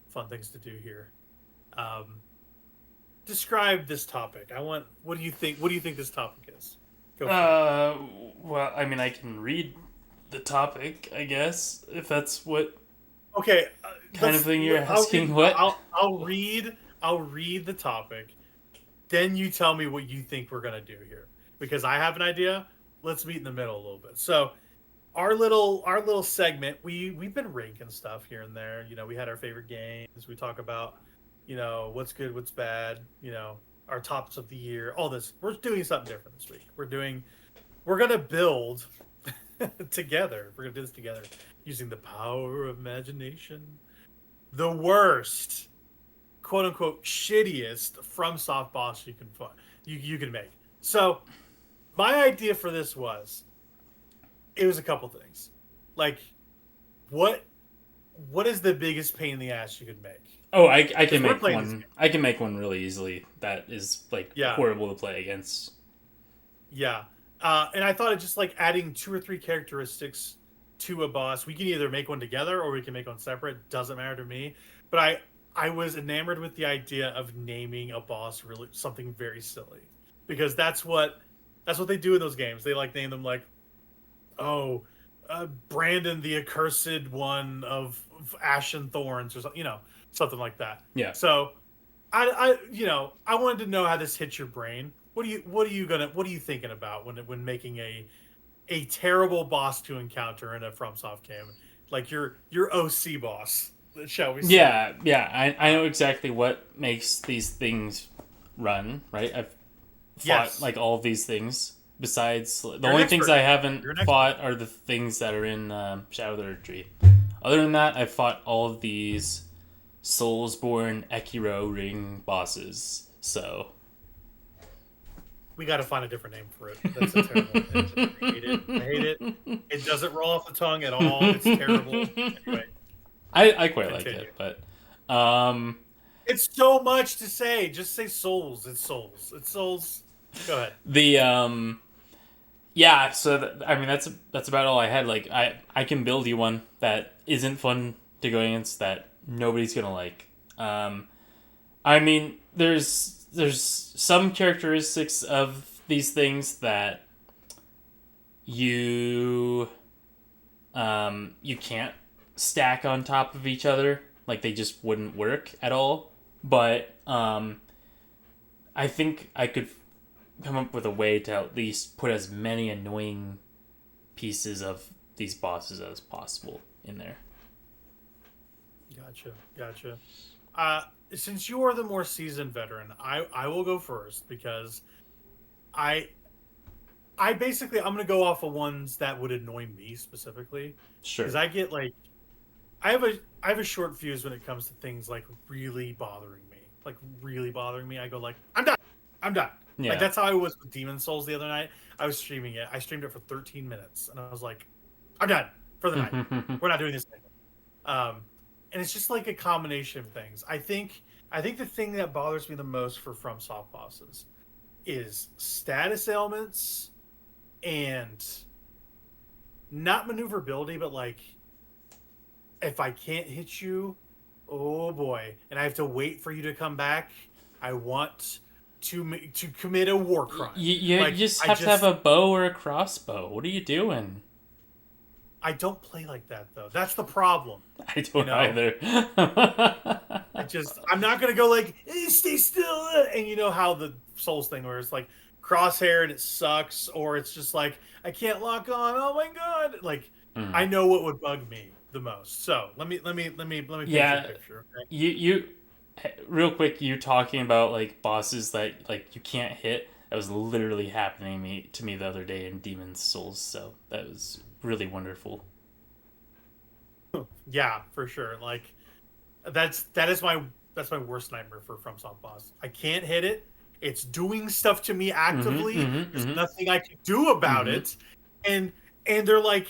fun things to do here. Describe this topic. What do you think this topic is? Go for it. Well, I mean, I can read the topic, I guess, if that's what Okay, kind of thing you're asking. I'll read the topic. Then you tell me what you think we're gonna do here, because I have an idea. Let's meet in the middle a little bit. So, our little segment, we've been ranking stuff here and there. You know, we had our favorite games. We talk about, you know, what's good, what's bad. You know, our tops of the year. All this. We're doing something different this week. We're gonna build together. We're gonna do this together using the power of imagination. The worst, quote unquote, shittiest FromSoft boss you can make. So, my idea for this was, it was a couple things. Like, what is the biggest pain in the ass you could make? Oh, I can make one. I can make one really easily. That is like horrible to play against. Yeah. And I thought of just like adding 2 or 3 characteristics to a boss. We can either make one together or we can make one separate. Doesn't matter to me. But I was enamored with the idea of naming a boss really something very silly, because that's what they do in those games. They like name them like, Brandon the Accursed One of Ashen Thorns, or something, you know, something like that. Yeah. So I wanted to know how this hits your brain. What are you thinking about when making a terrible boss to encounter in a FromSoft game, like your OC boss, shall we say? Yeah. I know exactly what makes these things run. Right. I've fought like all of these things. Besides, the only things I haven't fought are the things that are in Shadow of the Earth Tree. Other than that, I've fought all of these SoulsBornEkiroRing bosses. So we got to find a different name for it. That's a terrible name. I hate it. It doesn't roll off the tongue at all. It's terrible. Anyway, I quite like it, but it's so much to say. Just say Souls. It's Souls. It's Souls. Go ahead. Yeah, so I mean that's about all I had. Like I can build you one that isn't fun to go against, that nobody's gonna like. I mean there's some characteristics of these things that you can't stack on top of each other. Like, they just wouldn't work at all. But I think I could come up with a way to at least put as many annoying pieces of these bosses as possible in there. Gotcha. Since you are the more seasoned veteran, I will go first, because I'm gonna go off of ones that would annoy me specifically. Sure. Because I get like, I have a short fuse when it comes to things like really bothering me. I go like, I'm done. Yeah. Like that's how I was with Demon Souls the other night. I was streaming it. I streamed it for 13 minutes, and I was like, I'm done for the night. We're not doing this anymore. And it's just like a combination of things. I think the thing that bothers me the most for FromSoft bosses is status ailments and not maneuverability, but like if I can't hit you, oh boy, and I have to wait for you to come back, I want to commit a war crime. You just have to have a bow or a crossbow. What are you doing? I don't play like that though. That's the problem. I don't either. I'm not gonna go like stay still, and you know how the Souls thing where it's like crosshair and it sucks, or it's just like I can't lock on. Oh my god! Like I know what would bug me the most. So let me paint you a picture. Okay? You real quick. You talking about like bosses that like you can't hit. That was literally happening to me the other day in Demon's Souls. So that was really wonderful. Yeah, for sure. Like that is my worst nightmare for FromSoft boss. I can't hit it. It's doing stuff to me actively. There's nothing I can do about it, and they're like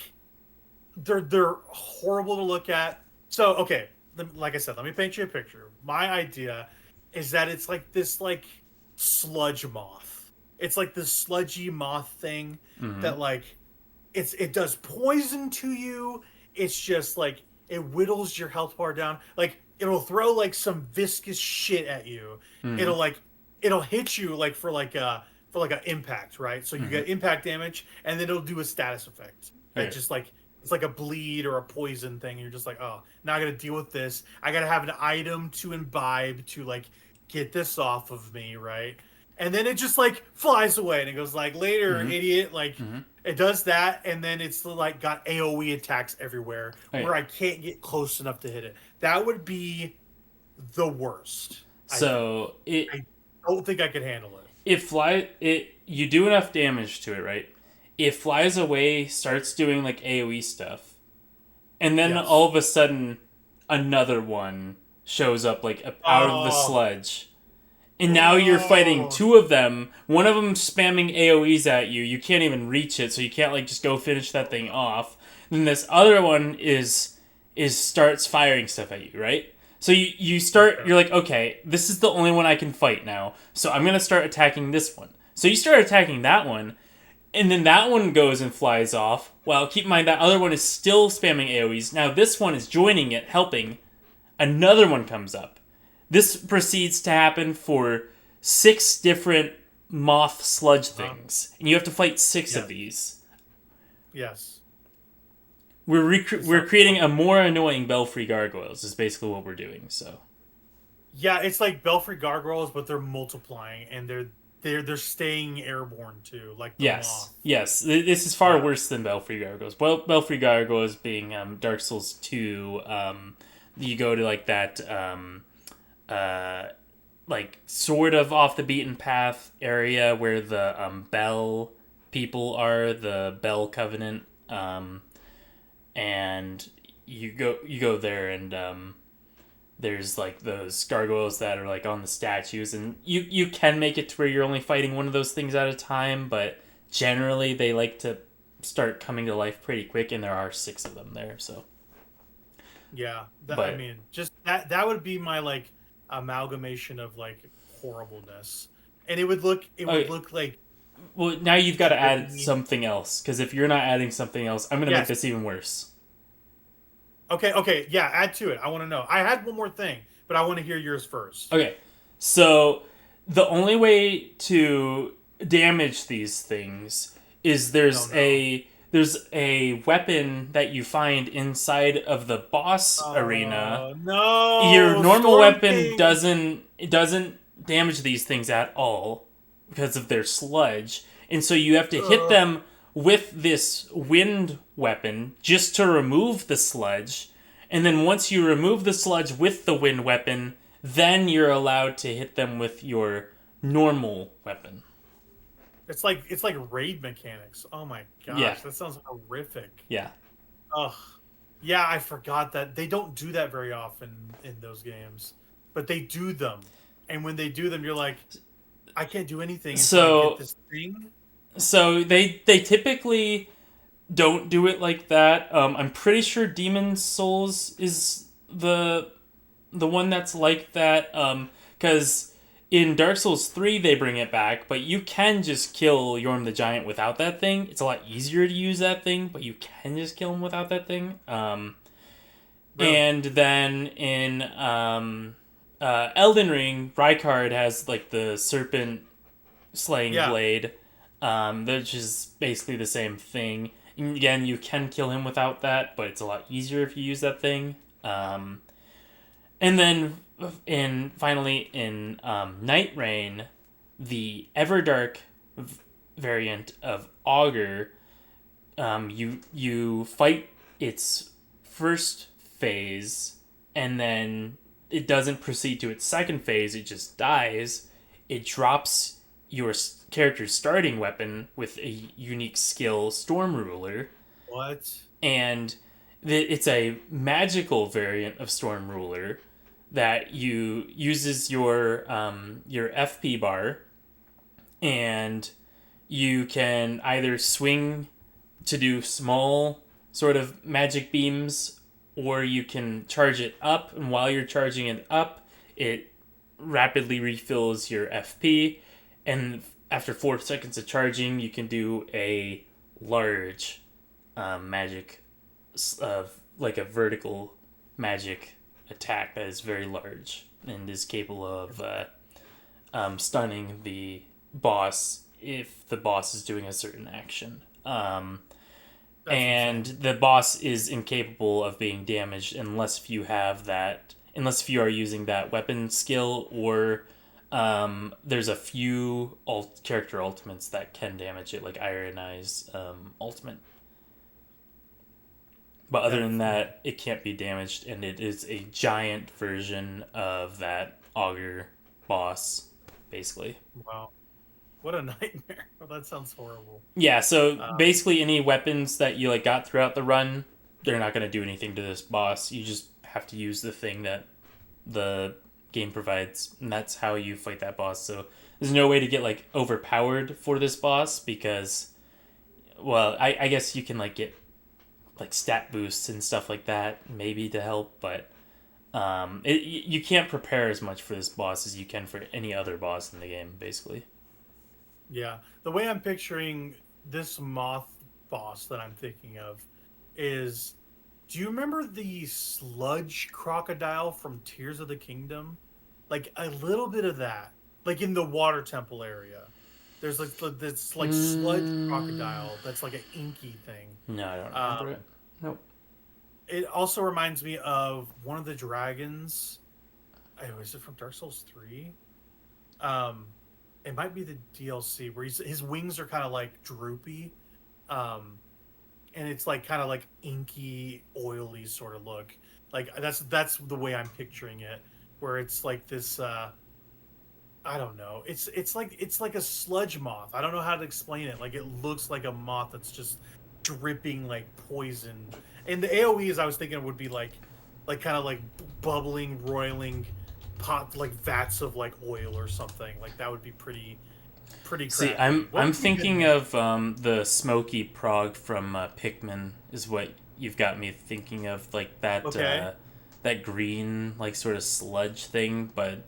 they're horrible to look at. So okay, like I said, let me paint you a picture. My idea is that it's like this like sludge moth. It's like this sludgy moth thing that like it does poison to you. It's just like it whittles your health bar down. Like it'll throw like some viscous shit at you. It'll hit you like for like a impact, right? So you get impact damage, and then it'll do a status effect. That just like it's like a bleed or a poison thing. You're just like, oh, now I got to deal with this. I got to have an item to imbibe to like get this off of me, right? And then it just like flies away, and it goes like later, idiot. Like it does that, and then it's like got AOE attacks everywhere where I can't get close enough to hit it. That would be the worst. So I don't think I could handle it. You do enough damage to it, right? It flies away, starts doing like AOE stuff, and then all of a sudden, another one shows up like out of the sludge. And now you're fighting two of them. One of them spamming AoEs at you. You can't even reach it, so you can't like just go finish that thing off. Then this other one is starts firing stuff at you, right? So you start. You're like, okay, this is the only one I can fight now. So I'm gonna start attacking this one. So you start attacking that one, and then that one goes and flies off. Well, keep in mind that other one is still spamming AoEs. Now this one is joining it, helping. Another one comes up. This proceeds to happen for 6 different moth sludge things. And you have to fight 6 of these. Yes. We're creating a more annoying Belfry Gargoyles is basically what we're doing, so. Yeah, it's like Belfry Gargoyles, but they're multiplying, and they're staying airborne too, like the moth. Yes, this is far worse than Belfry Gargoyles. Well, Belfry Gargoyles being Dark Souls 2, you go to like that... like sort of off the beaten path area where the Bell people are, the Bell Covenant, and you go there, and there's like those gargoyles that are like on the statues, and you can make it to where you're only fighting one of those things at a time, but generally they like to start coming to life pretty quick, and there are 6 of them there, so yeah. I mean, just that would be my like amalgamation of like horribleness, and it would look like. Well, now you've got to add something else, because if you're not adding something else, I'm going to make this even worse. Okay, yeah, add to it. I want to know. I had one more thing, but I want to hear yours first. Okay, so the only way to damage these things is there's a weapon that you find inside of the boss arena. No, your normal weapon doesn't damage these things at all because of their sludge, and so you have to hit them with this wind weapon just to remove the sludge. And then once you remove the sludge with the wind weapon, then you're allowed to hit them with your normal weapon. It's like raid mechanics. Oh my gosh, that sounds horrific. Yeah. Ugh. Yeah, I forgot that they don't do that very often in those games, but they do them. And when they do them, you're like, I can't do anything until I So get this thing. so they typically don't do it like that. I'm pretty sure Demon Souls is the one that's like that. Because in Dark Souls 3 they bring it back, but you can just kill Yorm the Giant without that thing. It's a lot easier to use that thing, but you can just kill him without that thing. Really? And then in Elden Ring, Rykard has like the serpent slaying Yeah. blade, which is basically the same thing. And again, you can kill him without that, but it's a lot easier if you use that thing. And then, finally in Night Rain, the Everdark variant of Augur, you fight its first phase, and then it doesn't proceed to its second phase. It just dies. It drops your character's starting weapon with a unique skill, Storm Ruler, What? and it's a magical variant of Storm Ruler that uses your FP bar, and you can either swing to do small sort of magic beams, or you can charge it up, and while you're charging it up, it rapidly refills your FP, and after 4 seconds of charging, you can do a large magic, like a vertical magic attack that is very large and is capable of stunning the boss if the boss is doing a certain action. And insane. the boss is incapable of being damaged unless you are using that weapon skill, or there's a few character ultimates that can damage it, like Iron Eye's ultimate. But other than that, it can't be damaged, and it is a giant version of that Augur boss, basically. Wow. What a nightmare. Well, that sounds horrible. Yeah, so basically any weapons that you got throughout the run, they're not going to do anything to this boss. You just have to use the thing that the game provides, and that's how you fight that boss. So there's no way to get overpowered for this boss, because, well, I guess you can get stat boosts and stuff like that, maybe, to help, but you can't prepare as much for this boss as you can for any other boss in the game, basically. Yeah. The way I'm picturing this moth boss that I'm thinking of is, do you remember the sludge crocodile from Tears of the Kingdom? Like a little bit of that. Like in the water temple area. There's this sludge crocodile that's like an inky thing. No, I don't remember it. Nope. It also reminds me of one of the dragons. Oh, is it from Dark Souls 3? It might be the DLC where his wings are kind of droopy, and it's kind of inky, oily sort of look. That's the way I'm picturing it, where it's this. I don't know. It's like a sludge moth. I don't know how to explain it. It looks like a moth that's just dripping poison. And the AOE's I was thinking would be kind of bubbling, roiling pot, vats of oil or something. That would be pretty crappy. See, I'm thinking of the smoky prog from Pikmin is what you've got me thinking of, that Okay. that green sort of sludge thing, but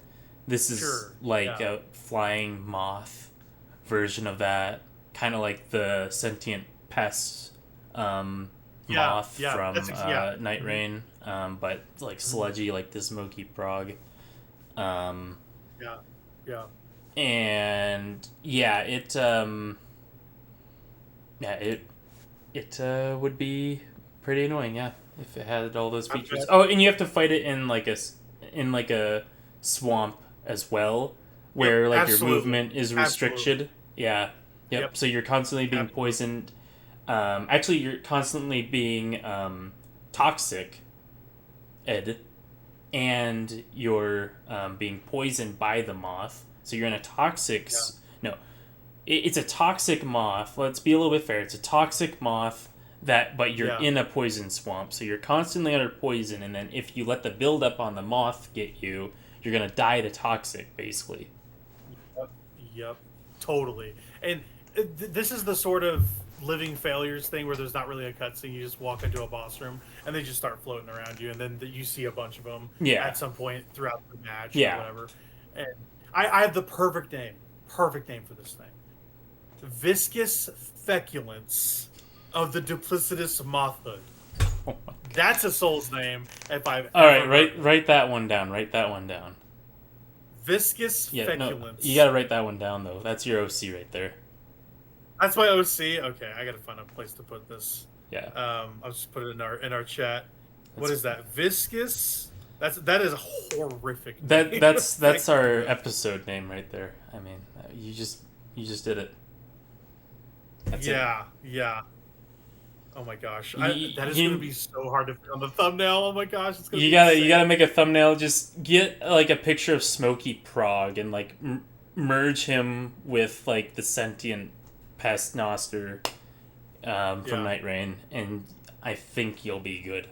this is Sure, a flying moth version of that, kind of like the sentient pest moth from Night Rain, but sludgy, like the smoky prog. Yeah. And it would be pretty annoying, if it had all those features. Oh, and you have to fight it in a swamp as well, where your movement is restricted. Yeah. Yep. So you're constantly being poisoned. Actually, you're constantly being toxic, and you're being poisoned by the moth. So you're in a toxic... No. It's a toxic moth. Let's be a little bit fair. It's a toxic moth, but you're in a poison swamp. So you're constantly under poison, and then if you let the buildup on the moth get you, you're going to die to toxic, basically. Yep, totally. And this is the sort of living failures thing where there's not really a cutscene. You just walk into a boss room and they just start floating around you, and then you see a bunch of them at some point throughout the match or whatever. And I have the perfect name for this thing: Viscous Feculence of the Duplicitous Mothhood. Oh, that's a Souls name. If I've all right, write that one down. Write that one down. Viscous Feculence. No, you gotta write that one down though. That's your OC right there. That's my OC. Okay, I gotta find a place to put this. Yeah. I'll just put it in our chat. What is that? Viscous. That is horrific. That's our episode name right there. I mean, you just did it. That's it. Yeah. Oh my gosh, that is going to be so hard to fit on the thumbnail. Oh my gosh, it's going to be you gotta make a thumbnail. Just get like a picture of Smokey Prog and like merge him with like the sentient pest Noster from Night Rain, and I think you'll be good.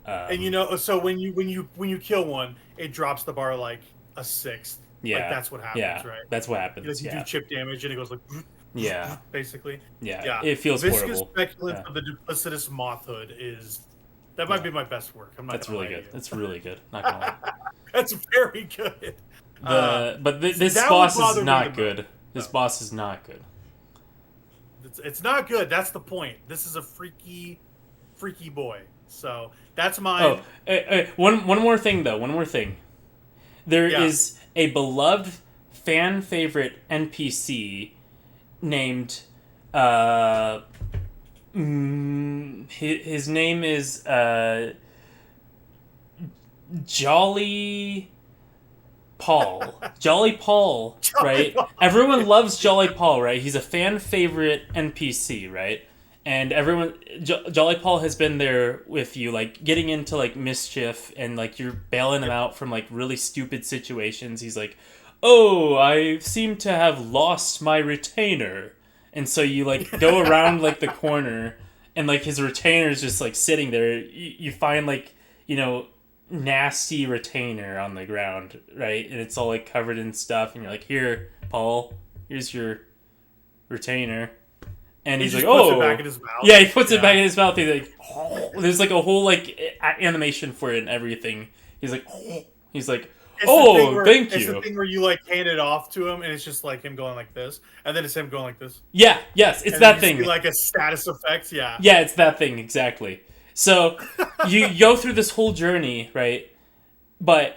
And so when you kill one, it drops the bar like a sixth. Yeah, like that's what happens, right? That's what happens. Like you do chip damage, and it goes like. Yeah. Basically. Yeah. It feels Viscous horrible. Speculance of the Duplicitous Mothhood might be my best work. That's really good. That's really good. Not gonna lie. That's very good. But this boss is not good. This boss is not good. It's not good. That's the point. This is a freaky boy. So that's mine. One more thing though. One more thing. There is a beloved fan favorite NPC named his name is Jolly Paul. Jolly Paul, right? Everyone loves Jolly Paul, right? He's a fan favorite NPC, right? And everyone Jolly Paul has been there with you, like getting into like mischief, and like you're bailing him out from like really stupid situations. He's like, "Oh, I seem to have lost my retainer." And so you like go around like the corner, and like his retainer's just like sitting there. You find like, nasty retainer on the ground, right? And it's all like covered in stuff, and you're like, "Here, Paul, here's your retainer." And he's like, "Oh," puts it back in his mouth. Yeah, he puts it back in his mouth. He's like, "Oh." There's like a whole like animation for it and everything. He's like, "Oh." He's like, thank you. It's the thing where you like hand it off to him, and it's just like him going like this, and then it's him going like this. Yeah, yes, it's that thing. See, like a status effect, yeah. Yeah, it's that thing exactly. So you go through this whole journey, right? But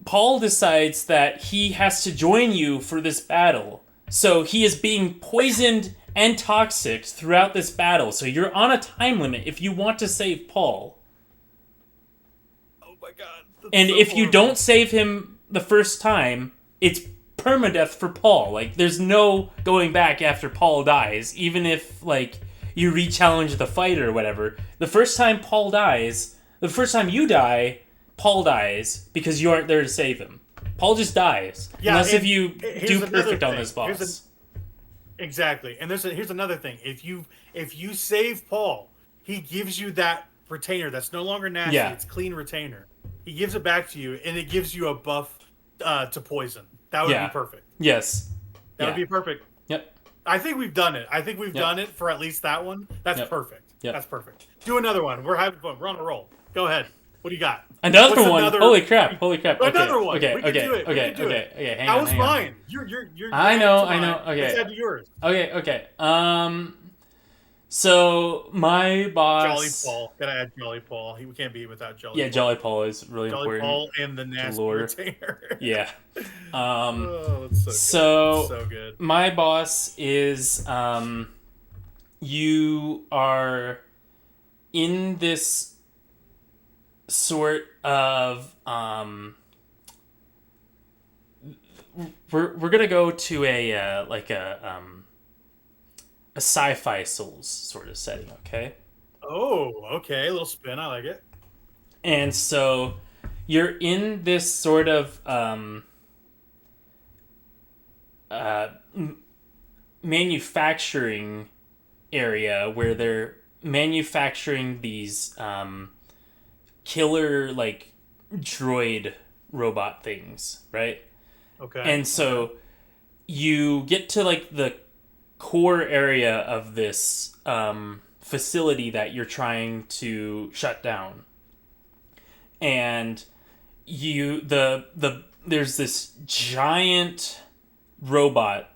Paul decides that he has to join you for this battle. So he is being poisoned and toxic throughout this battle. So you're on a time limit if you want to save Paul. Oh my god. And if you don't save him the first time, it's permadeath for Paul. Like, there's no going back after Paul dies, even if, like, you re-challenge the fight or whatever. The first time you die, Paul dies because you aren't there to save him. Paul just dies. Yeah, unless if you do perfect on this boss. Exactly. And here's another thing. If you save Paul, he gives you that retainer that's no longer nasty. It's clean retainer. He gives it back to you, and it gives you a buff to poison. That would be perfect. Yes. That would be perfect. Yep. I think we've done it. I think we've done it for at least that one. That's perfect. Yep. That's perfect. Do another one. We're having fun. We're on a roll. Go ahead. What do you got? Another one. Holy crap. Another one. Okay. We can do it. Okay. Hang on. That was mine. You're I know. Okay. Let's add to yours. Okay. So my boss, Jolly Paul. Gotta add Jolly Paul. We can't be without Jolly. Yeah, Paul. Jolly Paul is really Jolly important. Paul and the nasty retainer. Yeah. That's so good. My boss is you are in this sort of we're gonna go to a sci-fi Souls sort of setting, okay? Oh, okay, a little spin, I like it. And so you're in this sort of manufacturing area where they're manufacturing these killer like droid robot things, right? Okay. And so you get to like the core area of this facility that you're trying to shut down, and there's this giant robot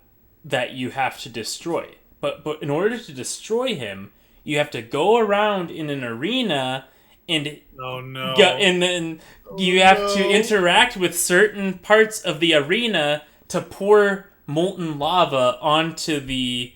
that you have to destroy. But in order to destroy him, you have to go around in an arena and Oh no. and then you have to interact with certain parts of the arena to pour molten lava onto the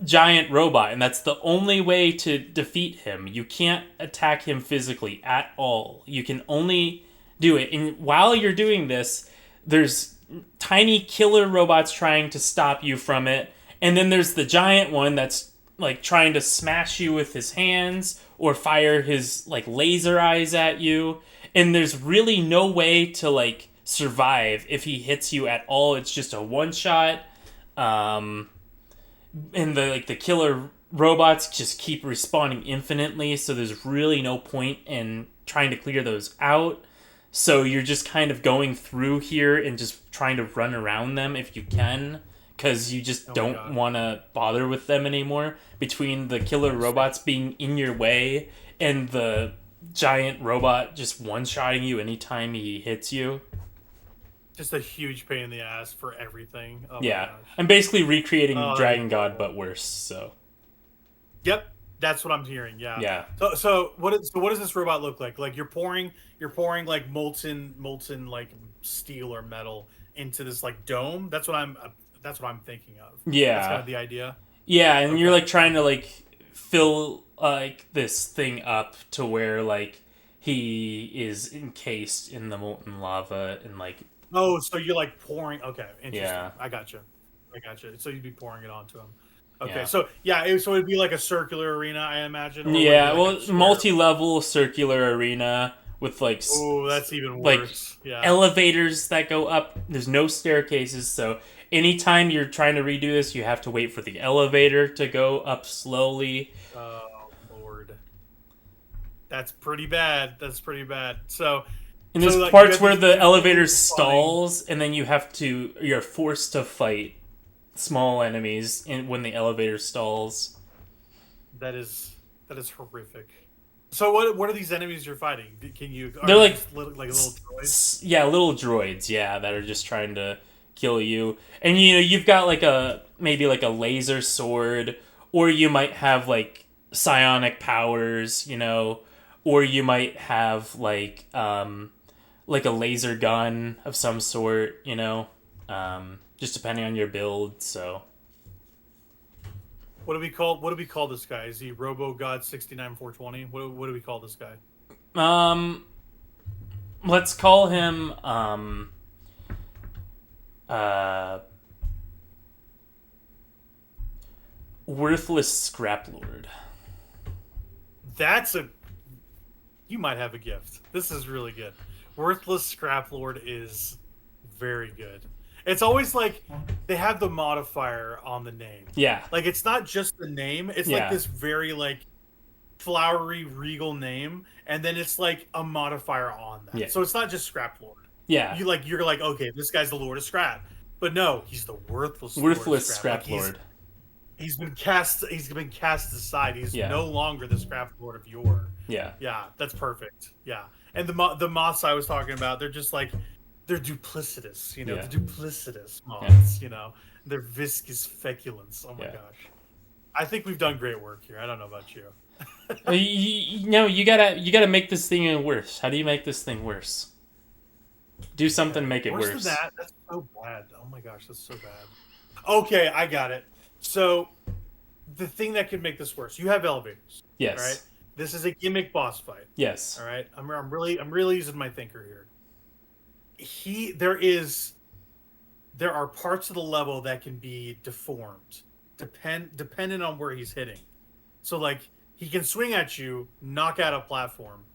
giant robot, and that's the only way to defeat him. You can't attack him physically at all. You can only do it. And while you're doing this, there's tiny killer robots trying to stop you from it. And then there's the giant one that's like trying to smash you with his hands or fire his like laser eyes at you. And there's really no way to like survive if he hits you at all. It's just a one shot. And the killer robots just keep respawning infinitely, so there's really no point in trying to clear those out. So you're just kind of going through here and just trying to run around them if you can, because you just don't want to bother with them anymore. Between the killer robots being in your way and the giant robot just one-shotting you anytime he hits you. Just a huge pain in the ass for everything. Oh Yeah. my gosh. I'm basically recreating Dragon God, but worse, so. Yep. That's what I'm hearing. Yeah. Yeah. So what does this robot look like? Like you're pouring like molten like steel or metal into this like dome. That's what I'm thinking of. Yeah. That's kind of the idea. Yeah, and you're like trying to like fill like this thing up to where like he is encased in the molten lava and like. Oh, so you're like pouring. Okay, interesting. Yeah. I got you. So you'd be pouring it onto him. Okay, Yeah. so yeah, so it'd be like a circular arena, I imagine. Or Yeah, like well, multi-level circular arena with like. Oh, that's even like worse. Yeah. elevators that go up. There's no staircases, so anytime you're trying to redo this, you have to wait for the elevator to go up slowly. Oh Lord, that's pretty bad. So. And there's like, parts where the elevator stalls, and then you're forced to fight small enemies when the elevator stalls. That is horrific. So what are these enemies you're fighting? Can you? They're like little droids. Yeah, little droids. Yeah, that are just trying to kill you. And you've got maybe like a laser sword, or you might have like psionic powers. Or you might have like a laser gun of some sort, just depending on your build. So, what do we call this guy? Is he Robo God 69420? What do we call this guy? Let's call him Worthless Scrap Lord. You might have a gift. This is really good. Worthless Scrap Lord is very good. It's always like they have the modifier on the name. Yeah. Like it's not just the name. It's like this very like flowery regal name, and then it's like a modifier on that. Yeah. So it's not just Scrap Lord. Yeah. You're like, okay, this guy's the Lord of Scrap. But no, he's the worthless Scrap Lord. He's been cast aside. He's no longer the Scrap Lord of yore. Yeah. Yeah, that's perfect. Yeah. And the moths I was talking about, they're just like they're duplicitous, the duplicitous moths, They're viscous feculence. Oh my gosh. I think we've done great work here. I don't know about you. You gotta make this thing worse. How do you make this thing worse? Do something to make it worse. Worse than that? That's so bad. Oh my gosh, that's so bad. Okay, I got it. So the thing that could make this worse, you have elevators. Yes. All right. This is a gimmick boss fight. Yes. All right. I'm really using my thinker here. There are parts of the level that can be deformed, dependent on where he's hitting. So like he can swing at you, knock out a platform,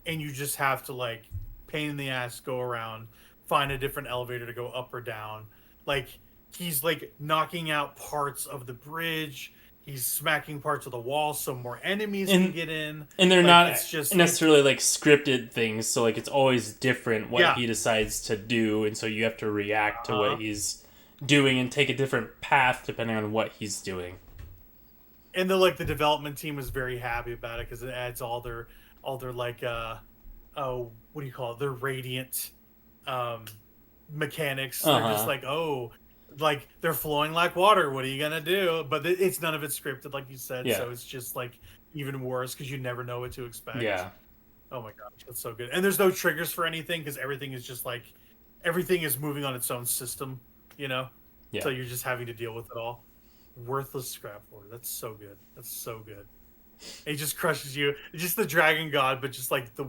and you just have to like pain in the ass go around, find a different elevator to go up or down. Like he's like knocking out parts of the bridge. he's smacking parts of the wall so more enemies can get in. And they're like, not it's just, necessarily like scripted things, so like it's always different what Yeah. he decides to do, and so you have to react to Uh-huh. what he's doing and take a different path depending on what he's doing. And the development team is very happy about it because it adds all their like oh, what do you call it? Their radiant mechanics. They're just like, oh, like they're flowing like water. What are you gonna do? But it's none of it scripted, like you said. Yeah. So it's just like even worse because you never know what to expect. Yeah. Oh my gosh, that's so good. And there's no triggers for anything because everything is just like everything is moving on its own system. Yeah. So you're just having to deal with it all. Worthless scrap ore. That's so good. That's so good. It just crushes you. It's just the Dragon God, but just like the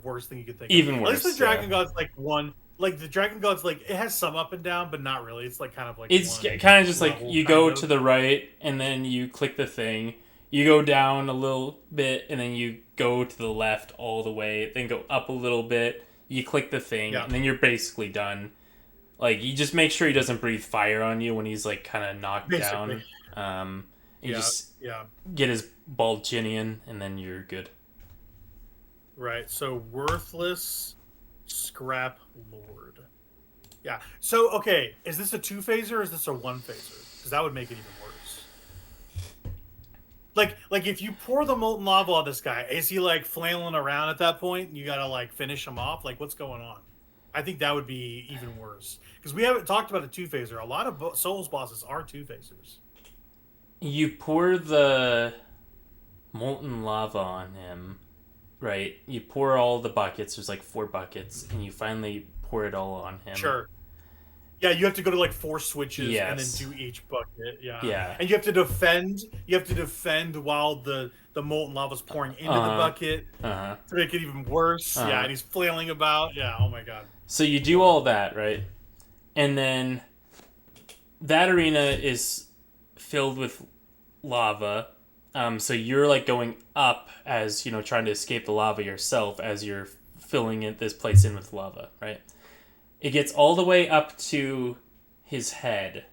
worst thing you could think of. Even At least worse, the Dragon God's like one. Like the Dragon God's like it has some up and down, but not really. It's like kind of like It's one kind of just like level, you kind go of. to the right and then you click the thing. You go down a little bit and then you go to the left all the way. Then go up a little bit. You click the thing and then you're basically done. Like you just make sure he doesn't breathe fire on you when he's like kind of knocked down. You just get his bald chin in and then you're good. Right. So worthless scrap lord. Yeah. So okay, is this a 2-phaser or is this a 1-phaser? Because that would make it even worse. Like if you pour the molten lava on this guy, is he like flailing around at that point? And you gotta like finish him off. Like what's going on? I think that would be even worse because we haven't talked about a 2-phaser. A lot of Souls bosses are 2-phasers. You pour the molten lava on him, right? You pour all the buckets. There's like 4 buckets, and you finally pour it all on him. Sure. Yeah, you have to go to like 4 switches and then do each bucket. Yeah. And you have to defend. You have to defend while the molten lava's pouring into the bucket to make it even worse. Yeah, and he's flailing about. Yeah. Oh my god. So you do all that, right? And then that arena is filled with lava. So you're like going up as, trying to escape the lava yourself as you're filling this place in with lava, right? It gets all the way up to his head.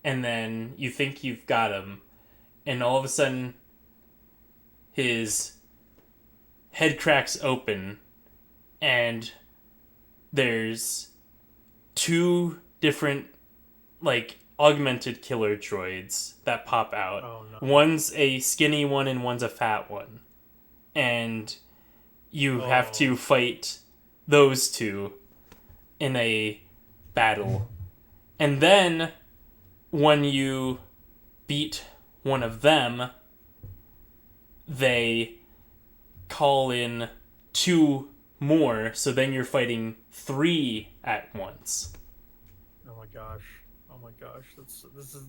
And then you think you've got him. And all of a sudden, his head cracks open. And there's 2 different, like, augmented killer droids that pop out. Oh, no. One's a skinny one and one's a fat one. And you have to fight those 2 in a battle. And then when you beat one of them, they call in 2 more, so then you're fighting 3 at once. Oh my gosh.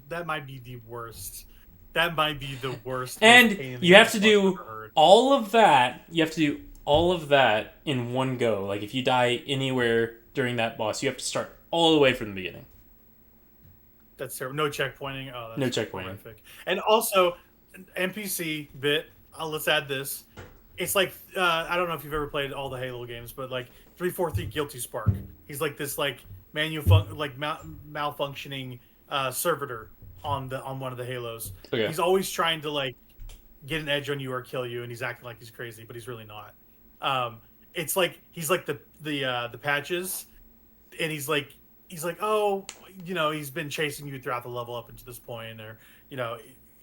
That might be the worst. That might be the worst. And you have to do all of that. You have to do all of that in one go. Like if you die anywhere during that boss, you have to start all the way from the beginning. That's terrible. No checkpointing. Oh, that's no checkpointing. Horrific. And also, NPC bit. Let's add this. It's like I don't know if you've ever played all the Halo games, but like 343 Guilty Spark. He's like this like malfunctioning servitor on one of the Halos. Okay. He's always trying to like get an edge on you or kill you, and he's acting like he's crazy, but he's really not. It's like he's like the patches, and he's like oh, he's been chasing you throughout the level up until this point, or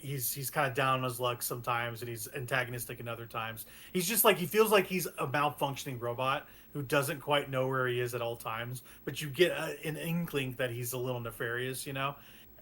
he's kind of down on his luck sometimes, and he's antagonistic in other times. He's just like he feels like he's a malfunctioning robot who doesn't quite know where he is at all times, but you get an inkling that he's a little nefarious,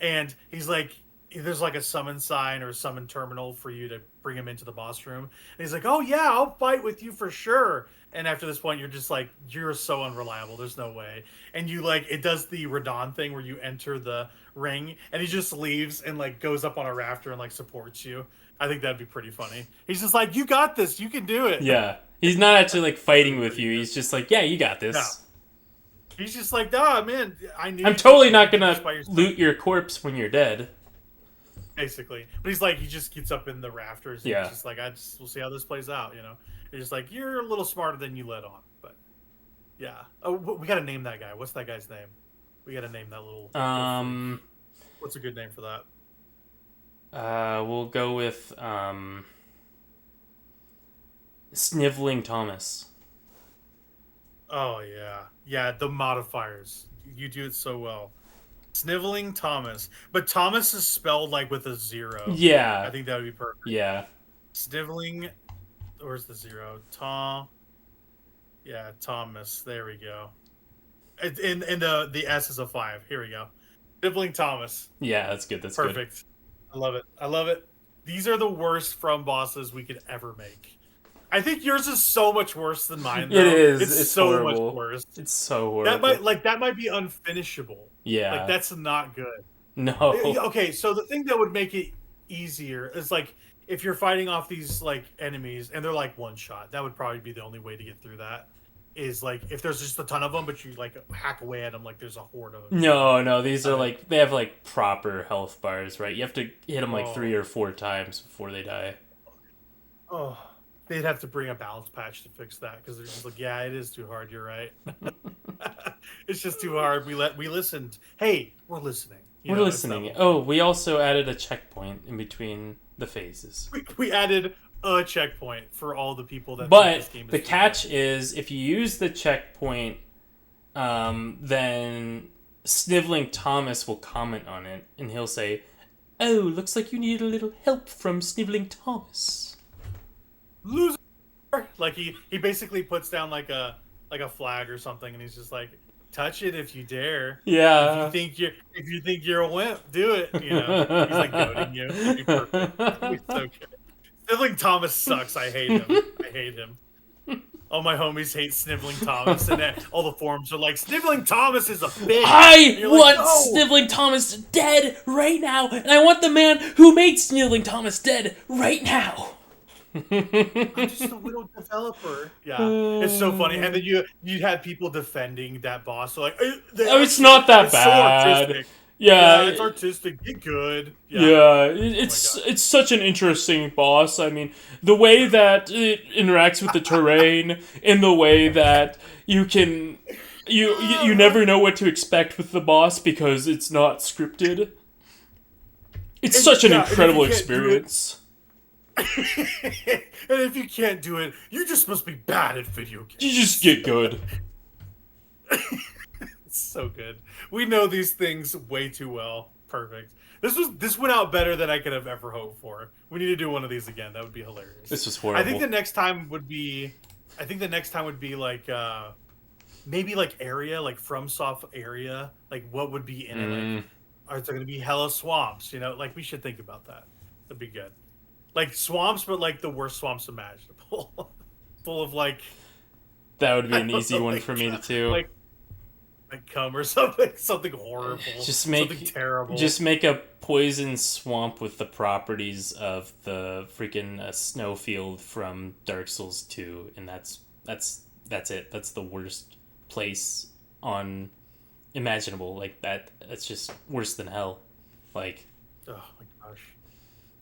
and he's like, there's like a summon sign or a summon terminal for you to bring him into the boss room. And he's like, oh yeah, I'll fight with you for sure. And after this point, you're just like, you're so unreliable. There's no way. And you like, it does the Radon thing where you enter the ring and he just leaves and like goes up on a rafter and like supports you. I think that'd be pretty funny. He's just like, you got this. You can do it. Yeah. He's not actually like fighting with you. He's just like, yeah, you got this. No. He's just like, nah, man, I'm totally not going to loot your corpse when you're dead. Basically. But he's like, he just gets up in the rafters. And yeah. He's just like, we'll see how this plays out, You're just like, you're a little smarter than you let on. But, yeah. Oh, we got to name that guy. What's that guy's name? We got to name that little... What's a good name for that? We'll go with Sniveling Thomas. Oh yeah, the modifiers. You do it so well. Sniveling Thomas, but Thomas is spelled like with a 0. Yeah. I think that would be perfect. Yeah. Sniveling, where's the 0? Tom. Yeah, Thomas. There we go. And the S is a 5. Here we go. Sniveling Thomas. Yeah, that's good. That's Perfect. I love it. I love it. These are the worst From bosses we could ever make. I think yours is so much worse than mine, though. It is. It's so horrible. Much worse. It's so horrible. That might be unfinishable. Yeah. Like, that's not good. No. Okay, so the thing that would make it easier is, like, if you're fighting off these, like, enemies, and they're, like, one shot. That would probably be the only way to get through that. Is, like, if there's just a ton of them, but you, like, hack away at them like there's a horde of them. No, these are, like, they have, like, proper health bars, right? You have to hit them, like, 3 or 4 times before they die. Oh, they'd have to bring a balance patch to fix that, because they're just like, yeah, it is too hard, you're right. It's just too hard. We listened. Hey, we're listening. We're listening. Oh, we also added a checkpoint in between the phases. We added a checkpoint for all the people that. But this game is the catch is, if you use the checkpoint, then Sniveling Thomas will comment on it, and he'll say, "Oh, looks like you need a little help from Sniveling Thomas." Loser. Like he basically puts down like a flag or something, and he's just like, touch it if you dare. Yeah. If you think you're a wimp, do it. You know, he's like goading you. It'd be perfect. He's so good. Sniveling Thomas sucks. I hate him. All my homies hate Sniveling Thomas, and then all the forums are like, Sniveling Thomas is a bitch. I want like, no! Sniveling Thomas dead right now, and I want the man who made Sniveling Thomas dead right now. I'm just a little developer. Yeah, it's so funny. And then you had people defending that boss. So like, it's not that bad. So yeah, it's artistic. Get good. It's such an interesting boss. I mean, the way that it interacts with the terrain, and the way that you can you never know what to expect with the boss because it's not scripted. It's such an incredible experience. And if you can't do it, you just must be bad at video games. You just get good. It's so good. We know these things way too well. Perfect. This went out better than I could have ever hoped for. We need to do one of these again. That would be hilarious. This was horrible. I think the next time would be like maybe like area, like FromSoft area. Like what would be in it? Like, are there going to be hella swamps? You know, like we should think about that. That'd be good. Like swamps, but like the worst swamps imaginable. Full of like... That would be an easy one for me to do. Like cum or something. Something horrible. Something terrible. Just make a poison swamp with the properties of the freaking snowfield from Dark Souls 2. And that's it. That's the worst place on imaginable. Like that's just worse than hell. Like... Oh my gosh.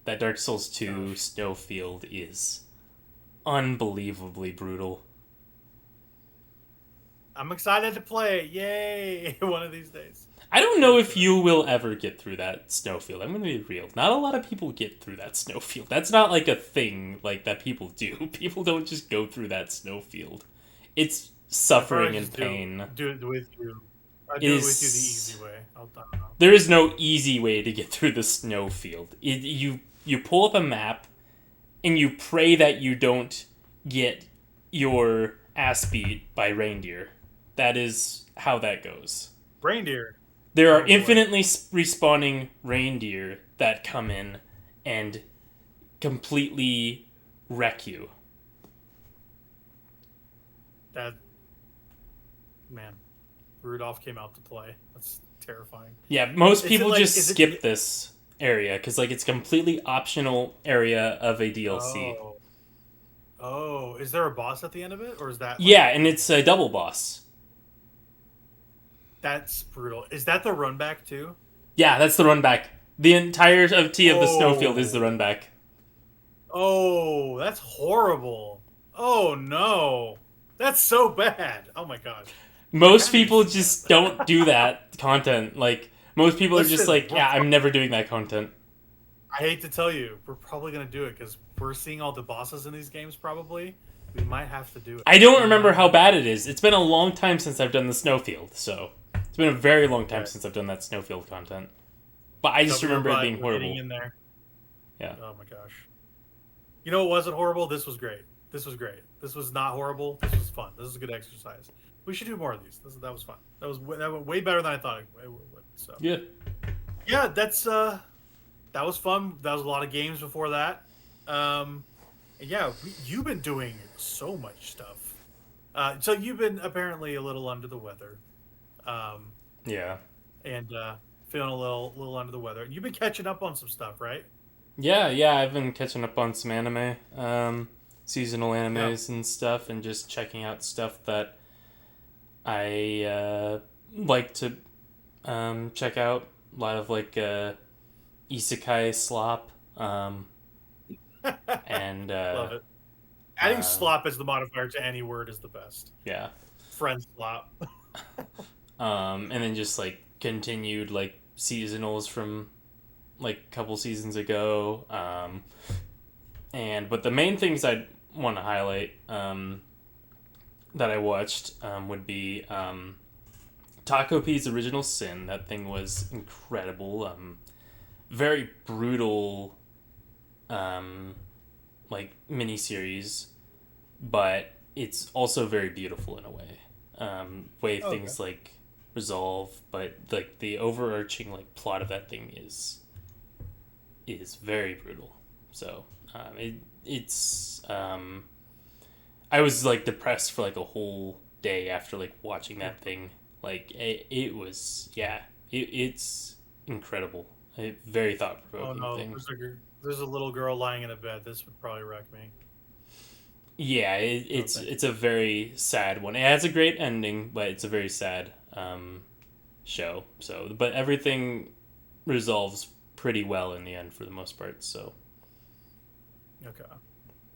That Dark Souls 2 snowfield is unbelievably brutal. I'm excited to play it. Yay! One of these days. I don't know if you will ever get through that snowfield. I'm going to be real. Not a lot of people get through that snowfield. That's not like a thing like that people do. People don't just go through that snowfield. It's suffering and pain. Do it with you. I do it with you the easy way. There is no easy way to get through the snowfield. You pull up a map, and you pray that you don't get your ass beat by reindeer. That is how that goes. Reindeer? There are infinitely respawning reindeer that come in and completely wreck you. Man, Rudolph came out to play. That's terrifying. Yeah, most people just skip this area because like it's a completely optional area of a DLC. Oh, is there a boss at the end of it, or is that? Yeah, and it's a double boss. That's brutal. Is that the run back too? Yeah, that's the run back. The entirety of the snowfield is the run back. Oh, that's horrible. Oh no, that's so bad. Oh my gosh. Most people just don't do that content. Like, most people are just like, yeah, I'm never doing that content. I hate to tell you, we're probably gonna do it because we're seeing all the bosses in these games. Probably, we might have to do it. I don't remember how bad it is. It's been a long time since I've done the snowfield, so it's been a very long time since I've done that snowfield content. But I just remember it being horrible. In there. Yeah. Oh my gosh. You know what wasn't horrible? This was great. This was great. This was not horrible. This was fun. This is a good exercise. We should do more of these. That was fun. That went way better than I thought it would. So Yeah. yeah, that was fun. That was a lot of games before that. Yeah, you've been doing so much stuff. So you've been apparently a little under the weather. Yeah. And feeling a little under the weather. You've been catching up on some stuff, right? Yeah, I've been catching up on some anime, seasonal animes and stuff, and just checking out stuff that I like to check out. A lot of like isekai slop, and love it. Adding slop as the modifier to any word is the best. Yeah. Friend slop. And then just like continued like seasonals from like a couple seasons ago. But the main things I'd want to highlight that I watched would be Taco P's Original Sin. That thing was incredible. Very brutal like miniseries, but it's also very beautiful in a way. Things like resolve, but like the overarching like plot of that thing is very brutal. So it's I was like depressed for like a whole day after like watching that thing. Like it was it's incredible. Very thought provoking thing. There's a little girl lying in a bed. This would probably wreck me. Yeah, it's a very sad one. It has a great ending, but it's a very sad show. So, but everything resolves pretty well in the end for the most part. So, okay,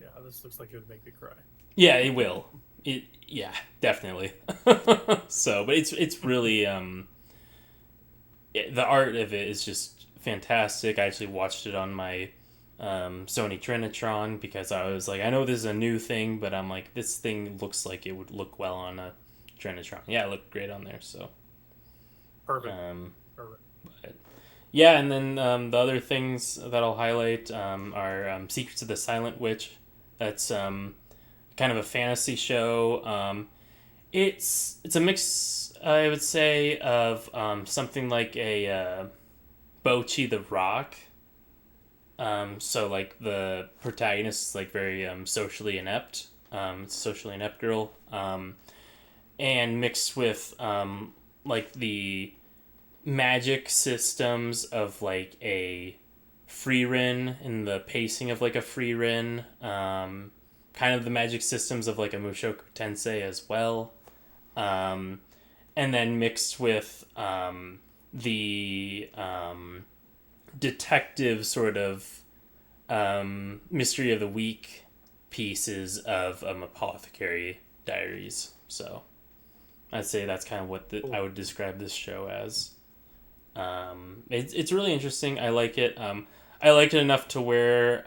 yeah, this looks like it would make me cry. Yeah, it will. Definitely. So, but it's really the art of it is just fantastic. I actually watched it on my Sony Trinitron because I was like, I know this is a new thing, but I'm like, this thing looks like it would look well on a Trinitron. Yeah, it looked great on there. So perfect. Perfect. But, yeah, and then the other things that I'll highlight are Secrets of the Silent Witch. That's kind of a fantasy show. It's a mix, I would say, of something like a Bocchi the Rock. So like the protagonist is like very socially inept. It's a socially inept girl. And mixed with like the magic systems of like a Frieren and the pacing of like a Frieren. Kind of the magic systems of like a Mushoku Tensei as well. And then mixed with the detective sort of mystery of the week pieces of Apothecary Diaries. So I'd say that's kind of what I would describe this show as. It's really interesting. I like it. I liked it enough to where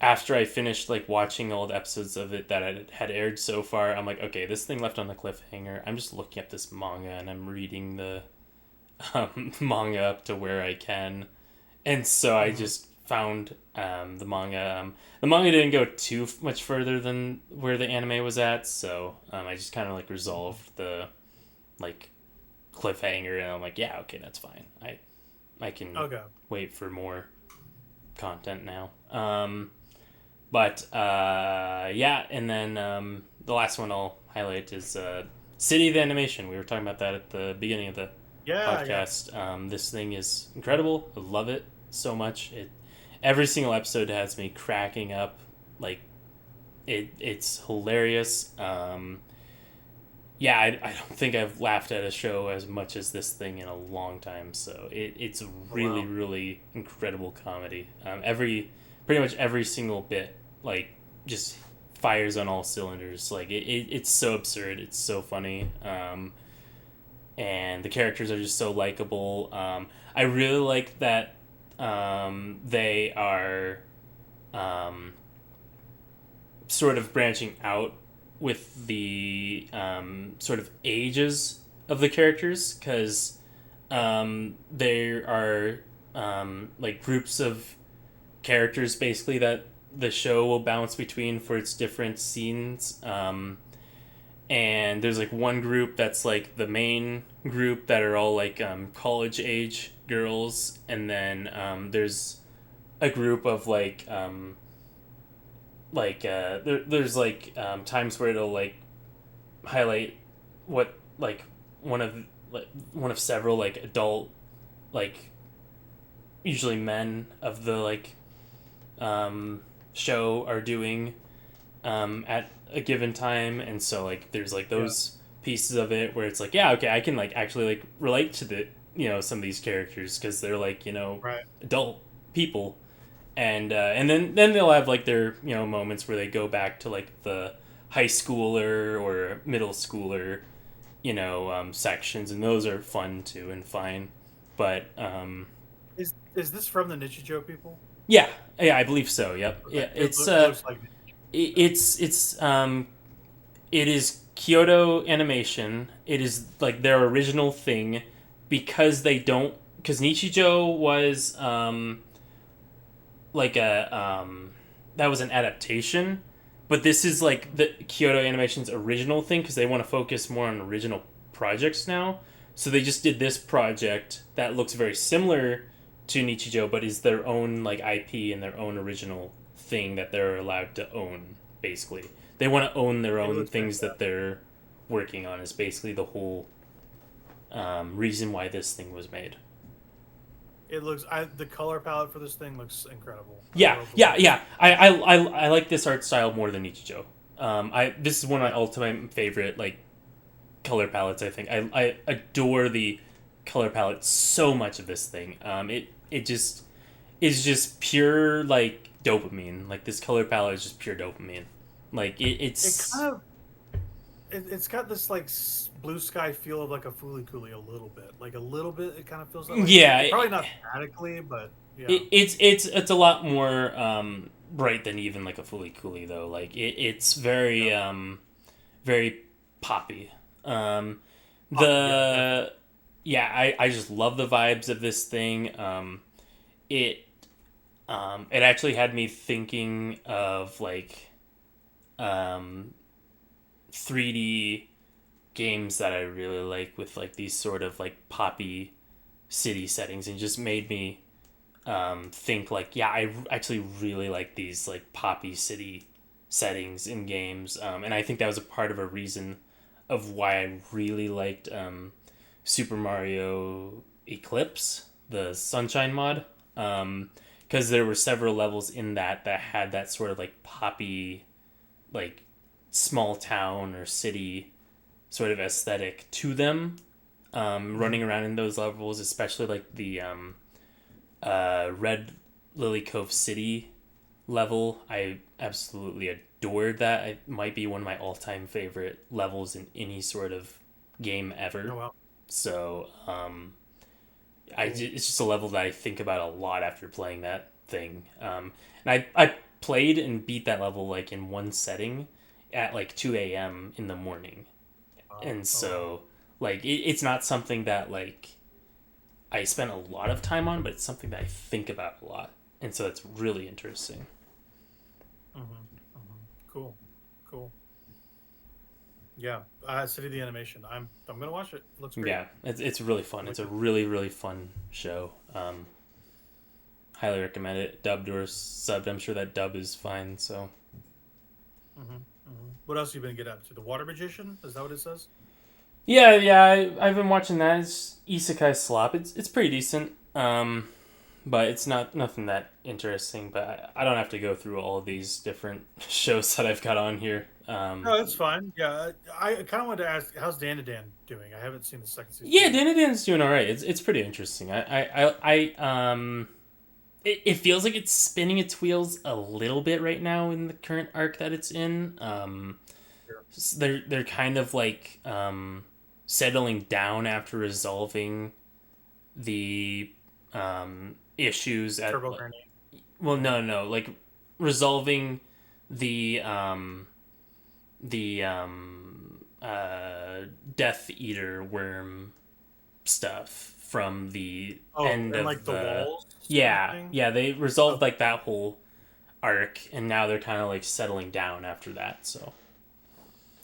after I finished like watching all the episodes of it that had aired so far, I'm like, okay, this thing left on a cliffhanger. I'm just looking at this manga and I'm reading the manga up to where I can, and so I just found the manga. The manga didn't go too much further than where the anime was at, so I just kind of like resolved the like cliffhanger, and I'm like, yeah, okay, that's fine. I can wait for more content now. And then the last one I'll highlight is City of the Animation. We were talking about that at the beginning of the podcast. Yeah. This thing is incredible. I love it so much. Every single episode has me cracking up. Like, it's hilarious. I don't think I've laughed at a show as much as this thing in a long time. So it's really, really incredible comedy. Pretty much every single bit, like, just fires on all cylinders. Like, it's so absurd. It's so funny. And the characters are just so likable. I really like that they are sort of branching out with the sort of ages of the characters, because there are like groups of characters basically that the show will bounce between for its different scenes. And there's like one group that's like the main group that are all like college age girls, and then there's a group of there's like times where it'll like highlight what like one of several like adult, like usually men of the like show are doing at a given time. And so like there's like those pieces of it where it's like, yeah, okay, I can like actually like relate to the, you know, some of these characters because they're like, you know, Right. adult people. And then they'll have like their, you know, moments where they go back to like the high schooler or middle schooler, you know, sections, and those are fun too and fine. But Is this from the Nichijou people? yeah, I believe so. Yep. Okay. Yeah, It looks like it is Kyoto Animation. It is like their original thing, because Nichijou was like that was an adaptation, but this is like the Kyoto Animation's original thing because they want to focus more on original projects now. So they just did this project that looks very similar to Nichijou, but is their own like IP and their own original thing that they're allowed to own. Basically, they want to own their own things that they're working on. Is basically the whole reason why this thing was made. It looks. The color palette for this thing looks incredible. Yeah. I like this art style more than Nichijou. This is one of my all-time favorite like color palettes. I think I adore the color palette so much of this thing. It just is just pure like dopamine. Like this color palette is just pure dopamine. Like it's kind of. It's got this like blue sky feel of like a Fooly Cooly a little bit. Like a little bit, it kind of feels like. Yeah, probably not thematically, but yeah. It's a lot more bright than even like a Fooly Cooly though. Like it's very very poppy. I just love the vibes of this thing. It actually had me thinking of like 3D games that I really like with like these sort of like poppy city settings, and just made me think like, yeah, I actually really like these like poppy city settings in games, and I think that was a part of a reason of why I really liked Super Mario Eclipse, the Sunshine mod, because there were several levels in that had that sort of like poppy, like small town or city sort of aesthetic to them, running around in those levels, especially like the Red Lily Cove City level. I absolutely adored that. It might be one of my all-time favorite levels in any sort of game ever. Oh, wow. So it's just a level that I think about a lot after playing that thing. And I played and beat that level like in one setting at like 2 a.m. in the morning. And so like it's not something that like I spent a lot of time on, but it's something that I think about a lot, and so it's really interesting. Cool. Yeah, City of the Animation. I'm gonna watch it. Looks great. Yeah, it's really fun. It's a really, really fun show. Highly recommend it. Dubbed or subbed. I'm sure that dub is fine. So. What else you been getting up to? The Water Magician? Is that what it says? Yeah. I've been watching that. It's Isekai Slop. It's pretty decent. But it's nothing that interesting. But I don't have to go through all of these different shows that I've got on here. No, that's fine. Yeah, I kind of wanted to ask, how's Danadan doing? I haven't seen the second season. Yeah, Danadan's doing all right. It's pretty interesting. It feels like it's spinning its wheels a little bit right now in the current arc that it's in. They're kind of like settling down after resolving the issues at Turbo Granny. well, no, like resolving the Death Eater worm stuff from the end And of like the walls. yeah, thing? yeah, they resolved Okay. like that whole arc, and now they're kind of like settling down after that. So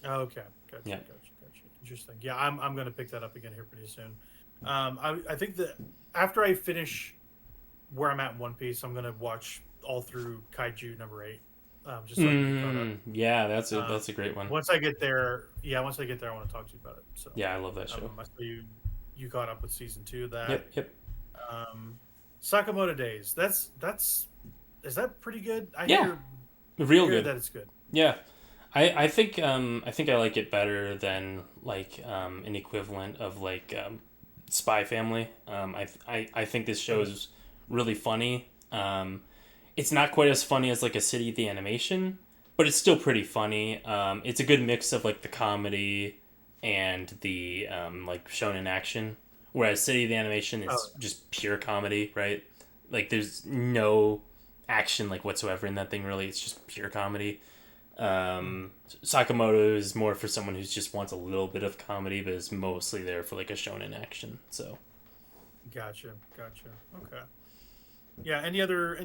Okay. Gotcha. yeah. Gotcha. Interesting. Yeah, I'm gonna pick that up again here pretty soon. I think that after I finish where I'm at in One Piece, I'm gonna watch all through Kaiju number 8, just so I can get caught up. Yeah, that's a great one. Once I get there, I want to talk to you about it. So Yeah, I love that show. I saw you caught up with season 2 of that. Yep. Um, Sakamoto Days. Is that pretty good? Yeah, real hear good. that it's good. Yeah, I think I like it better than like an equivalent of like Spy Family. I think this show is really funny. It's not quite as funny as like a City of the Animation, but it's still pretty funny. It's a good mix of like the comedy and the like shonen action. Whereas City of the Animation is just pure comedy, right? Like there's no action like whatsoever in that thing really. It's just pure comedy. Sakamoto is more for someone who just wants a little bit of comedy, but is mostly there for like a shonen action. So, Gotcha. Okay. Yeah. Any other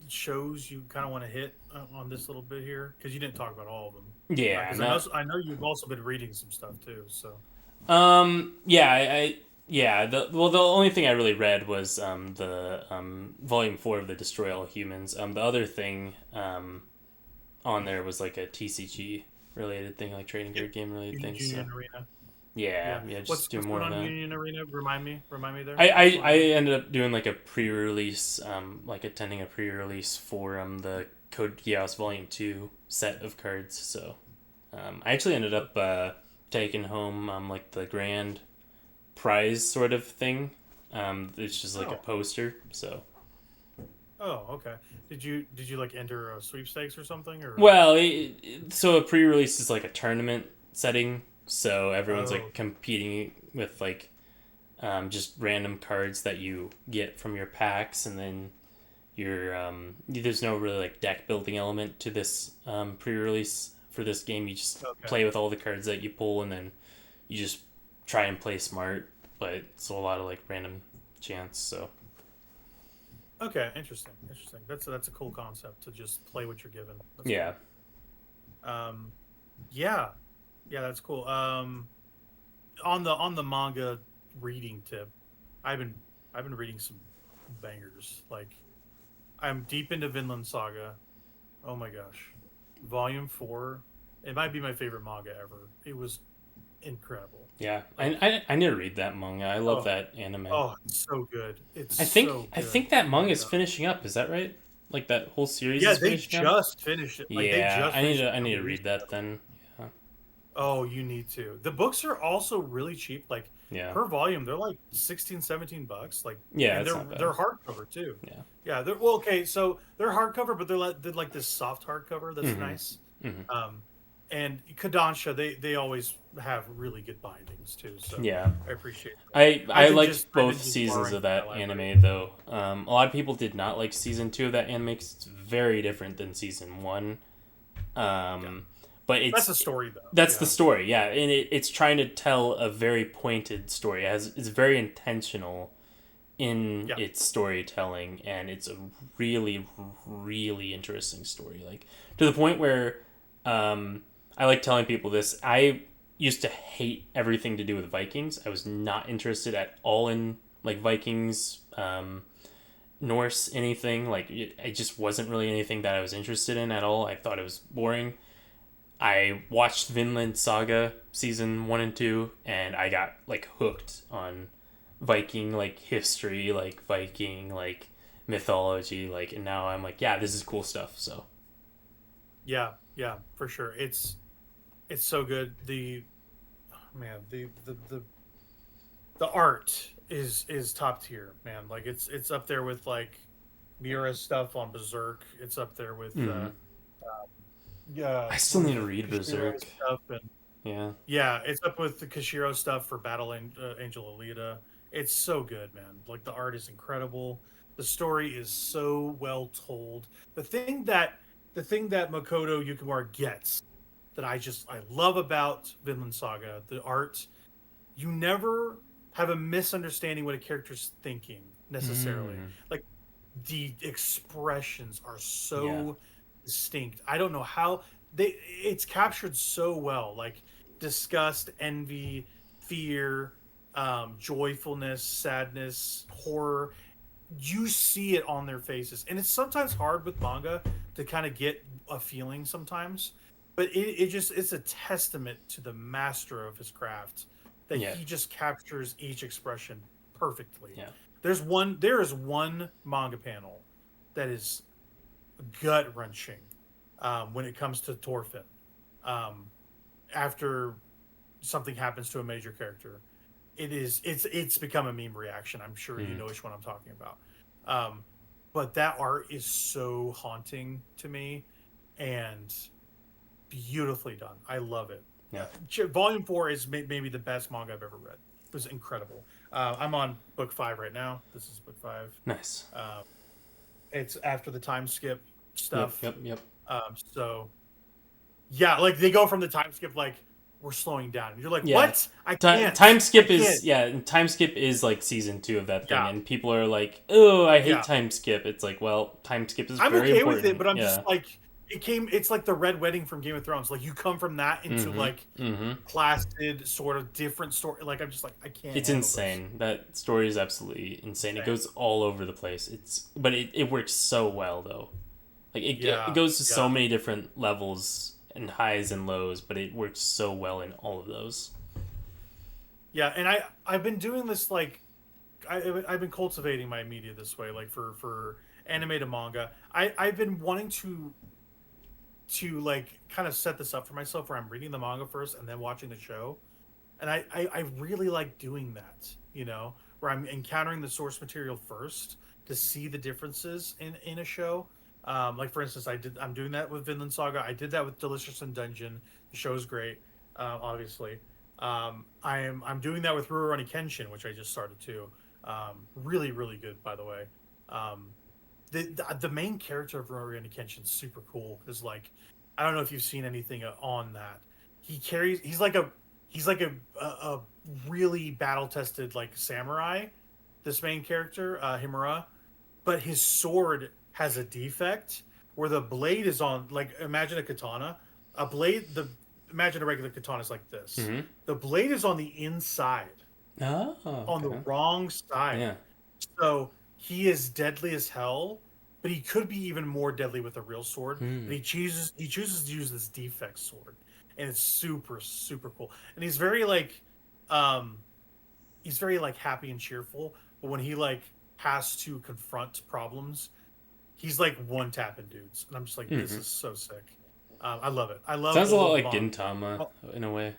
shows you kind of want to hit on this little bit here? Because you didn't talk about all of them. yeah, 'Cause I know you've also been reading some stuff too. So. yeah, the only thing I really read was the volume 4 of the Destroy All Humans. The other thing on there was like a TCG related thing, like trading card game related thing. Union So. Arena. Yeah, just What's do more going of on that. Union Arena? Remind me there. I ended up doing like a pre-release, like attending a pre-release for the Code Geass Volume 2 set of cards. So I actually ended up taking home like the grand prize sort of thing. It's just like a poster. So. Oh, okay. Did you like enter a sweepstakes or something or? Well, so a pre-release is like a tournament setting, so everyone's like competing with like just random cards that you get from your packs, and then there's no really like deck building element to this pre-release for this game. You just play with all the cards that you pull, and then you just try and play smart, but it's a lot of like random chance. So. Okay, interesting. That's a cool concept to just play what you're given. That's yeah. Cool. Yeah, that's cool. On the manga reading tip, I've been reading some bangers. Like, I'm deep into Vinland Saga. Oh my gosh, Volume 4. It might be my favorite manga ever. It was incredible. Yeah, I need to read that manga. I love that anime. Oh, it's so good. I think that manga is finishing up. Is that right? Like that whole series. Yeah, is they finishing just up? finished it. Yeah, I need to read that then. Yeah. Oh, you need to. The books are also really cheap. Like per volume, they're like $16-$17. Like yeah, and they're hardcover too. Yeah. They're okay. So they're hardcover, but they're like this soft hardcover that's nice. Mm-hmm. And Kodansha, they always have really good bindings too. So yeah, I appreciate it. I liked both seasons of that anime though. A lot of people did not like season 2 of that anime because it's very different than season 1. But that's the story though. That's the story, yeah, and it's trying to tell a very pointed story. It's very intentional in its storytelling, and it's a really, really interesting story. Like to the point where I like telling people this. I used to hate everything to do with Vikings. I was not interested at all in like Vikings, Norse, anything. Like it just wasn't really anything that I was interested in at all. I thought it was boring. I watched Vinland Saga season 1 and 2, and I got like hooked on Viking like history, like Viking like mythology, like, and now I'm like, yeah, this is cool stuff. So yeah, for sure. It's so good. The art is top tier, man. Like it's up there with like Miura's stuff on Berserk. It's up there with I still need to read Berserk. Stuff yeah, it's up with the Kashiro stuff for Battle Angel Alita. It's so good, man. Like the art is incredible. The story is so well told. The thing that Makoto Yukimura gets that I love about Vinland Saga, the art, you never have a misunderstanding what a character's thinking necessarily. Mm. Like the expressions are Yeah. so distinct. I don't know how it's captured so well. Like disgust, envy, fear, joyfulness, sadness, horror. You see it on their faces, and it's sometimes hard with manga to kind of get a feeling sometimes, but it's a testament to the master of his craft that Yeah. he just captures each expression perfectly. Yeah. There is one manga panel that is gut wrenching when it comes to Thorfinn. After something happens to a major character, it's become a meme reaction. I'm sure you know which one I'm talking about. But that art is so haunting to me and beautifully done. I love it. Yeah. Volume 4 is maybe the best manga I've ever read. It was incredible. I'm on book 5 right now. This is book 5. Nice. It's after the time skip stuff. Yep. So yeah, like they go from the time skip like we're slowing down. And you're like, Yeah. what? I can't. Time skip I is can't. time skip is like season 2 of that thing, Yeah. and people are like, "Oh, I hate Yeah. time skip." It's like, well, time skip is I'm very okay important. with it, but I'm yeah. just like it's like the Red Wedding from Game of Thrones. Like you come from that into like placid sort of different story. Like I'm just like I can't. It's handle insane. That story is absolutely insane. It Insane. goes all over the place. But it works so well though. Like Yeah, it goes to so yeah. many different levels and highs and lows, but it works so well in all of those. Yeah, and I've been doing this like I've been cultivating my media this way, like for animated manga. I've been wanting to like kind of set this up for myself where I'm reading the manga first and then watching the show. And I really like doing that, where I'm encountering the source material first to see the differences in a show. Like for instance, I'm doing that with Vinland Saga. I did that with Delicious in Dungeon. The show's great, obviously. I'm doing that with Rurouni Kenshin, which I just started too. Really really good, by the way. Um, the main character of Rurouni Kenshin is super cool because like I don't know if you've seen anything on that. He's like a really battle tested like samurai. This main character, Himura, but his sword has a defect where the blade is on like imagine a katana, a blade the imagine a regular katana is like this. The blade is on the inside, Oh, on the wrong side. Yeah. So he is deadly as hell, but he could be even more deadly with a real sword. But he chooses to use this defect sword, and it's super super cool. And um, he's very like happy and cheerful. But when he like has to confront problems, he's like one tapping dudes, and I'm just like, this is so sick. I love it. I love. Sounds a lot old like manga. Gintama in a way.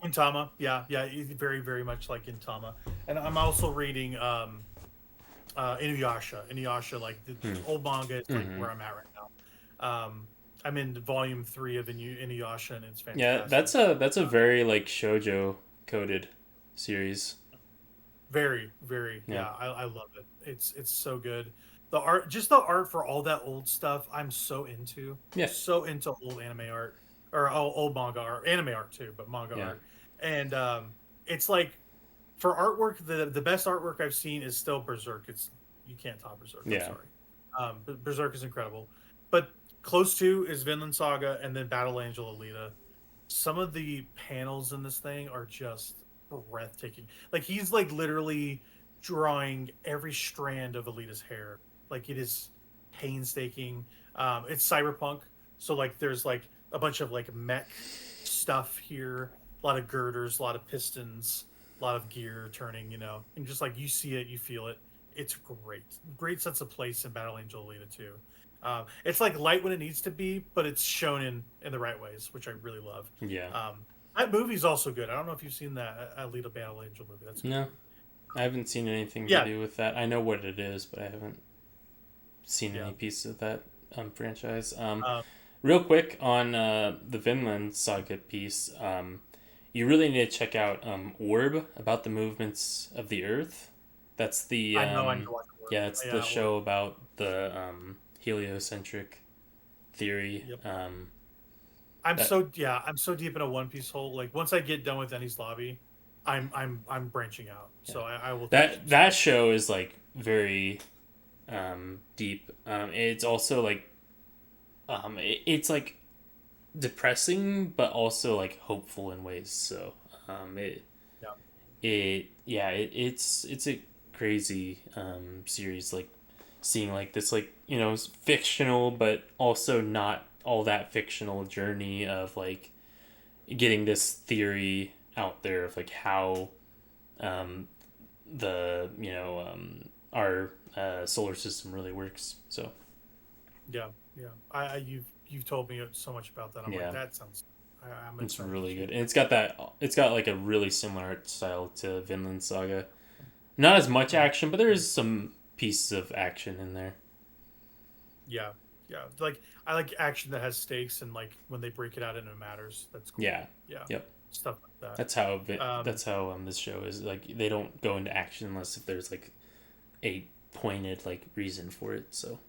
Gintama, yeah, it's very, very much like Gintama. And I'm also reading Inuyasha. Inuyasha, like the old manga, is like where I'm at right now. I'm in volume 3 of Inuyasha, and it's fantastic. Yeah, that's a very like shoujo coded series. Very, very, Yeah. yeah. I love it. It's so good. The art for all that old stuff, I'm so into. Yeah. So into old anime art or old manga art, anime art too, but manga Yeah. art. And it's like for artwork, the best artwork I've seen is still Berserk. You can't top Berserk. I'm Yeah. sorry. But Berserk is incredible. But close to is Vinland Saga and then Battle Angel Alita. Some of the panels in this thing are just breathtaking. Like he's like literally drawing every strand of Alita's hair. Like it is painstaking. It's cyberpunk, so like there's like a bunch of like mech stuff here, a lot of girders, a lot of pistons, a lot of gear turning, and just like you see it, you feel it. It's great sense of place in Battle Angel Alita too. It's like light when it needs to be, but it's shown in the right ways, which I really love. Yeah. That movie's also good. I don't know if you've seen that Alita Battle Angel movie. That's good. No, I haven't seen anything Yeah. to do with that. I know what it is, but I haven't seen Yeah. any piece of that franchise. Real quick on the Vinland Saga piece, you really need to check out Orb, about the movements of the Earth. That's the I know I need to watch Yeah, it's the show about the heliocentric theory. Yep. I'm so deep in a One Piece hole. Like once I get done with Eni's Lobby, I'm branching out. Yeah. So I will. That show is like very deep. It's also like it's like depressing, but also like hopeful in ways. So it's a crazy series. Like seeing like this like fictional, but also not all that fictional journey of like getting this theory out there of like how the our solar system really works. So you've told me so much about that. I'm like, that sounds it's really good, and it's got like a really similar art style to Vinland Saga. Not as much action, but there is some pieces of action in there. Yeah. Like I like action that has stakes, and like when they break it out into matters. That's cool. Yeah. Yep. Stuff like that. That's how this show is. Like they don't go into action unless if there's like a pointed like reason for it. So.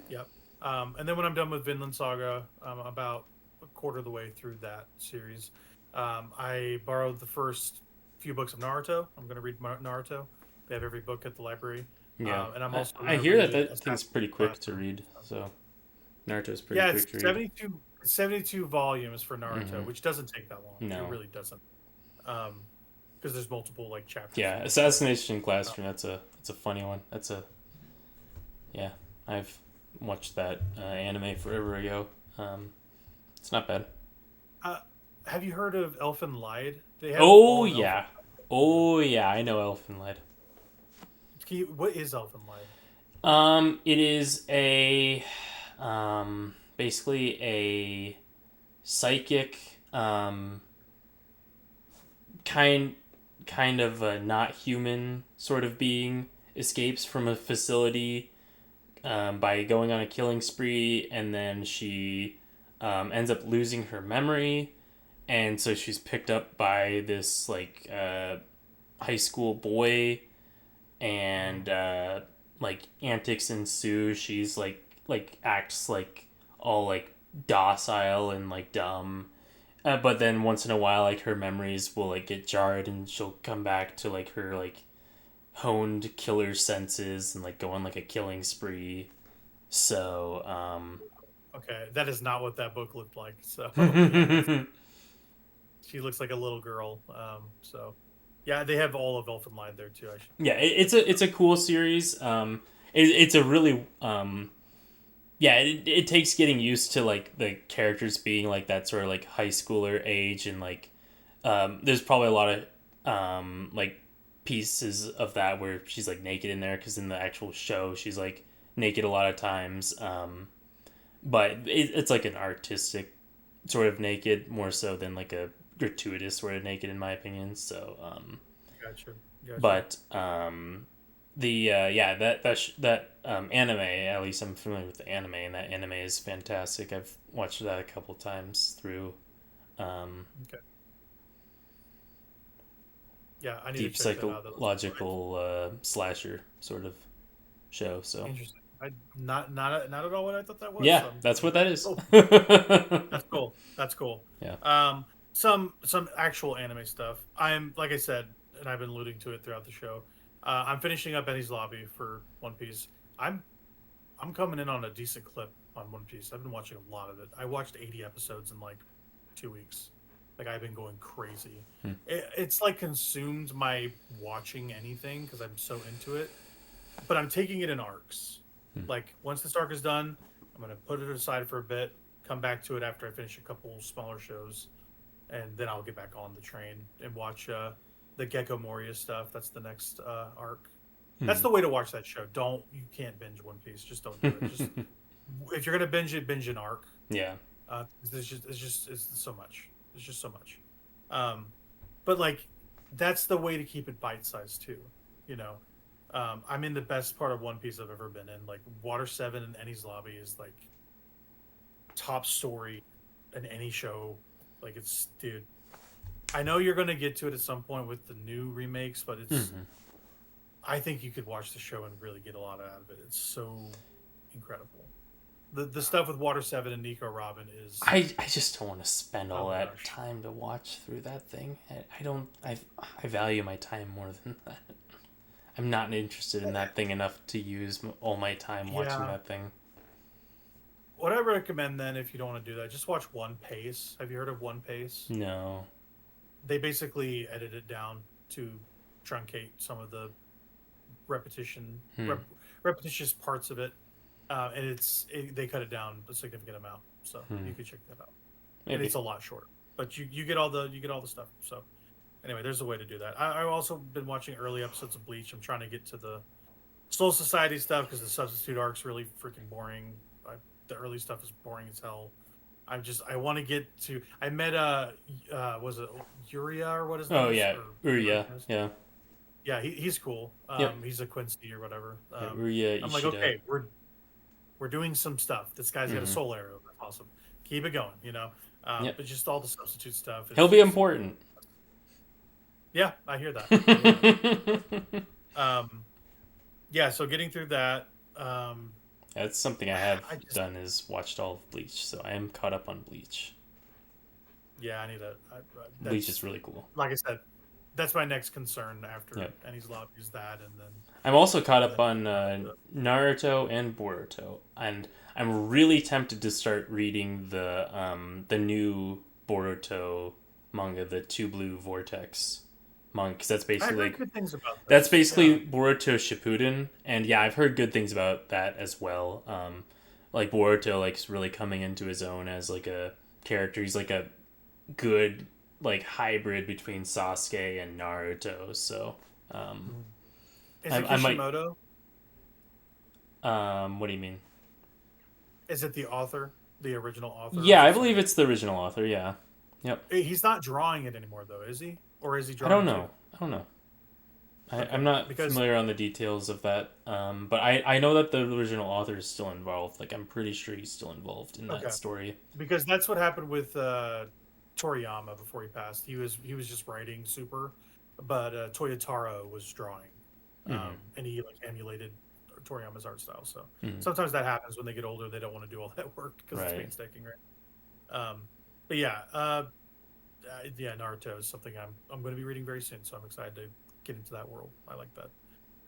Yep. And then when I'm done with Vinland Saga, about a quarter of the way through that series, I borrowed the first few books of Naruto. I'm going to read Naruto. They have every book at the library. Yeah, and I'm also. I hear that thing's pretty quick to read. So Naruto's pretty quick to read. Yeah, it's 72 volumes for Naruto, which doesn't take that long. No, it really doesn't. Because there's multiple like chapters. Yeah, Assassination Classroom. That's a funny one. I've watched that anime forever ago. It's not bad. Have you heard of Elfen Lied? Oh yeah, I know Elfen Lied. What is Elfen Lied? It is a basically a psychic kind of a not human sort of being escapes from a facility by going on a killing spree, and then she ends up losing her memory, and so she's picked up by this like high school boy, and like antics ensue. She's like acts like all like docile and like dumb, but then once in a while like her memories will like get jarred, and she'll come back to like her like honed killer senses and like go on like a killing spree. So okay, that is not what that book looked like. So she looks like a little girl. So yeah, they have all of Elfen Lied there too. It's a cool series. It's a really it takes getting used to like the characters being like that sort of like high schooler age, and like there's probably a lot of like pieces of that where she's like naked in there, because in the actual show she's like naked a lot of times, but it's like an artistic sort of naked more so than like a gratuitous sort of naked in my opinion. So gotcha. But that anime, at least I'm familiar with the anime, and that anime is fantastic. I've watched that a couple times through. Okay. Yeah, I need deep to check psychological slasher sort of show. So interesting. Not at all what I thought that was. Yeah, that's what that is. That's cool. Yeah. Some actual anime stuff. I'm like I said, and I've been alluding to it throughout the show. I'm finishing up Eni's Lobby for One Piece. I'm coming in on a decent clip on One Piece. I've been watching a lot of it. I watched 80 episodes in like 2 weeks. Like I've been going crazy. It's like consumed my watching anything because I'm so into it. But I'm taking it in arcs. Like once this arc is done, I'm gonna put it aside for a bit, come back to it after I finish a couple smaller shows, and then I'll get back on the train and watch the Gecko Moria stuff. That's the next arc. That's the way to watch that show. You can't binge One Piece. Just don't do it. Just if you're gonna binge it, binge an arc. Yeah. It's so much. There's just so much. But like that's the way to keep it bite sized too. You know. I'm in the best part of One Piece I've ever been in. Like Water 7 and Eni's Lobby is like top story in any show. Like it's, dude. I know you're gonna get to it at some point with the new remakes, but it's I think you could watch the show and really get a lot out of it. It's so incredible. The stuff with Water 7 and Nico Robin is... I just don't want to spend all that gosh. time to watch through that thing. I value my time more than that. I'm not interested in that thing enough to use all my time watching Yeah. that thing. What I recommend then, if you don't want to do that, just watch One Pace. Have you heard of One Pace? No. They basically edit it down to truncate some of the repetitious parts of it, and they cut it down a significant amount. So you could check that out. Maybe. And it's a lot shorter, but you get all the stuff. So anyway, there's a way to do that. I've also been watching early episodes of Bleach. I'm trying to get to the Soul Society stuff because the substitute arc's really freaking boring. The early stuff is boring as hell. I want to get to. I met was it Yuria or what is that? Oh yeah, Uria. Yeah. Yeah, he's cool. Yep. He's a Quincy or whatever. Uria I'm Ishida. like, okay, we're doing some stuff. This guy's got a soul arrow. That's awesome. Keep it going, you know. But just all the substitute stuff. He'll be important. Yeah, I hear that. Yeah, so getting through that. That's something I have done is watched all of Bleach, so I am caught up on Bleach. Yeah, I need to. Bleach is really cool. Like I said, that's my next concern after Enies Lobby is that, and then I'm also caught up on Naruto and Boruto, and I'm really tempted to start reading the new Boruto manga, the Two Blue Vortex manga, because that's basically I've heard good things about that. That's basically Boruto Shippuden, and yeah, I've heard good things about that as well. Like Boruto, like is really coming into his own as like a character. He's like a good like hybrid between Sasuke and Naruto. So, is it Kishimoto? What do you mean? Is it the author, the original author? Yeah, I believe it's the original author. Yeah, yep. He's not drawing it anymore, though, is he? Or is he drawing? I don't know. Okay. I'm not familiar on the details of that, but I know that the original author is still involved. Like, I'm pretty sure he's still involved in that story. Because that's what happened with Toriyama before he passed. He was just writing Super, but Toyotaro was drawing, and he like emulated Toriyama's art style. So sometimes that happens when they get older. They don't want to do all that work because it's painstaking, right? But yeah, Naruto is something I'm going to be reading very soon. So I'm excited to get into that world. I like that.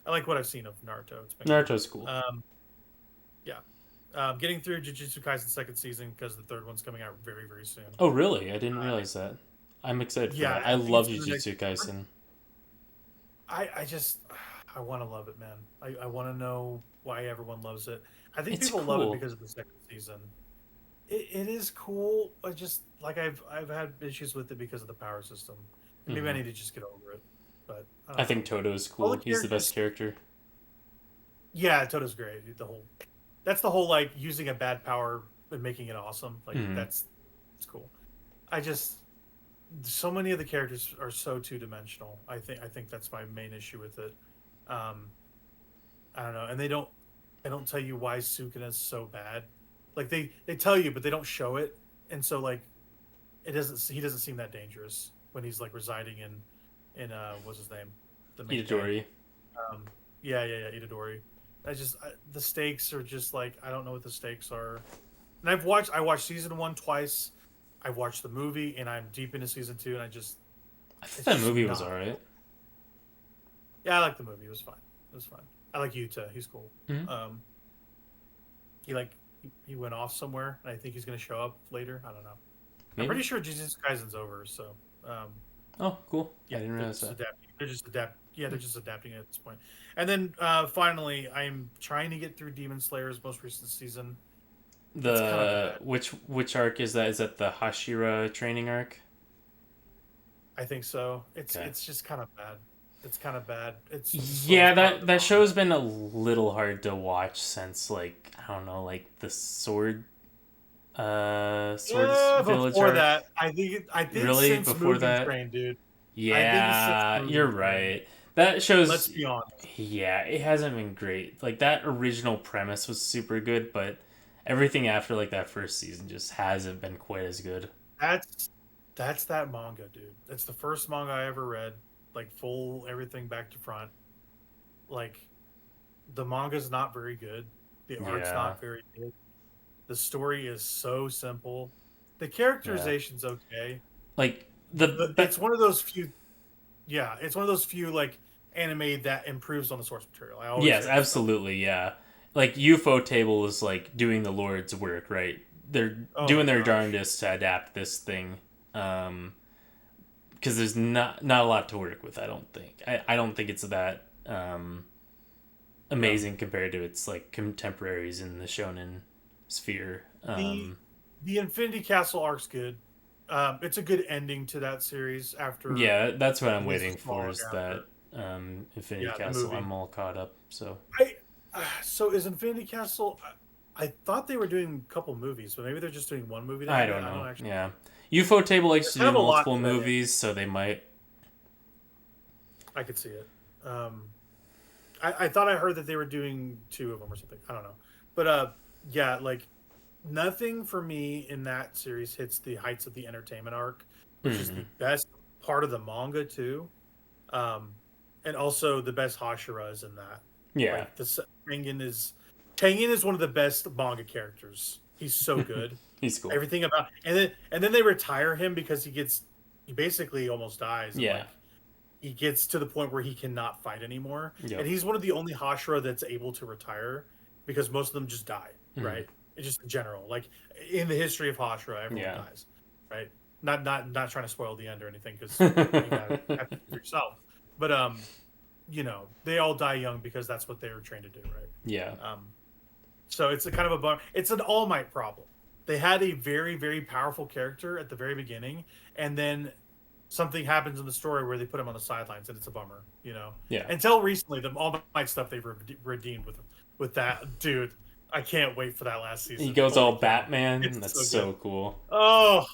I like what I've seen of Naruto. Naruto's cool. Getting through Jujutsu Kaisen second season because the third one's coming out very, very soon. Oh, really? I didn't realize that. I'm excited for that. I love Jujutsu Kaisen. I want to love it, man. I want to know why everyone loves it. I think It's people cool. love it because of the second season. It is cool. I just like I've had issues with it because of the power system. And maybe I need to just get over it. But I think Toto's cool. He's the best character. Yeah, Toto's great. That's the whole like using a bad power and making it awesome. Like it's cool. So many of the characters are so two-dimensional. I think that's my main issue with it. I don't know, and they don't tell you why Sukuna's so bad. Like they tell you, but they don't show it, and so like he doesn't seem that dangerous when he's like residing in what's his name, the main Itadori. Yeah, Itadori. The stakes are just like I don't know what the stakes are. And I watched season 1 twice. I watched the movie and I'm deep into season 2 and I thought that movie was alright. Yeah, I like the movie. It was fine. I like Yuta. He's cool. He went off somewhere and I think he's gonna show up later. I don't know. Maybe. I'm pretty sure Jujutsu Kaisen's over, so oh, cool. Yeah, I didn't realize that. They're just adapting it at this point. And then finally, I'm trying to get through Demon Slayer's most recent season. Which arc is that? Is that the Hashira training arc? I think so. It's just kind of bad. It's kind of bad. That show's been a little hard to watch since like I don't know, like the Sword Village before arc. that, I think really since before Mugen that Train, dude. Yeah, you're right. That show's. Let's be honest. Yeah, it hasn't been great. Like that original premise was super good, but everything after like that first season just hasn't been quite as good. That's that manga, dude. It's the first manga I ever read, like full everything back to front. like the manga's not very good. The art's Yeah. not very good. The story is so simple. The Yeah. characterization's okay. Like It's one of those few. Yeah, it's one of those few like anime that improves on the source material. I always yes, say that stuff. absolutely, yeah. Like UFO Table is like doing the Lord's work, right? They're Oh my doing their gosh. darndest to adapt this thing. Because there's not a lot to work with. I don't think. I don't think it's that Yeah. amazing compared to its like contemporaries in the shonen sphere. The the Infinity Castle arc's good. It's a good ending to that series after Yeah, that's what I'm it is waiting a small for. Is after. that Infinity Yeah, the Castle? movie. I'm all caught up. So I so is Infinity Castle? I thought they were doing a couple movies, but maybe they're just doing one movie to I end it. don't I don't know. actually. Yeah, UFO Table likes There's to kind do of a lot multiple to that ending. movies, so they might. I could see it. I thought I heard that they were doing two of them or something. I don't know, but yeah, like nothing for me in that series hits the heights of the entertainment arc, which is the Mhm. best part of the manga too, um, and also the best Hashira is in that. Yeah, Like Tengen is one of the best manga characters. He's so good. he's cool. Everything about and then they retire him because he basically almost dies and Yeah. like he gets to the point where he cannot fight anymore. And Yep. he's one of the only Hashira that's able to retire because most of them just die, Mhm. right? It's just in general. Like in the history of Hashira, everyone Yeah. dies, right? Not trying to spoil the end or anything because you gotta have to do it for yourself. But they all die young because that's what they were trained to do, right? Yeah. So it's a kind of a bummer. It's an All Might problem. They had a very, very powerful character at the very beginning, and then something happens in the story where they put him on the sidelines, and it's a bummer. Yeah. Until recently, the All Might stuff they've redeemed with that dude. I can't wait for that last season. He goes Holy all cow. Batman. It's That's so so good. cool. Oh,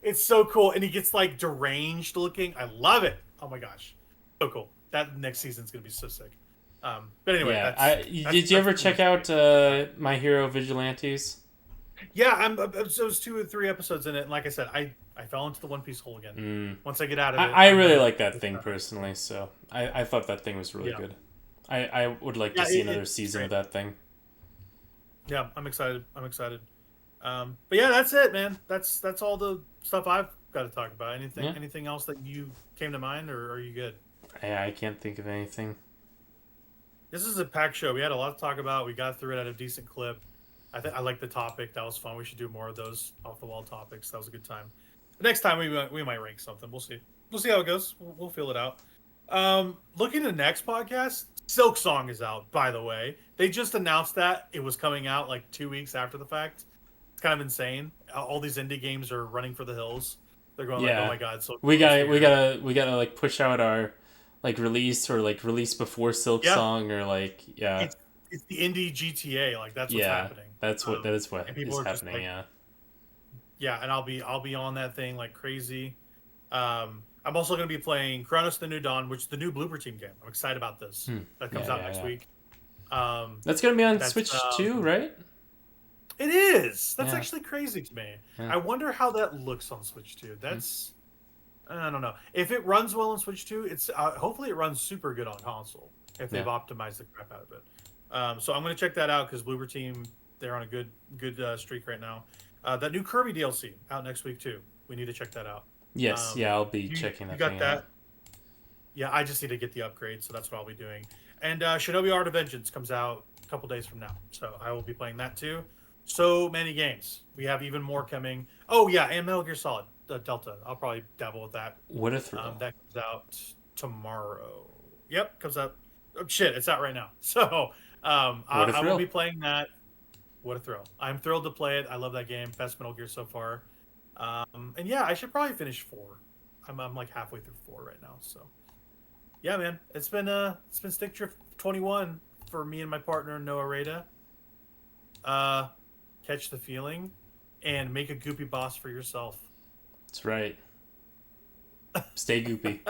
it's so cool, and he gets like deranged looking. I love it. Oh my gosh, so cool. That next season's gonna be so sick. But anyway, Yeah. Did you that's ever pretty check much out it. My Hero Vigilantes? Yeah, I'm episodes 2 or 3 episodes in it, and like I said, I fell into the One Piece hole again. Mm. Once I get out of it, I I'm really gonna- like that thing personally, so I thought that thing was really Yeah. good. I would like to Yeah, see it- another it's season great. of that thing. Yeah, I'm excited. I'm excited. But yeah, that's it, man. That's all the stuff I've got to talk about. Yeah. Anything else that you came to mind, or are you good? I can't think of anything. This is a packed show. We had a lot to talk about. We got through it at a decent clip. I like the topic. That was fun. We should do more of those off the wall topics. That was a good time. Next time we might rank something. We'll see. We'll see how it goes. We'll feel it out. Looking at the next podcast, Silk Song is out. By the way, they just announced that it was coming out like 2 weeks after the fact. It's kind of insane. All these indie games are running for the hills. They're going like, Yeah. oh my god, Silk We Song's got here. we gotta like push out our like release or like release before Silk Yeah. Song or like yeah. It's the indie GTA. Like that's what's Yeah. happening. That is what And people is are just happening, like, yeah. yeah, and I'll be on that thing like crazy. I'm also going to be playing Chronos: The New Dawn, which is the new Blooper Team game. I'm excited about this. That comes out next week. That's gonna be on That's, Switch too, right? It is. That's Yeah. actually crazy to me. Yeah. I wonder how that looks on Switch 2. That's I don't know. If it runs well on Switch 2, it's hopefully it runs super good on console if they've optimized the crap out of it. So I'm going to check that out because Blooper Team, they're on a good streak right now. That new Kirby DLC out next week too. We need to check that out. Yes, I'll be checking that You got thing that? out. Yeah, I just need to get the upgrade, so that's what I'll be doing. And Shinobi Art of Vengeance comes out a couple days from now, so I will be playing that too. So many games. We have even more coming. Oh yeah, and Metal Gear Solid Delta. I'll probably dabble with that. What a thrill. That comes out tomorrow. Yep, comes out. Oh, shit, it's out right now. So I will be playing that. What a thrill! I'm thrilled to play it. I love that game. Best Metal Gear so far. And yeah, I should probably finish 4. I'm like halfway through 4 right now. So yeah, man, it's been Stick Drift 21 for me and my partner Noah Rada. Catch the feeling and make a goopy boss for yourself. That's right. Stay goopy.